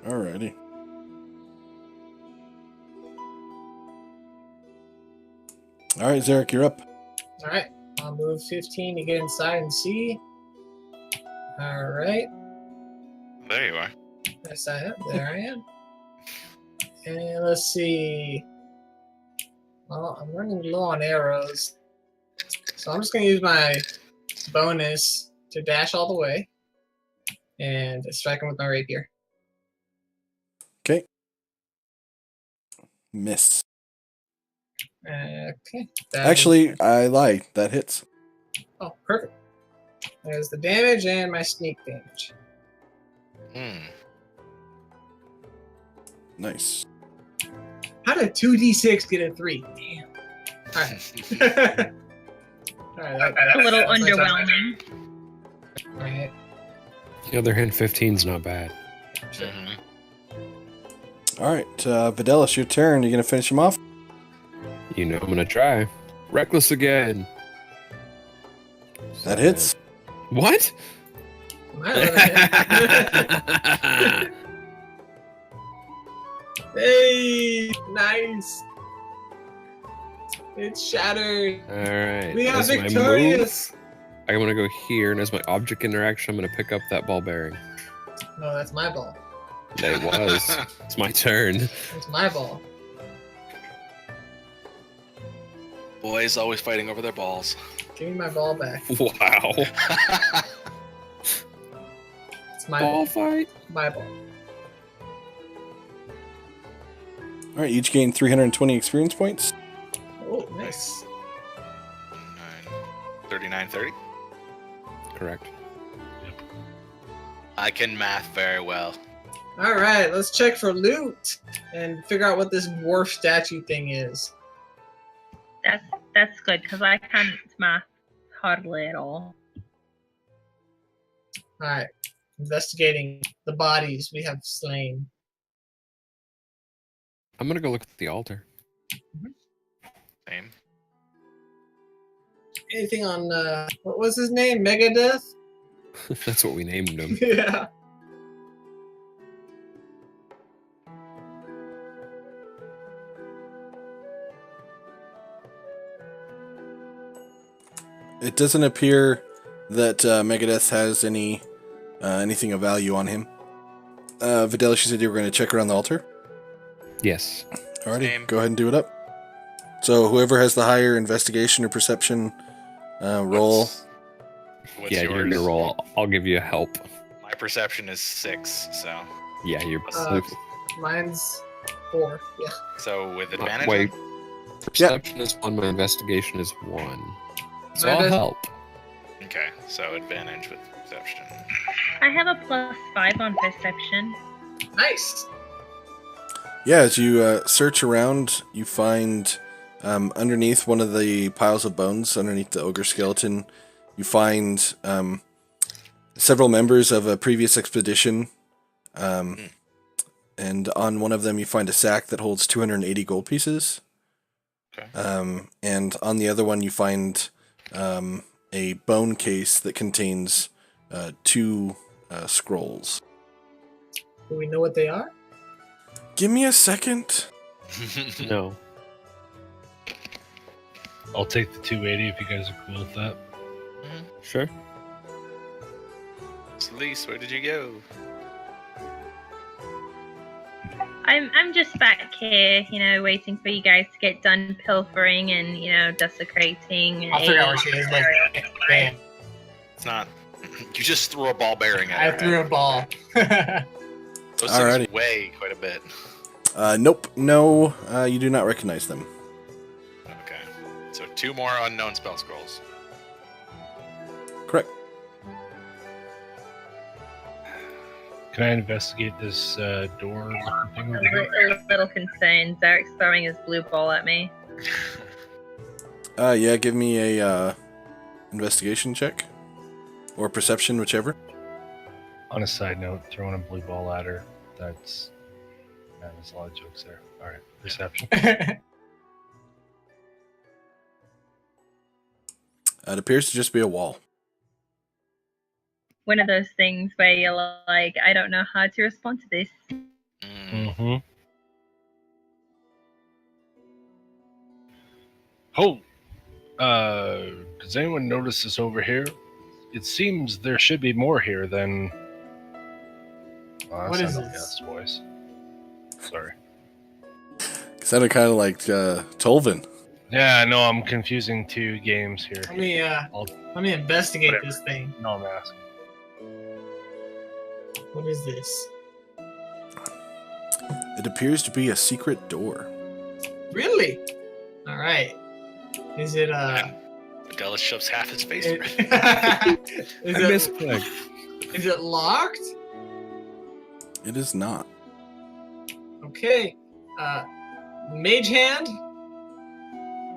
Alrighty. All right, Zarek, you're up. Alright, I'll move 15 to get inside and see. Alright, There you are. yes I am. There I am. And let's see. Well, I'm running low on arrows. So I'm just going to use my bonus to dash all the way. And strike him with my rapier. Okay. Miss. Okay. that Actually, is- I lie. That hits. Oh, perfect. There's the damage and my sneak damage. Nice. How did 2d6 get a 3? Damn. Alright. Alright, A little that's my turn. underwhelming. Alright. On the other hand, 15's not bad. Mhm. All right, Vidalis, your turn. You gonna finish him off? You know I'm gonna try. Reckless again. That hits. What? Hey, nice. It's shattered. Alright. We are as my move, victorious. I'm gonna go here, and as my object interaction, I'm gonna pick up that ball bearing. No, that's my ball. It was. It's my turn. It's my ball. Boys always fighting over their balls. Give me my ball back. Wow. It's my Ball ball. fight. My ball. All right, you each gain 320 experience points. Oh, nice. 39, 30. Correct. I can math very well. All right, let's check for loot and figure out what this dwarf statue thing is. That's good, because I can't math hardly at all. All right, investigating the bodies we have slain. I'm gonna go look at the altar. Same. Anything on what was his name? Megadeth? That's what we named him. Yeah. It doesn't appear that Megadeth has anything of value on him. Vidalis, you said you were going to check around the altar. Yes. Alrighty, Same. go ahead and do it up. So whoever has the higher investigation or perception roll. What's Yeah, you're yours? gonna roll. I'll give you a help. My perception is 6, so Yeah, Mine's 4. Yeah. so with advantage. wait. Perception is 1. My investigation is 1. So I'll Mine is- help. Okay, so advantage with perception. I have a +5 on perception. Nice. Yeah, as you search around, you find underneath one of the piles of bones, underneath the ogre skeleton, you find several members of a previous expedition. And on one of them, you find a sack that holds 280 gold pieces. Okay. And on the other one, you find a bone case that contains 2 scrolls. Do we know what they are? Give me a second. No. I'll take the 280 if you guys are cool with that. Sure. Celeste, where did you go? I'm just back here, waiting for you guys to get done pilfering and desecrating. I'll figure out where she is. Like, bam. It's not. You just threw a ball bearing at I her. threw a ball. Those Alrighty. things weigh quite a bit. Nope. No, you do not recognize them. Okay. So 2 more unknown spell scrolls. Correct. Can I investigate this door looking thing over I'm here? a little concerned. Derek's throwing his blue ball at me. Yeah, give me a investigation check. Or perception, whichever. On a side note, throwing a blue ball at her, that's... Man, there's a lot of jokes there. Alright, perception. It appears to just be a wall. One of those things where you're like, I don't know how to respond to this. Mm-hmm. Oh! Does anyone notice this over here? It seems there should be more here than... Oh, What that's is not this? Yes voice. Sorry. Sounded kind of like Tolvin. Yeah, I know I'm confusing 2 games here. Let me investigate Whatever. this thing. No, I'm asking. What is this? It appears to be a secret door. Really? All right. Is it Dallas shoves half his face. is I it misclicked. is it locked? It is not. Okay. Mage hand.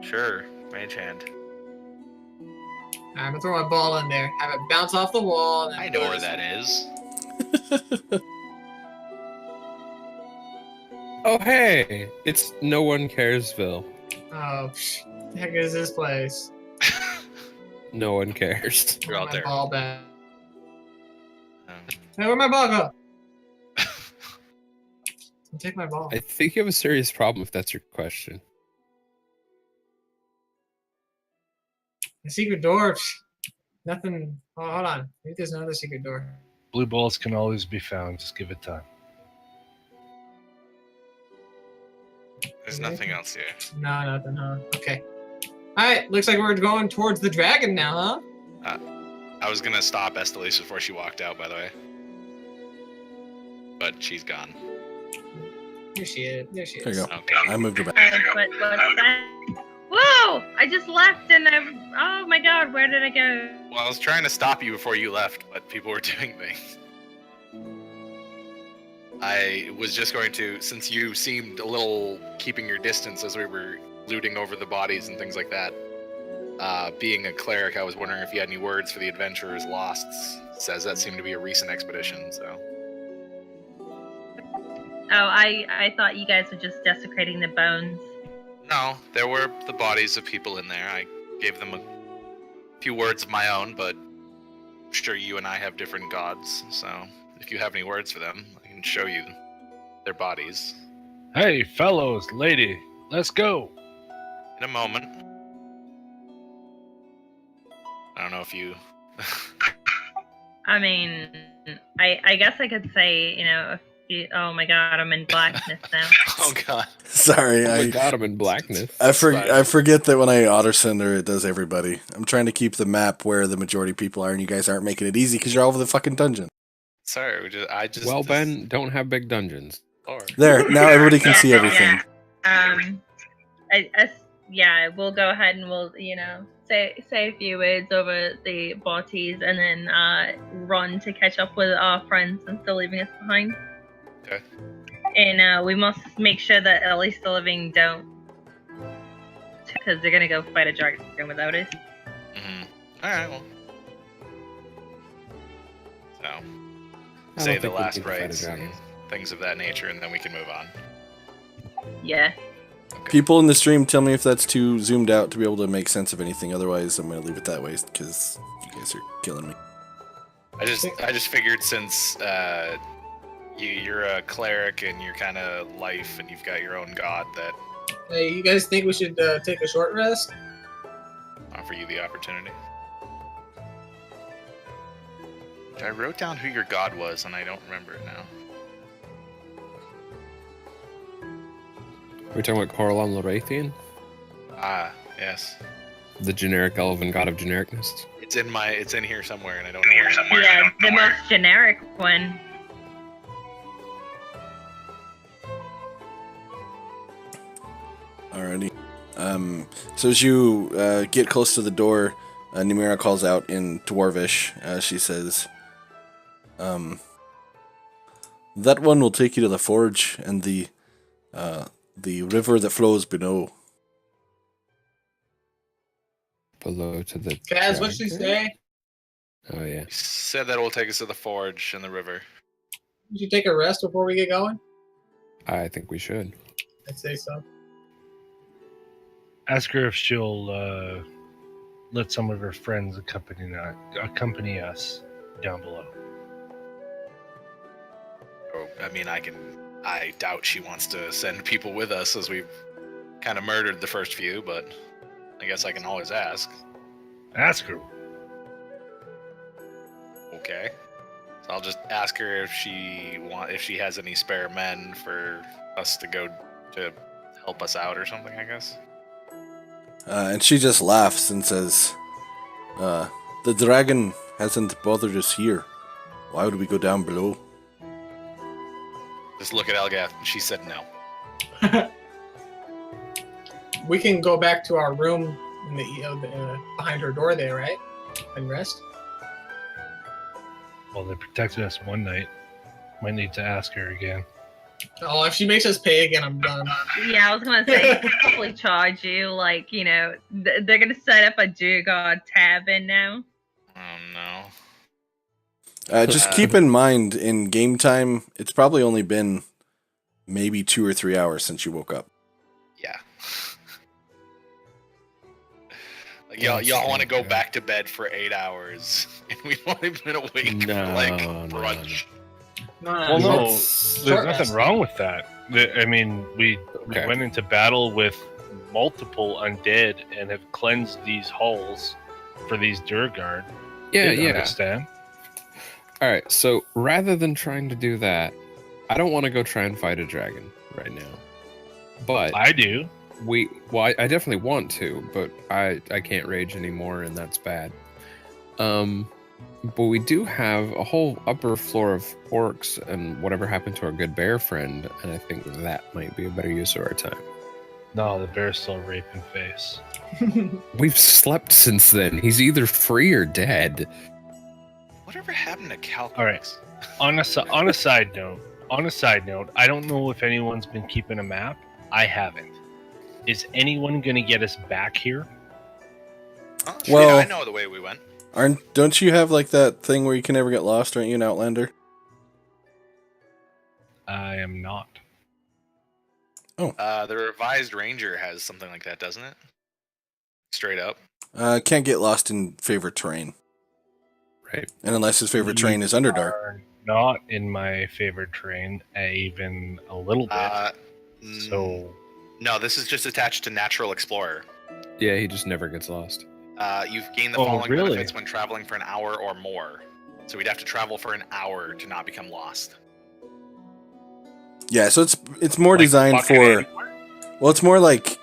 Sure, mage hand. I'm gonna throw my ball in there. Have it bounce off the wall. And then I know where that is. Oh, hey! It's No One Caresville. Oh, the heck is this place? No one cares. You're out My there. ball back. Um, Hey, where'd my ball go? Take my ball. I think you have a serious problem if that's your question. The secret door. Nothing. Oh, hold on. Maybe there's another secret door. Blue balls can always be found, just give it time. There's nothing else here. No, nothing, huh? Okay. Alright, looks like we're going towards the dragon now, huh? I was gonna stop Estelise before she walked out, by the way. But she's gone. There she is. There she is. There you go. Okay. I moved her back. What's that? Whoa! I just left and oh my god, where did I go? Well, I was trying to stop you before you left, but people were doing things. I was just going to, since you seemed a little keeping your distance as we were looting over the bodies and things like that. Being a cleric, I was wondering if you had any words for the adventurers lost. Says that seemed to be a recent expedition, so. Oh, I thought you guys were just desecrating the bones. No, there were the bodies of people in there. I gave them a few words of my own, but I'm sure you and I have different gods, so if you have any words for them, I can show you their bodies. Hey, fellows, lady, let's go. In a moment. I don't know if you... I mean, I guess I could say, oh my god, I'm in blackness now. Oh god. Sorry, Oh my god, I'm in blackness. I forget that when I auto-sender, it does everybody. I'm trying to keep the map where the majority of people are, and you guys aren't making it easy because you're all over the fucking dungeon. Sorry, Well, Ben, don't have big dungeons. There, now everybody can see everything. Yeah, we'll go ahead and we'll, say a few words over the bodies and then run to catch up with our friends instead of leaving us behind. Okay. And we must make sure that at least the living don't, because they're gonna go fight a dragon without us. Mm-hmm. Alright, well. So, I say don't the think we last need to fight a rites dragon. and things of that nature, and then we can move on. Yeah. People in the stream, tell me if that's too zoomed out to be able to make sense of anything. Otherwise, I'm going to leave it that way because you guys are killing me. I just figured since you're a cleric and you're kind of life and you've got your own god, that Hey, you guys think we should take a short rest? offer you the opportunity. I wrote down who your god was, and I don't remember it now. We're talking about Corlan Lorathian, Ah, yes. the generic elven god of genericness. It's in here somewhere, and I don't know where. Yeah, the most generic one. Alrighty. So as you get close to the door, Nimira calls out in Dwarvish. She says, "That one will take you to the forge and the river that flows below." Below to the. Kaz, what'd she dragon? say? Oh yeah. He said that it will take us to the forge and the river. Did you take a rest before we get going? I think we should. I'd say so. Ask her if she'll let some of her friends accompany us down below. Oh, I mean, I doubt she wants to send people with us, as we've kind of murdered the first few, but I guess I can always ask. Ask her. Okay. So I'll just ask her if she has any spare men for us to go to help us out or something, I guess. And she just laughs and says, "The dragon hasn't bothered us here. Why would we go down below?" Just look at Elgath, and she said no. We can go back to our room in the behind her door there, right? And rest. Well, they protected us one night. Might need to ask her again. Oh, if she makes us pay again, I'm done. Yeah, I was gonna say they could probably charge you. Like, you know, they're gonna set up a Dugard tavern now. Oh no. Just keep in mind, in game time, it's probably only been maybe 2 or 3 hours since you woke up. Yeah. Like, y'all want to go back to bed for 8 hours, and we've only been awake for like brunch. Well, no, Short there's rest. nothing wrong with that. I mean, we went into battle with multiple undead and have cleansed these halls for these Durgard. Yeah, Didn't yeah. understand. All right. So rather than trying to do that, I don't want to go try and fight a dragon right now. But I do. I definitely want to, but I can't rage anymore, and that's bad. But we do have a whole upper floor of orcs and whatever happened to our good bear friend, and I think that might be a better use of our time. No, the bear's still raping face. We've slept since then. He's either free or dead. Whatever happened to Calculus? All right. On a side note, I don't know if anyone's been keeping a map. I haven't. Is anyone going to get us back here? Oh, Well- yeah, I know the way we went. Don't you have like that thing where you can never get lost? Aren't you an Outlander? I am not. The revised Ranger has something like that, doesn't it? Straight up. Can't get lost in favorite terrain. Right. And unless his favorite terrain is Underdark. Are not in my favorite terrain, even a little bit. So No, this is just attached to Natural Explorer. Yeah, he just never gets lost. You've gained the Oh, following really? benefits when traveling for an hour or more. So we'd have to travel for an hour to not become lost. Yeah, so it's more like, designed fucking for... anywhere? Well, it's more like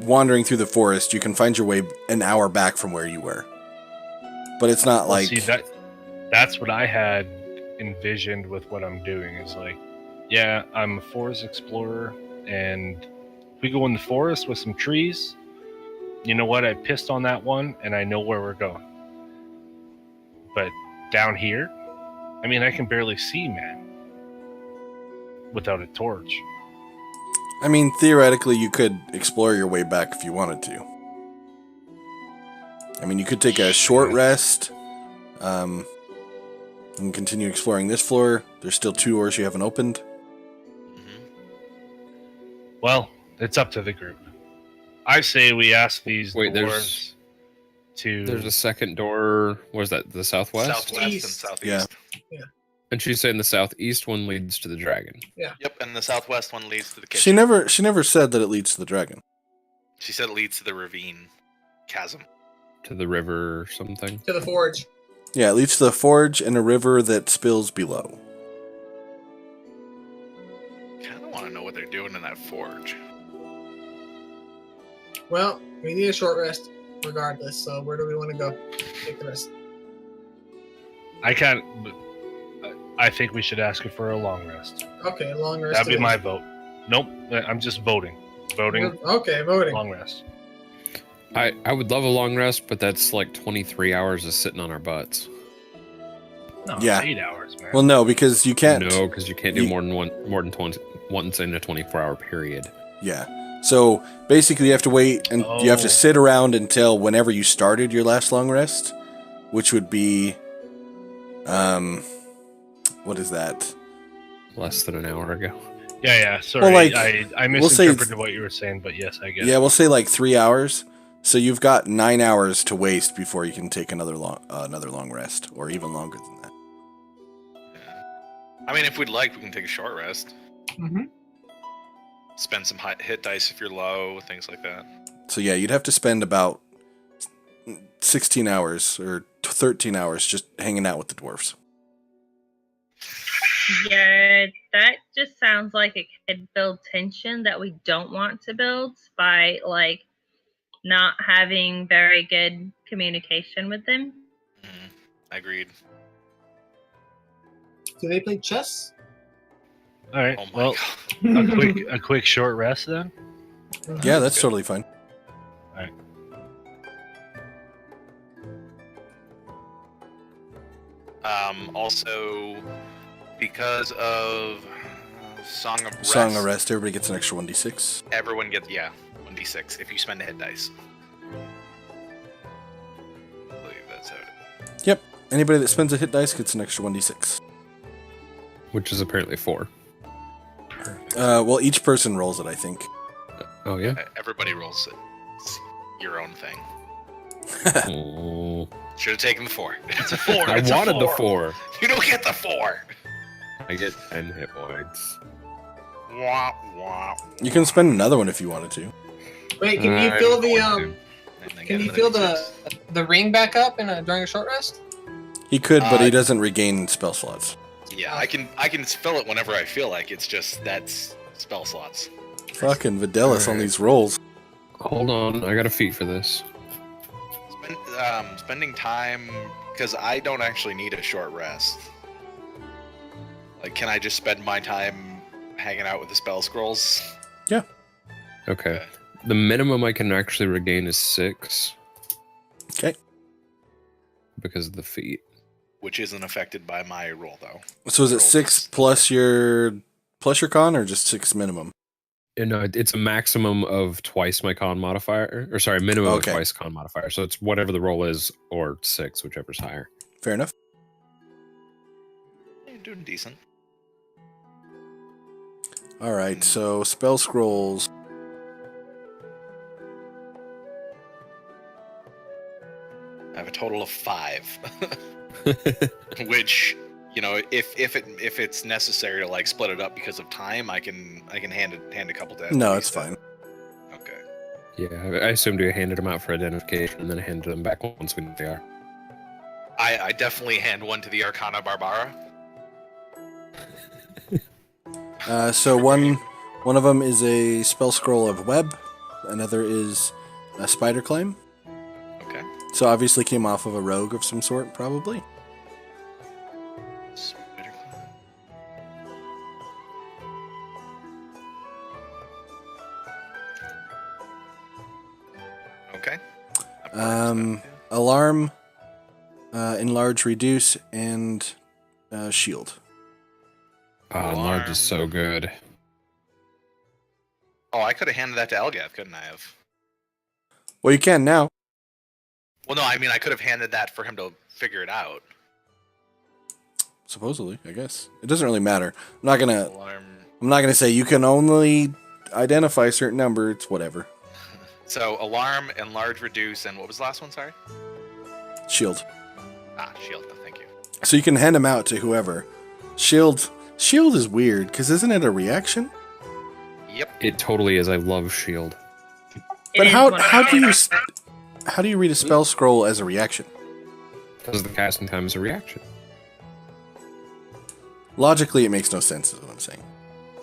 wandering through the forest. You can find your way an hour back from where you were. But it's not Well, like... see, that's what I had envisioned with what I'm doing. It's like, yeah, I'm a forest explorer, and if we go in the forest with some trees, you know what? I pissed on that one, and I know where we're going. But down here, I mean, I can barely see, man, without a torch. I mean, theoretically, you could explore your way back if you wanted to. I mean, you could take a short rest, and continue exploring this floor. There's still 2 doors you haven't opened. Well, it's up to the group. I say we ask these Wait, dwarves to... There's a second door. What is that? The southwest? Southwest and East. southeast. And she's saying the southeast one leads to the dragon. Yep, and the southwest one leads to the kitchen. She never said that it leads to the dragon. She said it leads to the ravine chasm. To the river or something. To the forge. Yeah, it leads to the forge and a river that spills below. Kind of want to know what they're doing in that forge. Well, we need a short rest regardless, so where do we want to go? Take the rest. I can't. I think we should ask her for a long rest. Okay, long rest. That'd be it my is. vote. Nope, I'm just voting. Voting Okay, voting. long rest. I would love a long rest, but that's like 23 hours of sitting on our butts. No, Yeah. it's 8 hours, man. Well, no, because you can't. No, because you can't do you- more than 20 once in a 24-hour period. Yeah. So basically, you have to wait, and you have to Oh. sit around until whenever you started your last long rest, which would be, what is that? Less than an hour ago. Yeah. Sorry, Well, like, I we'll say misinterpreted what you were saying, but yes, I get Yeah, it. we'll say like 3 hours. So you've got 9 hours to waste before you can take another long rest, or even longer than that. I mean, if we'd like, we can take a short rest. Mm-hmm. Spend some hit dice if you're low, things like that. So yeah, you'd have to spend about 16 hours or 13 hours just hanging out with the dwarves. Yeah, that just sounds like it could build tension that we don't want to build by like not having very good communication with them. Agreed. Do they play chess? All right. Oh my Well, god. a quick short rest then. Yeah, that's good. totally fine. Also, because of Song of Rest, Song of Rest, everybody gets an extra 1d6. everyone gets 1d6 if you spend a hit dice. I believe that's how it Yep. Anybody that spends a hit dice gets an extra 1d6. Which is apparently 4. Well, each person rolls it, I think. Oh, yeah? Everybody rolls it. It's your own thing. Oh. Should have taken the 4. It's a 4. I it's a wanted the 4. 4. You don't get the 4. I get 10 hit points. Wah, wah. You can spend another one if you wanted to. Wait, can you I feel don't the want And then Can get you another feel D6. the ring back up during a short rest? He could, but he Uh, doesn't regain spell slots. Yeah, I can fill it whenever I feel like. It's just that's spell slots. Fucking Videlis on Alright. these rolls. Hold on, I got a feat for this. Spending time because I don't actually need a short rest. Like, can I just spend my time hanging out with the spell scrolls? Okay. The minimum I can actually regain is 6 Okay. because of the feat. Which isn't affected by my roll though. So is it Rolls 6 is- plus your con, or just 6 minimum? No, it's a maximum of twice my con modifier. Or sorry, minimum Okay. of twice con modifier. So it's whatever the roll is, or 6, whichever's higher. Fair enough. You're doing decent. All right, so spell scrolls. I have a total of 5. Which, you know, if it's necessary to like split it up because of time, I can hand a couple to No, everybody, it's so- fine. Okay. Yeah, I assumed you handed them out for identification and then handed them back once we knew they are. I definitely hand one to the Arcana Barbara. So one of them is a spell scroll of web. Another is a spider climb. Okay. So obviously came off of a rogue of some sort, probably. Spider climb. Okay. Alarm, enlarge, reduce, and shield. Enlarge is so good. Oh, I could have handed that to Elgath, couldn't I have? Well, you can now. Well, no, I mean I could have handed that for him to figure it out. Supposedly, I guess it doesn't really matter. I'm not gonna Alarm. say you can only identify a certain number. It's whatever. So alarm, enlarge, reduce, and what was the last one? Sorry. Shield. Shield. Thank you. So you can hand them out to whoever. Shield is weird because isn't it a reaction? Yep. It totally is. I love shield. But is how one of how my do you favorites. how do you read a spell scroll as a reaction? Because the casting time is a reaction. Logically, it makes no sense. Is what I'm saying.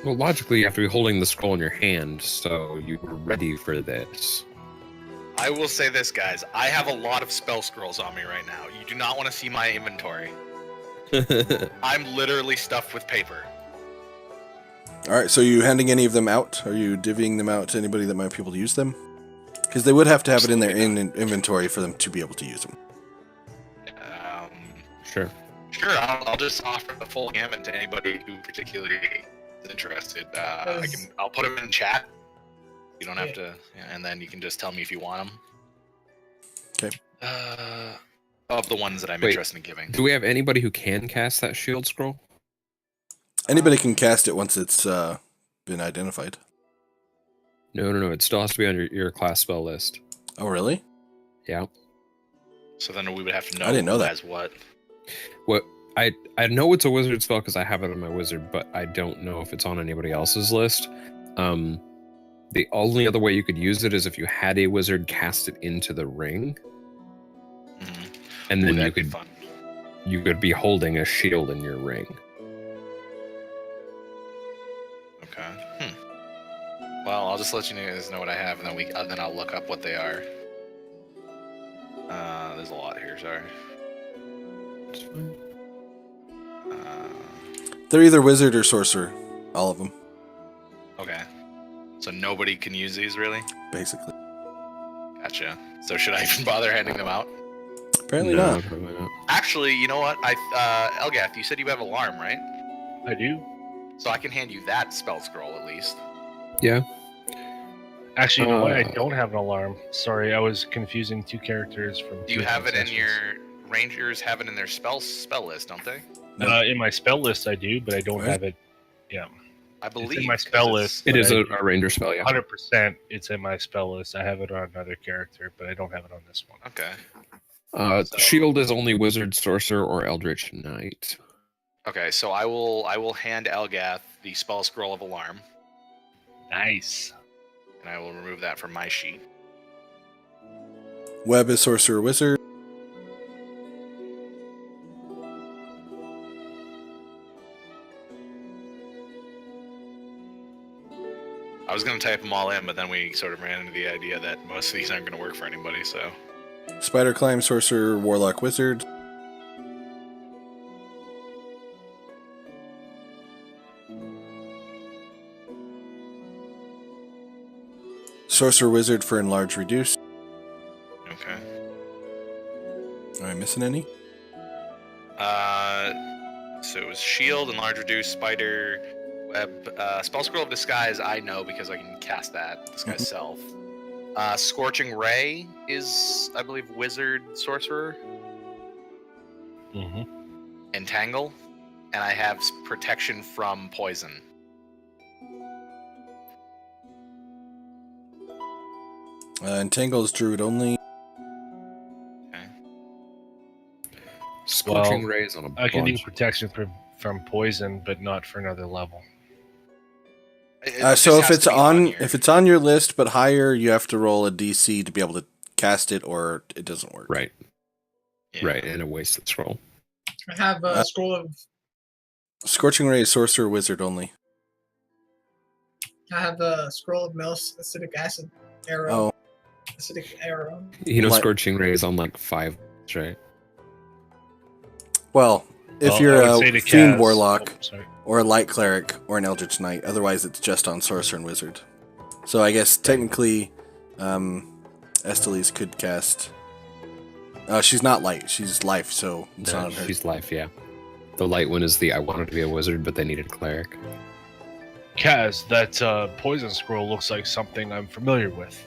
Well, logically, you have to be holding the scroll in your hand, so you were ready for this. I will say this, guys. I have a lot of spell scrolls on me right now. You do not want to see my inventory. I'm literally stuffed with paper. All right, so are you handing any of them out? Are you divvying them out to anybody that might be able to use them? Because they would have to have it in their inventory for them to be able to use them. Sure. Sure, I'll just offer the full gamut to anybody who particularly is interested. I'll put them in chat. You don't have to, and then you can just tell me if you want them. Okay. Of the ones that I'm Wait, interested in giving. Do we have anybody who can cast that shield scroll? Anybody can cast it once it's been identified. No. It still has to be on your class spell list. Oh, really? Yeah. So then we would have to know I didn't know who that. has what. What I know it's a wizard spell because I have it on my wizard, but I don't know if it's on anybody else's list. The only other way you could use it is if you had a wizard cast it into the ring, and then you could be holding a shield in your ring. Okay. Well, I'll just let you guys know what I have, and then I'll look up what they are. There's a lot here. Sorry. It's fine. They're either wizard or sorcerer. All of them, Okay. So nobody can use these, really? basically. Gotcha. So should I even bother handing them out? Apparently No, not. probably not. Actually, you know what? Elgath, you said you have alarm, right? I do. So I can hand you that spell scroll at least. Yeah. Actually, you know what? I don't have an alarm. Sorry, I was confusing two characters from. Do you have it in your rangers? Have it in their spell list, don't they? In my spell list, I do, but I don't have it. Yeah. I believe It's in my spell list. It but is a ranger spell, yeah. 100%. It's in my spell list. I have it on another character, but I don't have it on this one. Okay. Shield is only wizard, sorcerer, or eldritch knight. Okay, so I will hand Elgath the spell scroll of alarm, Nice. and I will remove that from my sheet. Web is sorcerer wizard. I was going to type them all in, but then we sort of ran into the idea that most of these aren't going to work for anybody, so... Spider climb, sorcerer, warlock, wizard. Sorcerer, wizard for enlarge, reduce. Okay. Am I missing any? So it was shield, enlarge, reduce, spider, web, spell scroll of disguise. I know because I can cast that disguise self. Scorching ray is, I believe, wizard, sorcerer. Mm-hmm. Entangle, and I have protection from poison. Entangle is druid only. Okay. Scorching Well, rays on a I can do bunch. protection from poison, but not for another level. So if it's on your list but higher, you have to roll a DC to be able to cast it, or it doesn't work. Right. Yeah. Right, and a wasted scroll. I have a scroll of. Scorching ray is sorcerer, wizard only. I have a scroll of Mel's acidic acid arrow. Oh, Acidic arrow. You know, Like- scorching rays on like 5, right? well, if Well, you're I would say a to fiend cast- warlock oh, sorry. or a light cleric or an eldritch knight, otherwise it's just on sorcerer and wizard. So I guess technically, Estelise could cast. She's not light; she's life, so it's not on her. She's life, yeah. The light one is the I wanted to be a wizard, but they needed a cleric. Kaz, that poison scroll looks like something I'm familiar with.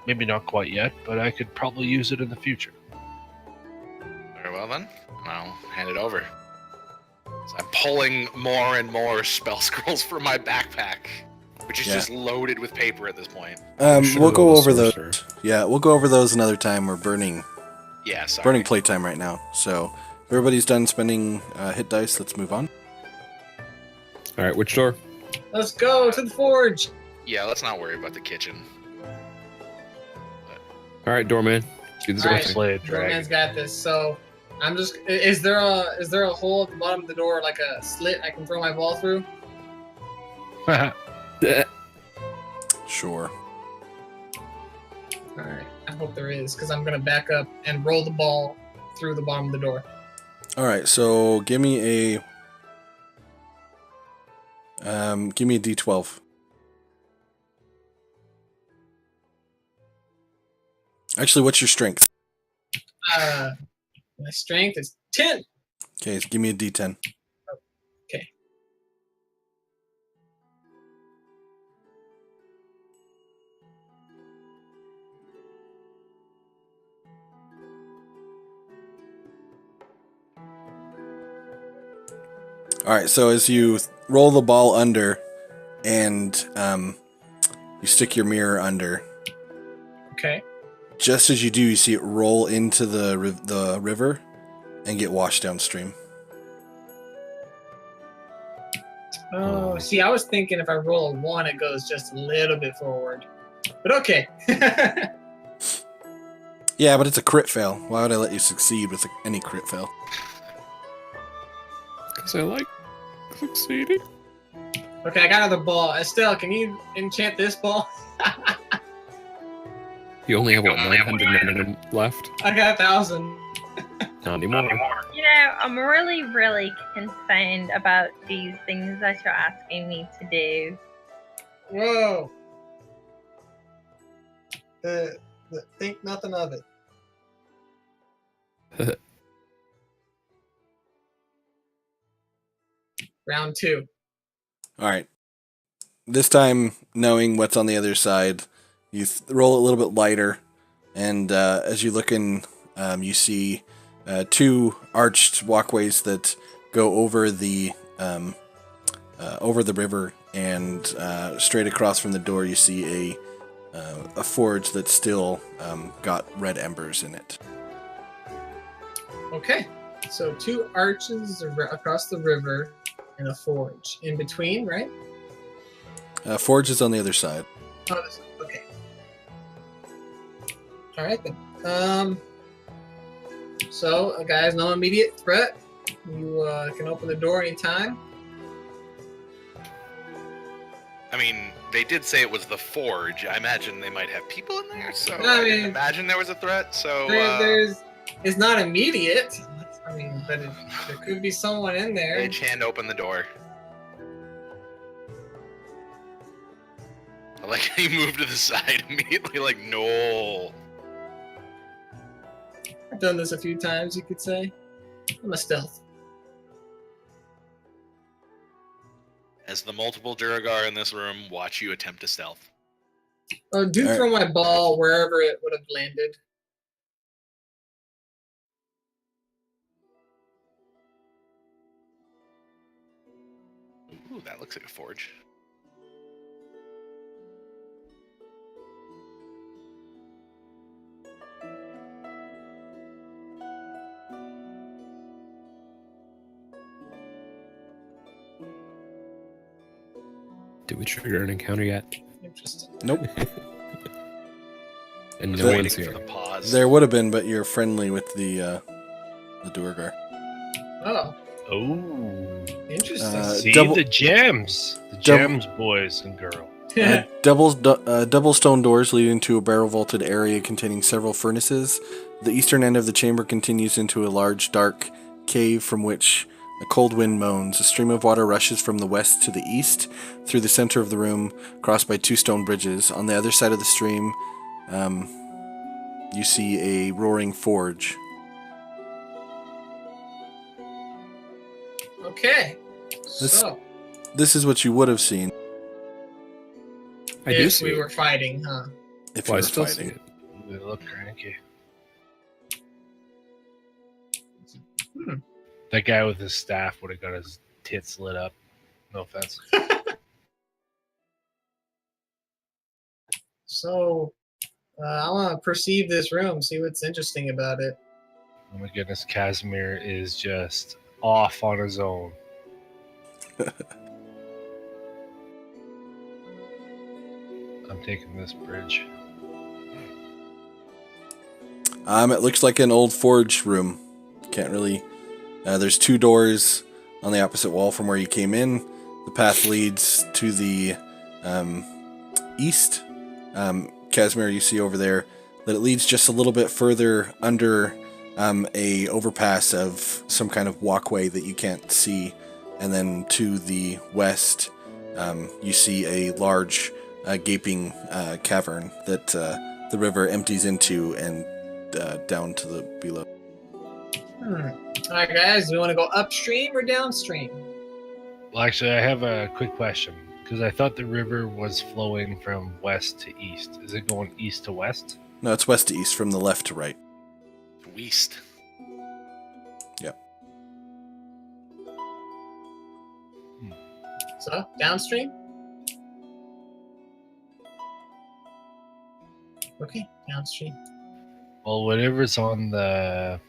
Maybe not quite yet, but I could probably use it in the future. Very well then, I'll hand it over. So I'm pulling more and more spell scrolls from my backpack, which is Yeah. just loaded with paper at this point. Should We'll go roll a over sorcerer. those. Yeah, we'll go over those another time. We're burning Yeah, sorry. burning playtime right now. So if everybody's done spending hit dice, let's move on. All right, which door? Let's go to the forge. Yeah, let's not worry about the kitchen. All right, doorman. Do the door Alright. thing. Slay a Man's dragon. got this. So I'm just. Is there a hole at the bottom of the door, like a slit I can throw my ball through? Sure. Alright, I hope there is, because I'm going to back up and roll the ball through the bottom of the door. All right, so give me a D12. Actually, what's your strength? My strength is 10. Okay, so give me a D10. Okay. All right, so as you roll the ball under, and you stick your mirror under, Okay. just as you do, you see it roll into the river and get washed downstream. Oh, see, I was thinking if I roll a 1, it goes just a little bit forward. But okay. Yeah, but it's a crit fail. Why would I let you succeed with any crit fail? Because I like succeeding. Okay, I got another ball. Estelle, can you enchant this ball? You only have, what, 900 left? I got 1,000. Not anymore. You know, I'm really, really concerned about these things that you're asking me to do. Whoa. Think nothing of it. Round 2. All right. This time, knowing what's on the other side, you roll a little bit lighter, and as you look in, you see 2 arched walkways that go over the river, and straight across from the door, you see a forge that's still got red embers in it. Okay. So 2 arches across the river and a forge. In between, right? Forge is on the other side. Oh, okay. All right then. So a guy has no immediate threat. You can open the door anytime. I mean, they did say it was the forge. I imagine they might have people in there, so I I didn't mean, imagine there was a threat. So It's not immediate. I mean, but there could be someone in there. Mage hand open the door. I like how you move to the side immediately, like, no. I've done this a few times, you could say. I'm a stealth. As the multiple Duragar in this room watch you attempt to stealth. Oh, do All throw my ball wherever it would have landed. Ooh, that looks like a forge. Did we trigger an encounter yet? Interesting. Nope. And Was no waiting one's for here. the pause. There would have been, but you're friendly with the Duergar. Oh, Oh, interesting. see double- the gems, boys and girls. Double stone doors leading to a barrel vaulted area containing several furnaces. The eastern end of the chamber continues into a large, dark cave from which a cold wind moans. A stream of water rushes from the west to the east through the center of the room, crossed by 2 stone bridges. On the other side of the stream, you see a roaring forge. Okay. This- So, This is what you would have seen I do if see we it. were fighting, huh? if Well, I you were still see fighting. it. They look cranky. Hmm. That guy with his staff would have got his tits lit up. No offense. So, I want to perceive this room, see what's interesting about it. Oh my goodness, Casimir is just off on his own. I'm taking this bridge. It looks like an old forge room. Can't really. There's 2 doors on the opposite wall from where you came in. The path leads to the east, Casimir, you see over there that it leads just a little bit further under a overpass of some kind of walkway that you can't see, and then to the west, you see a large gaping cavern that the river empties into and down to the below. Alright guys, do you want to go upstream or downstream? Well, actually, I have a quick question because I thought the river was flowing from west to east. Is it going east to west? No, it's west to east from the left to right. West. Yep. So, downstream? Okay, downstream. Well, whatever's on the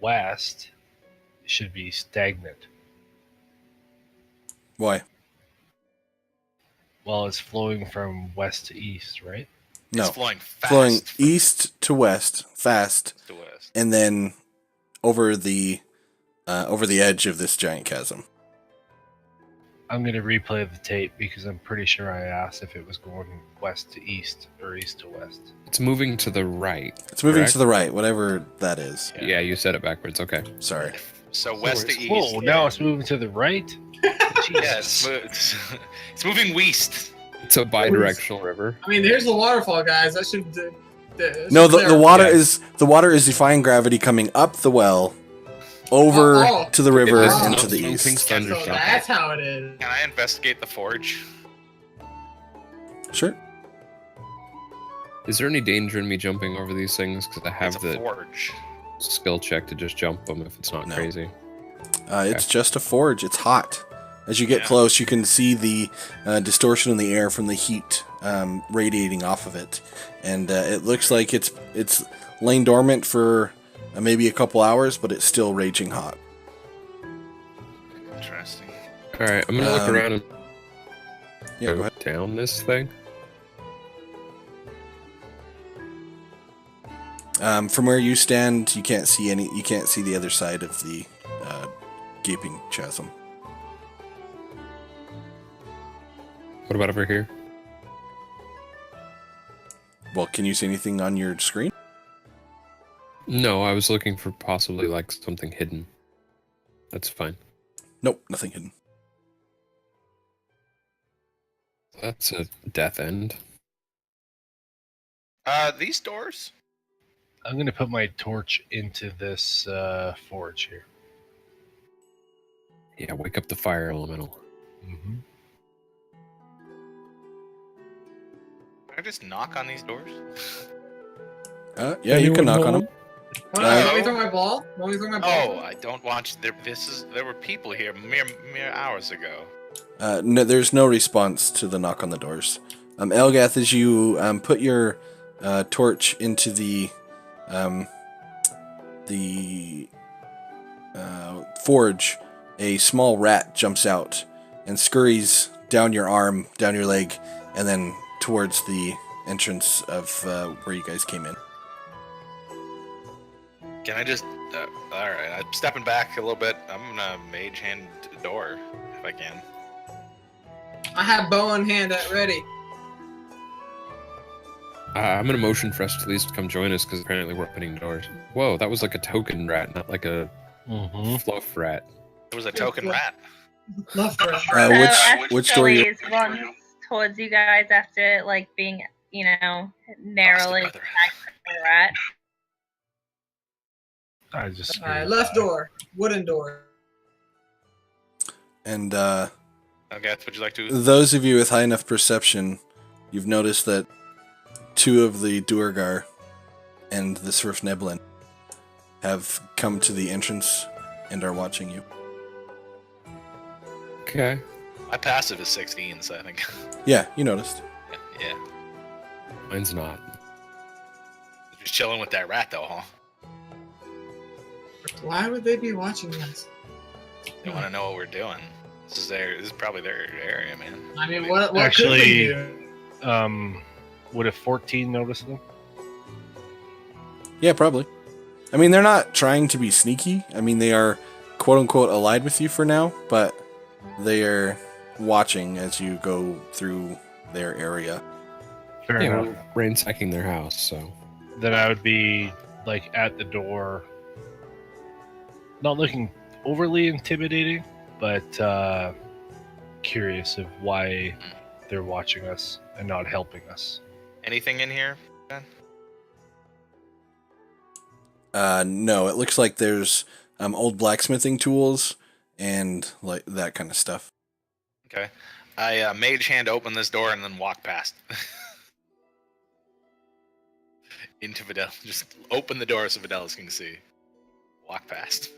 west should be stagnant. Why? Well, it's flowing from west to east, right? No. It's flowing fast. Flowing east to west, fast, to west. and then over the edge of this giant chasm. I'm going to replay the tape because I'm pretty sure I asked if it was going west to east or east to west. It's moving to the right. It's moving correct? to the right, whatever that is. Yeah, you said it backwards. Okay. Sorry. So west to east. Whoa, now it's moving to the right? Yeah, it's moving west. It's a bi-directional river. I mean, there's the waterfall, guys. That should. No, the there. water Yeah. is defying gravity coming up the well, over Oh. to the river Oh. and to the Something's east. So thunderstorm. that's how it is. Can I investigate the forge? Sure. Is there any danger in me jumping over these things? Because I have It's a the forge. skill check to just jump them if it's not No. crazy. It's just a forge. It's hot. As you get Yeah. close, you can see the distortion in the air from the heat radiating off of it, and it looks like it's lain dormant for maybe a couple hours, but it's still raging hot. Interesting. All right, I'm gonna look around and Yeah, go ahead. down this thing. From where you stand, you can't see any. You can't see the other side of the gaping chasm. What about over here? Well, can you see anything on your screen? No, I was looking for possibly like something hidden. That's fine. Nope, nothing hidden. That's a death end. These doors? I'm going to put my torch into this forge here. Yeah, wake up the fire elemental. Mm-hmm. Can I just knock on these doors? Yeah, you can knock on them. Want Uh, me to throw my ball? Want me to throw my ball? Oh, I don't want. There were people here mere hours ago. No, there's no response to the knock on the doors. Elgath, as you put your torch into the forge, a small rat jumps out and scurries down your arm, down your leg, and then towards the entrance of where you guys came in. Can I just? All right, I'm stepping back a little bit. I'm gonna mage hand the door if I can. I have bow in hand at ready. I'm gonna motion for us to at least come join us because apparently we're opening doors. Whoa, that was like a token rat, not like a fluff rat. It was a token rat. Love for it. Which door you? Ashley's runs towards you guys after like being, narrowly Lost another. attacked by a rat. I just Alright, left door. Wooden door. And Okay, would you like to? those of you with high enough perception, you've noticed that two of the Duergar and the Swiftneblin have come to the entrance and are watching you. Okay. My passive is 16, so I think. Yeah, you noticed. Yeah. Mine's not. Just chilling with that rat, though, huh? Why would they be watching us? They want to know what we're doing. This is probably their area, man. I mean, what Actually- could we do? Would a 14 notice them? Yeah, probably. I mean, they're not trying to be sneaky. I mean, they are quote unquote allied with you for now, but they are watching as you go through their area. Fair Yeah, enough. we're ransacking their house, so Then I would be like at the door, not looking overly intimidating, but curious of why they're watching us and not helping us. Anything in here? Ben? No, it looks like there's old blacksmithing tools and like that kind of stuff. Okay. I mage hand open this door and then walk past. Into Fidelis. Just open the door so Fidelis can see. Walk past.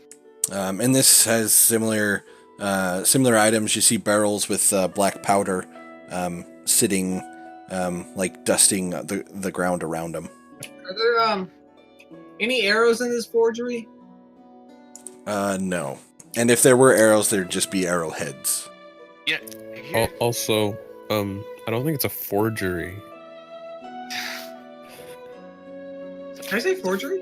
And this has similar items. You see barrels with black powder sitting, like dusting the ground around them. Are there any arrows in this forgery? No. And if there were arrows, there'd just be arrowheads. Yeah. Here, also, I don't think it's a forgery. Did I say forgery?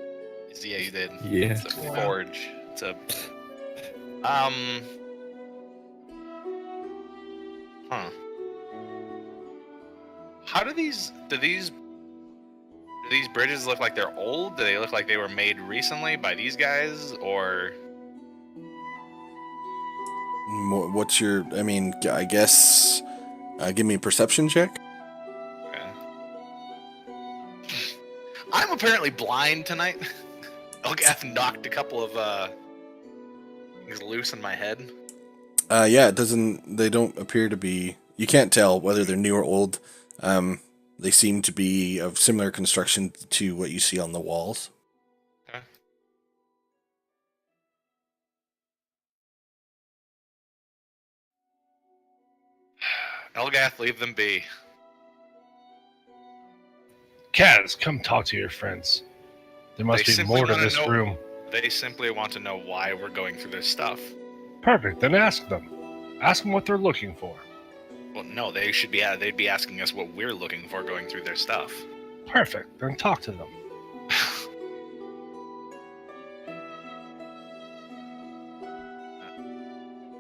yeah, you did. Yeah. It's a Wow. forge. It's a. Huh. How do these bridges look like they're old? Do they look like they were made recently by these guys, or? What's your? I mean, I guess. Give me a perception check. Okay. I'm apparently blind tonight. Elgath knocked a couple of things loose in my head. Yeah, it doesn't. They don't appear to be. You can't tell whether they're new or old. They seem to be of similar construction to what you see on the walls. Okay. Elgath, leave them be. Kaz, come talk to your friends. There must They be simply more to wanna this know- room. They simply want to know why we're going through this stuff. Perfect. Then ask them. Ask them what they're looking for. Well, no, they'd be asking us what we're looking for going through their stuff. Perfect. Then talk to them.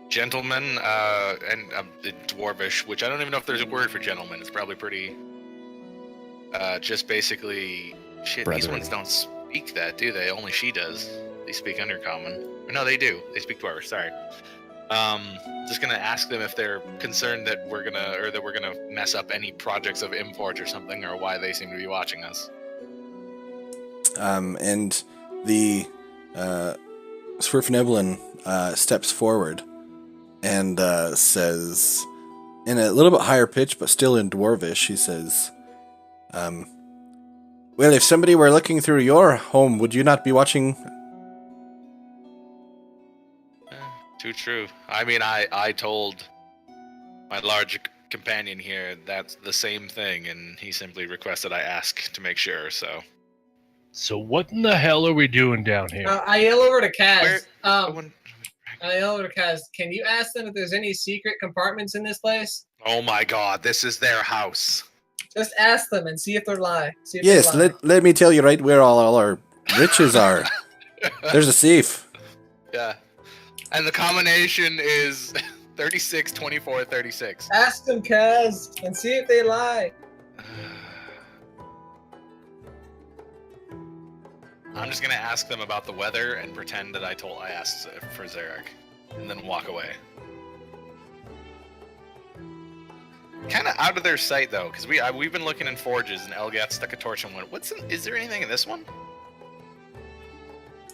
Gentlemen, and dwarvish, which I don't even know if there's a word for gentleman. It's probably pretty. Just basically, shit. These Brethren. ones don't speak that, do they? Only she does. They speak Undercommon. Or no, they do. They speak dwarvish. Sorry. Just gonna ask them if they're concerned that we're gonna mess up any projects of Imporge or something, or why they seem to be watching us. And the Swerfneblin steps forward and says, in a little bit higher pitch, but still in Dwarvish, he says, well, if somebody were looking through your home, would you not be watching? Too true. I mean, I told my large companion here that's the same thing, and he simply requested I ask to make sure, so. So what in the hell are we doing down here? I yell over to Kaz. Where- I yell over to Kaz. Can you ask them if there's any secret compartments in this place? Oh my god, this is their house. Just ask them and see if they're lying. See if Yes, they lie. let me tell you right where all our riches are. There's a safe. Yeah. And the combination is 36, 24, 36. Ask them, Kaz, and see if they lie. I'm just gonna ask them about the weather and pretend that I asked for Zarek, and then walk away. Kind of out of their sight though, because we've been looking in forges, and Elgath stuck a torch and went, is there anything in this one?"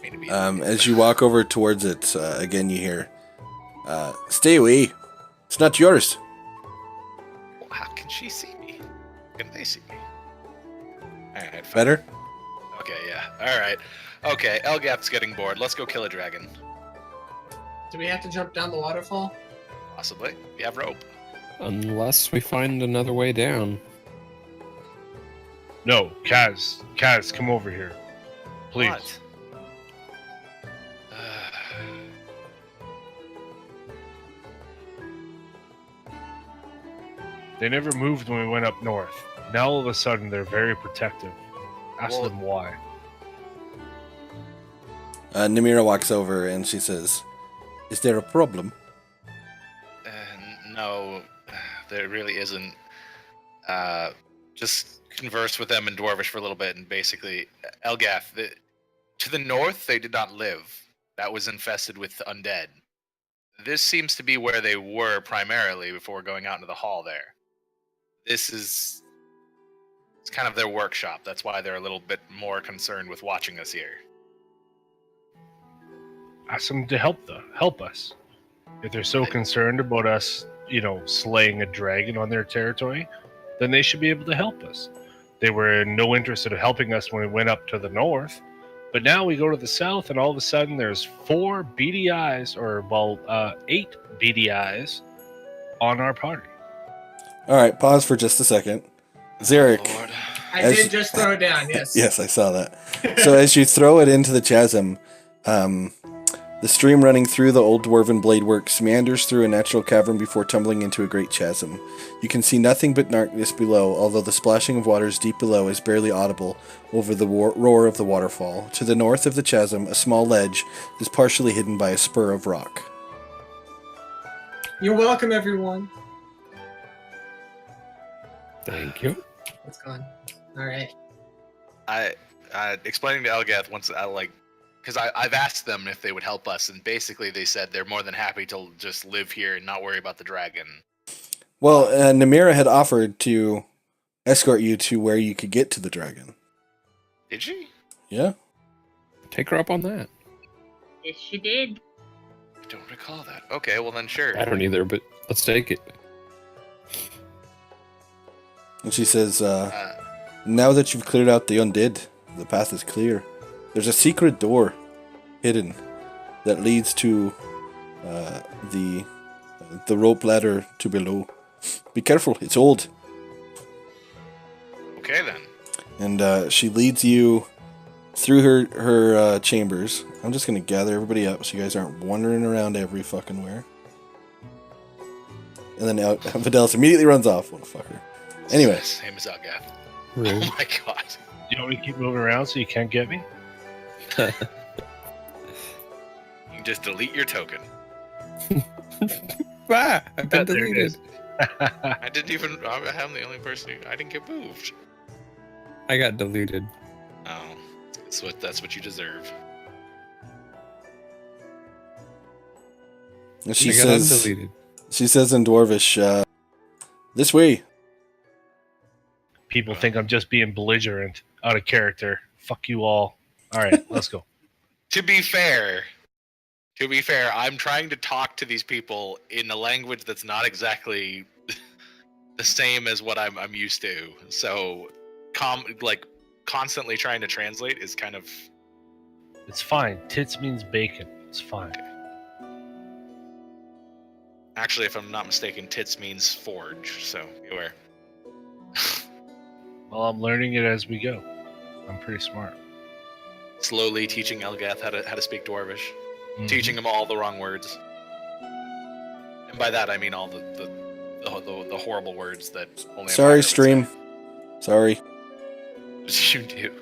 Maybe. As you walk over towards it, again you hear, stay away. It's not yours. Well, how can she see me? Can they see me? Alright, fine. Better? Okay, yeah. Alright. Okay, Elgath's getting bored. Let's go kill a dragon. Do we have to jump down the waterfall? Possibly. We have rope. Unless we find another way down. No, Kaz, come over here. Please. What? They never moved when we went up north. Now all of a sudden they're very protective. Ask Well- them why. Namira walks over and she says, is there a problem? No, there really isn't. Just converse with them in Dwarvish for a little bit, and basically, Elgath, to the north, they did not live. That was infested with undead. This seems to be where they were primarily before going out into the hall there. It's kind of their workshop. That's why they're a little bit more concerned with watching us here. Ask them to help us. If they're so concerned about us, slaying a dragon on their territory, then they should be able to help us. They were in no interest in helping us when we went up to the north, but now we go to the south, and all of a sudden there's 4 BDIs, 8 BDIs on our party. All right, pause for just a second. Zarek. Lord. I did just throw it down, yes. Yes, I saw that. So as you throw it into the chasm, the stream running through the old dwarven bladeworks meanders through a natural cavern before tumbling into a great chasm. You can see nothing but darkness below, although the splashing of waters deep below is barely audible over the roar of the waterfall. To the north of the chasm, a small ledge is partially hidden by a spur of rock. You're welcome, everyone. Thank you. It's gone. All right. I explaining to Elgath once because I've asked them if they would help us, and basically they said they're more than happy to just live here and not worry about the dragon. Well, Namira had offered to escort you to where you could get to the dragon. Did she? Yeah. Take her up on that. Yes, she did. I don't recall that. Okay, well then sure. I don't either, but let's take it. And she says, now that you've cleared out the undead, the path is clear. There's a secret door hidden that leads to the rope ladder to below. Be careful, it's old. Okay then. And she leads you through her chambers. I'm just going to gather everybody up so you guys aren't wandering around every fucking where. And then Fidelis immediately runs off. What a fucker. Anyway. Same as Elgath. Rude. Oh my god. You want me to keep moving around so you can't get me? You can just delete your token. Ah, I've been There it deleted. is. I'm the only person I didn't get moved. I got deleted. Oh, that's what you deserve. And she I got says, undeleted. she says in Dwarvish, this way. People think I'm just being belligerent, out of character. Fuck you all. All right, let's go. To be fair, I'm trying to talk to these people in a language that's not exactly the same as what I'm used to. So, constantly trying to translate is kind of. It's fine. Tits means bacon. It's fine. Actually, if I'm not mistaken, tits means forge. So beware. Well, I'm learning it as we go. I'm pretty smart. Slowly teaching Elgath how to speak Dwarvish, Mhm. teaching him all the wrong words, and by that I mean all the horrible words that only. Sorry, Empire stream. Sorry. would say. You do.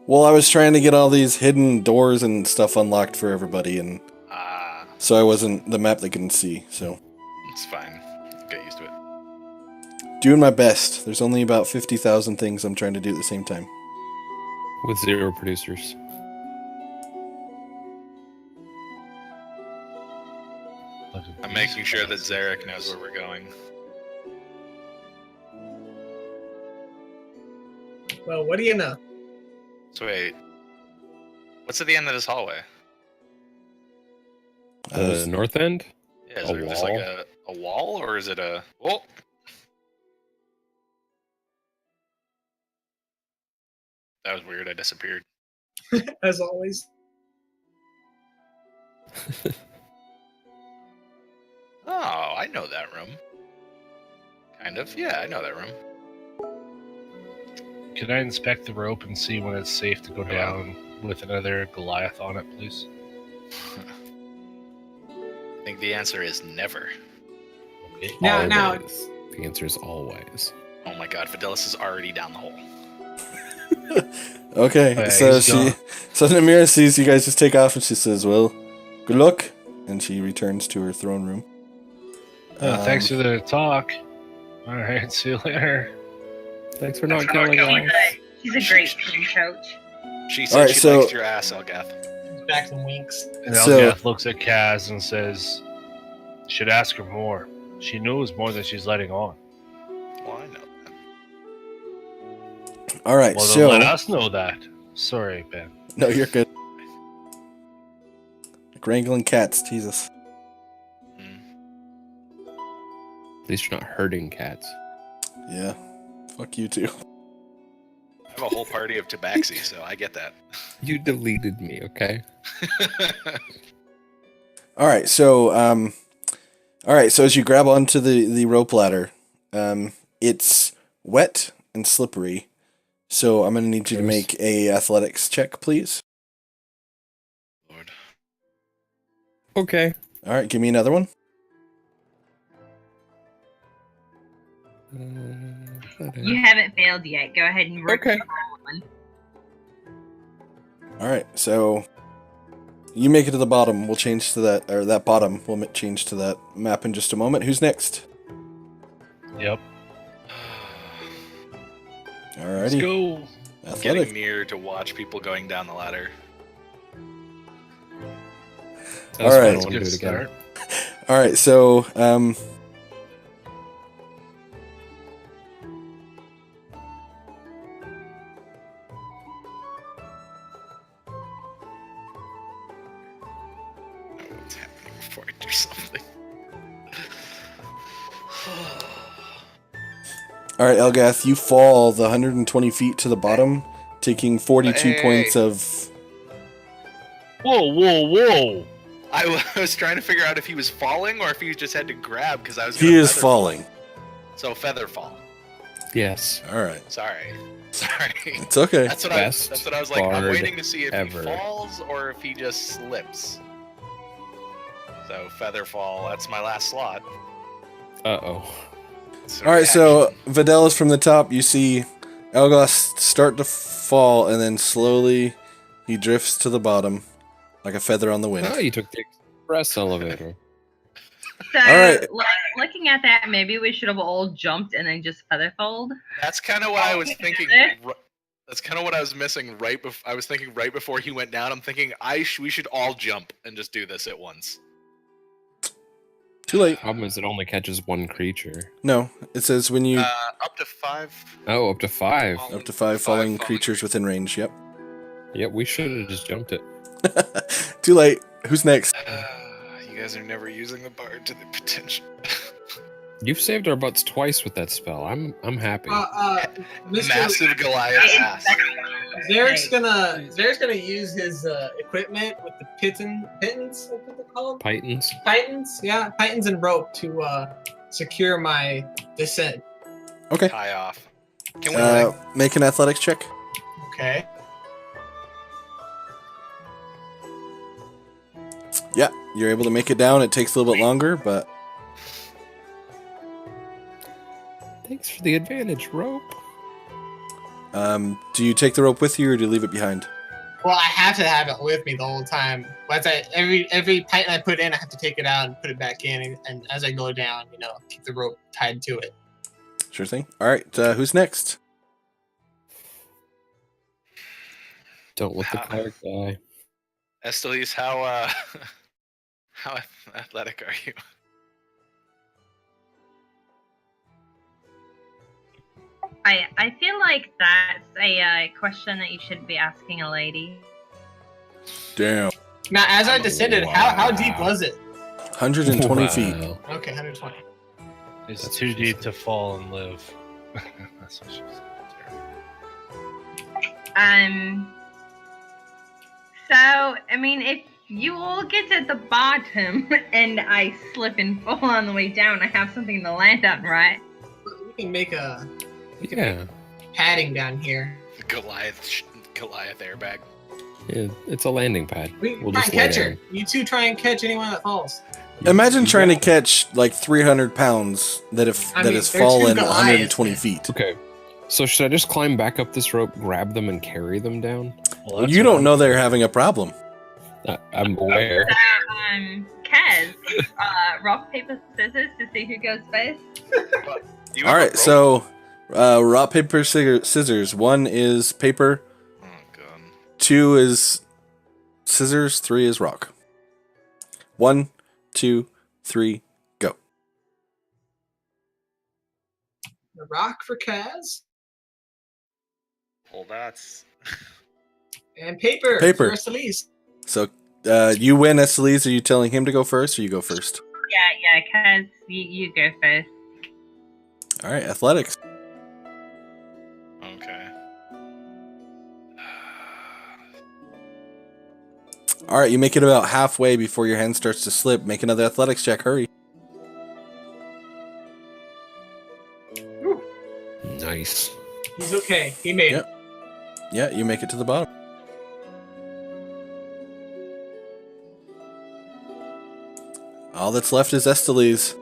Well, I was trying to get all these hidden doors and stuff unlocked for everybody, and so I wasn't the map they couldn't see. So It's fine. Get used to it. doing my best. There's only about 50,000 things I'm trying to do at the same time. With 0 producers. Look at I'm these making sure that guys. Zarek knows where we're going. Well, what do you know? So wait, what's at the end of this hallway? The north end? Yeah, is A there just like wall? a wall, or is it a? Oh, that was weird. I disappeared. As always. Oh, I know that room. Kind of. Yeah, I know that room. Can I inspect the rope and see when it's safe to go down with another Goliath on it, please? I think the answer is never. Okay. Now, Always. The answer is always. Oh my god, Fidelis is already down the hole. Okay, Yeah, so he's gone. so Namira sees you guys just take off, and she says, "Well, good luck," and she returns to her throne room. Thanks for the talk. All right, see you later. Thanks for not killing us. She's a great team coach. She All said right, she so- likes your ass, Elgath. Back some winks. And So- Elgath looks at Kaz and says, "Should ask her more. She knows more than she's letting on." Well, I know that. All right, Well, then so let us know that. Sorry, Ben. no, you're good. Like wrangling cats, Jesus. Mm. At least you're not hurting cats. Yeah, fuck you too. I have a whole party of tabaxi, so I get that. You deleted me, okay? All right, so as you grab onto the rope ladder, it's wet and slippery. So I'm gonna need you to make a athletics check, please. Lord. Okay. All right, give me another one. You haven't failed yet. Go ahead and work. Okay. One. All right, so you make it to the bottom. We'll change to that, or that bottom. We'll change to that map in just a moment. Who's next? Yep. Alrighty. Let's go. Getting Athletic. near to watch people going down the ladder. That was All fun. right. I That's a want to good do it again. start. All right, so What's happening before I do something? all right, Elgath, you fall the 120 feet to the bottom, taking 42 Hey. points of. Whoa, whoa, whoa! I was trying to figure out if he was falling or if he just had to grab because I was. He gonna is feather falling. fall. So feather fall. Yes. All right, Sorry. it's okay. That's what Best that's what I was like. I'm bard waiting to see if ever. he falls or if he just slips. So feather fall. That's my last slot. Uh-oh. It's a All right, so reaction. Vidalis from the top, you see Elgath start to fall, and then slowly he drifts to the bottom, like a feather on the wind. Oh, you took the express elevator. So, All right. looking at that, maybe we should have all jumped and then just featherfold. That's kind of what I was thinking. There? That's kind of what I was missing right before. I was thinking right before he went down. I'm thinking we should all jump and just do this at once. Too late. Problem is, it only catches one creature. No, it says when you Up to 5. Oh, up to 5. up to five falling creatures within range. Yep. Yep, we should have just jumped it. Too late. Who's next? You guys are never using the bard to the potential. You've saved our butts twice with that spell. I'm happy. Mr. Massive Goliath ass. Derek's gonna use his equipment with the pittons, that's what they're called? Pythons. Pythons, yeah, pythons and rope to secure my descent. Okay. Tie off. Can we Make an athletics check. Okay. Yeah, you're able to make it down. It takes a little bit longer, but Thanks for the advantage, rope. do you take the rope with you or do you leave it behind? Well, I have to have it with me the whole time. Once every python I put in, I have to take it out and put it back in, and as I go down, keep the rope tied to it. Sure thing. All right, who's next? Don't let the card die. Estelies, how athletic are you? I feel like that's a question that you should be asking a lady. Damn. Now, as I descended, how deep was it? 120 feet. Wow. Okay, 120. It's That's too what she deep said. to fall and live. That's what she said. So I mean, if you all get to the bottom and I slip and fall on the way down, I have something to land on, right? We can make a Yeah. padding down here. Goliath airbag. Yeah, it's a landing pad. We We'll try just and catch lay her. down. You two try and catch anyone that falls. Imagine trying to catch like 300 pounds that has I mean, has they're two fallen Goliaths, 120 man. feet. Okay. So should I just climb back up this rope, grab them, and carry them down? Well, that's You what don't know they're having a problem. I'm aware. Kaz Kaz, rock, paper, scissors to see who goes first. You All have a right, rope? so rock, paper, scissors. 1 is paper, Oh god. 2 is scissors, 3 is rock. 1, 2, 3, go. A rock for Kaz. Well, that's And paper, Paper. for Celeste. So you win, Estelize. Are you telling him to go first, or you go first? Yeah, Kaz, you go first. All right, athletics. okay. All right, you make it about halfway before your hand starts to slip. Make another athletics check. Hurry. Nice. He's okay. He made Yep. Yeah, you make it to the bottom. All that's left is Estelize.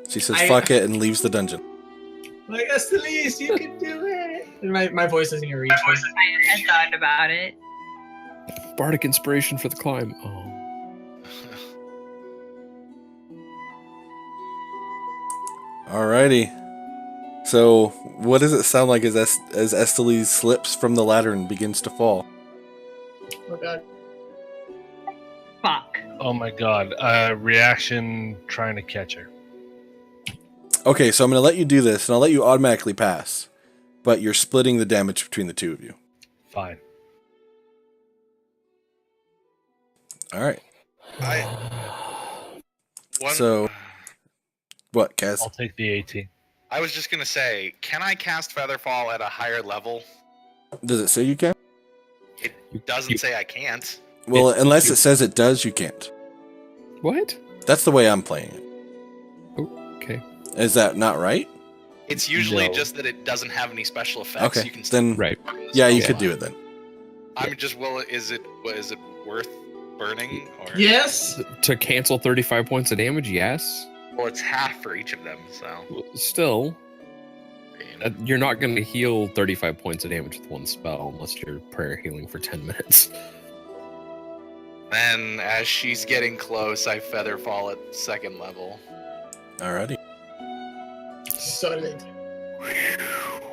She says fuck it and leaves the dungeon. it. Like, Celeste, you can do it. And my voice isn't gonna reach her. I thought about it. Bardic inspiration for the climb. Oh. Alrighty. So, what does it sound like as Estelize slips from the ladder and begins to fall? Oh god. Fuck. Oh my god. Reaction trying to catch her. Okay, so I'm going to let you do this, and I'll let you automatically pass. But you're splitting the damage between the two of you. Fine. Alright. One, So- What, Kaz? I'll take the 18. I was just gonna say, can I cast Featherfall at a higher level? Does it say you can? It doesn't say I can't. Well, unless it says it does, you can't. What? That's the way I'm playing it. Okay. Is that not right? It's usually No. just that it doesn't have any special effects. Okay, You can still then Right. yeah, you Yeah. could do it then. I'm just is it worth burning or Yes. To cancel 35 points of damage, yes. Well, it's half for each of them, so Still, I mean, you're not going to heal 35 points of damage with one spell unless you're prayer healing for 10 minutes. then as she's getting close, I Featherfall at second level, Alrighty. Solid.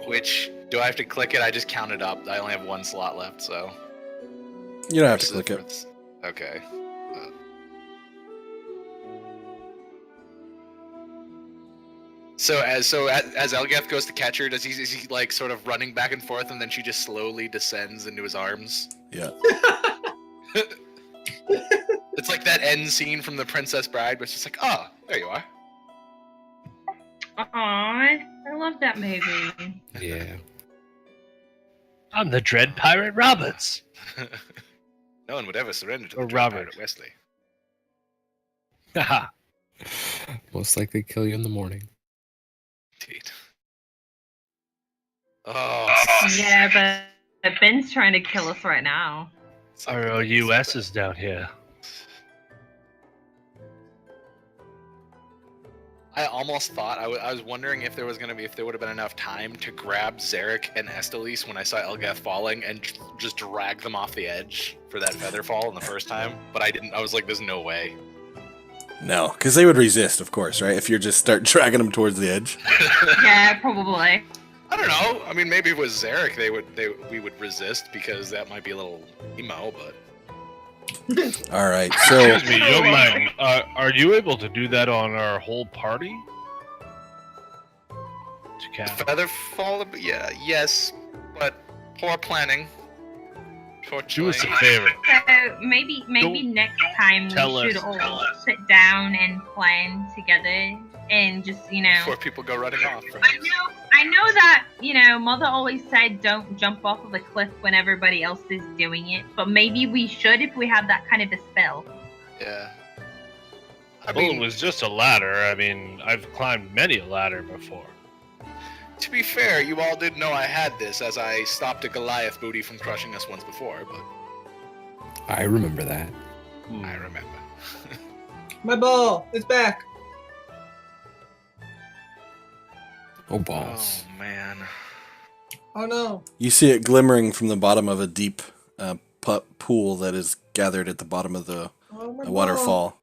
which do I have to click it? I just counted up. I only have one slot left, so You don't have to click it. Okay. So as Elgeth goes to catch her, is he like sort of running back and forth, and then she just slowly descends into his arms? Yeah. It's like that end scene from The Princess Bride, but it's just like, oh, there you are. Aw, I love that movie. Yeah. I'm the Dread Pirate Roberts. No one would ever surrender to the Or Dread Robert. Pirate Wesley. Haha. Most likely kill you in the morning. Indeed. Oh, Yeah, but Ben's trying to kill us right now. it's like- Our US is down here. I almost thought I was wondering if there would have been enough time to grab Zarek and Estelice when I saw Elgath falling and just drag them off the edge for that feather fall in the first time, but I didn't. I was like, "There's no way." No, because they would resist, of course, right? If you just start dragging them towards the edge. Yeah, probably. I don't know. I mean, maybe if it was Zarek, we would resist because that might be a little emo, but All right, so Excuse me, young man. Are you able to do that on our whole party? To cast. feather fall. Yeah, yes, but poor planning. Do us a Fortunately. favor. So maybe Don't next time tell we should us. all sit down and plan together and just, Before people go running off. I know that, Mother always said don't jump off of a cliff when everybody else is doing it, but maybe we should if we have that kind of a spell. Yeah. I Well, it mean, was just a ladder. I mean, I've climbed many a ladder before. to be fair, you all did know I had this, as I stopped a Goliath booty from crushing us once before, but I remember that. I remember. My ball. It's back. Oh, balls. Oh, man. Oh no. you see it glimmering from the bottom of a deep pool that is gathered at the bottom of the Oh my waterfall.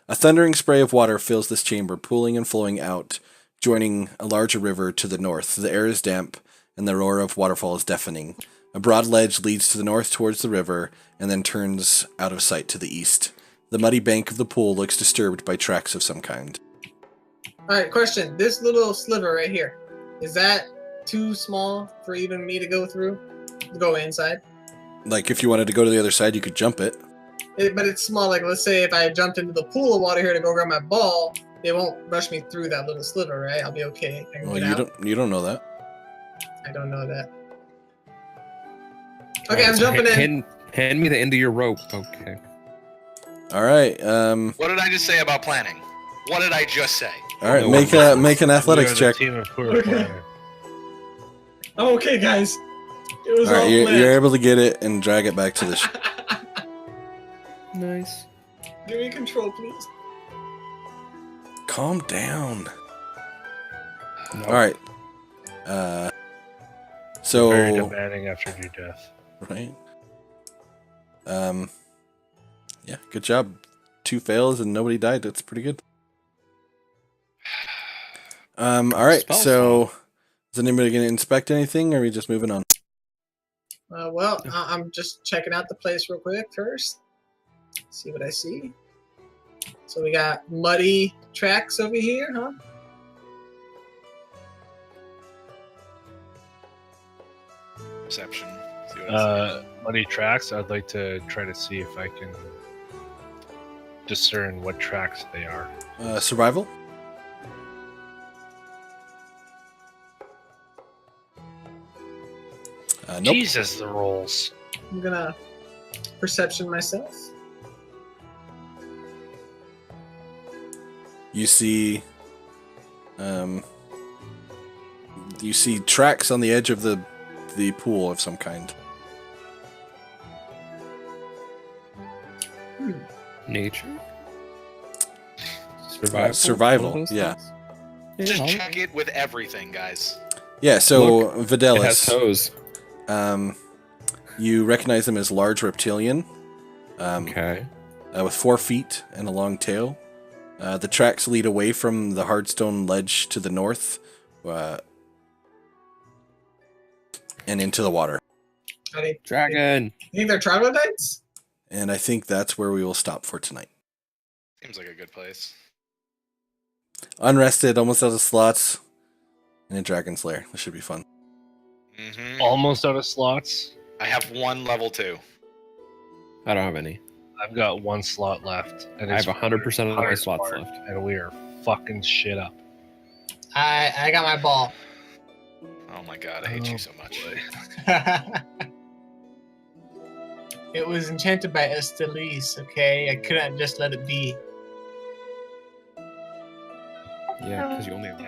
A thundering spray of water fills this chamber, pooling and flowing out, joining a larger river to the north. The air is damp, and the roar of waterfall is deafening. A broad ledge leads to the north towards the river, and then turns out of sight to the east. The muddy bank of the pool looks disturbed by tracks of some kind. Alright, question. This little sliver right here, is that too small for even me to go through? To go inside? Like, if you wanted to go to the other side, you could jump it. But it's small. Like, let's say if I jumped into the pool of water here to go grab my ball, it won't rush me through that little sliver, right? I'll be okay. I can Well, get out. you don't know that. I don't know that. Okay, Alright, I'm so jumping in. Hand me the end of your rope. Okay. All right. What did I just say about planning? What did I just say? All right. No Make an athletics We are the check. Team of poor planner. I'm okay, guys. It was All all right. planned. You're able to get it and drag it back to the. Nice. Give me control, please. Calm down. No. All right. Very So demanding after your death. right. Yeah. Good job. 2 fails and nobody died. That's pretty good. All right. Spell So is anybody going to inspect anything, or are we just moving on? I'm just checking out the place real quick first. See what I see. So we got muddy tracks over here, huh? Perception. See what I see. Muddy tracks. I'd like to try to see if I can discern what tracks they are. Survival. Nope. Jesus, the rolls. I'm gonna perception myself. You see tracks on the edge of the pool of some kind. Nature. Survival, yeah. Just check it with everything, guys. Yeah, so It has Videlis, toes. you recognize them as large reptilian, Okay. with 4 feet and a long tail. The tracks lead away from the hardstone ledge to the north, and into the water. Are they, Dragon. you think they're troglodytes? And I think that's where we will stop for tonight. Seems like a good place. Unrested, almost out of slots, and a dragon's lair. This should be fun. Mm-hmm. Almost out of slots. I have 1 level 2. I don't have any. I've got 1 slot left. And I have it's 100% of my hard slots part, left. And we are fucking shit up. I got my ball. Oh my god, I hate you so much. It was enchanted by Estelis, okay? I couldn't just let it be. Yeah, because you only have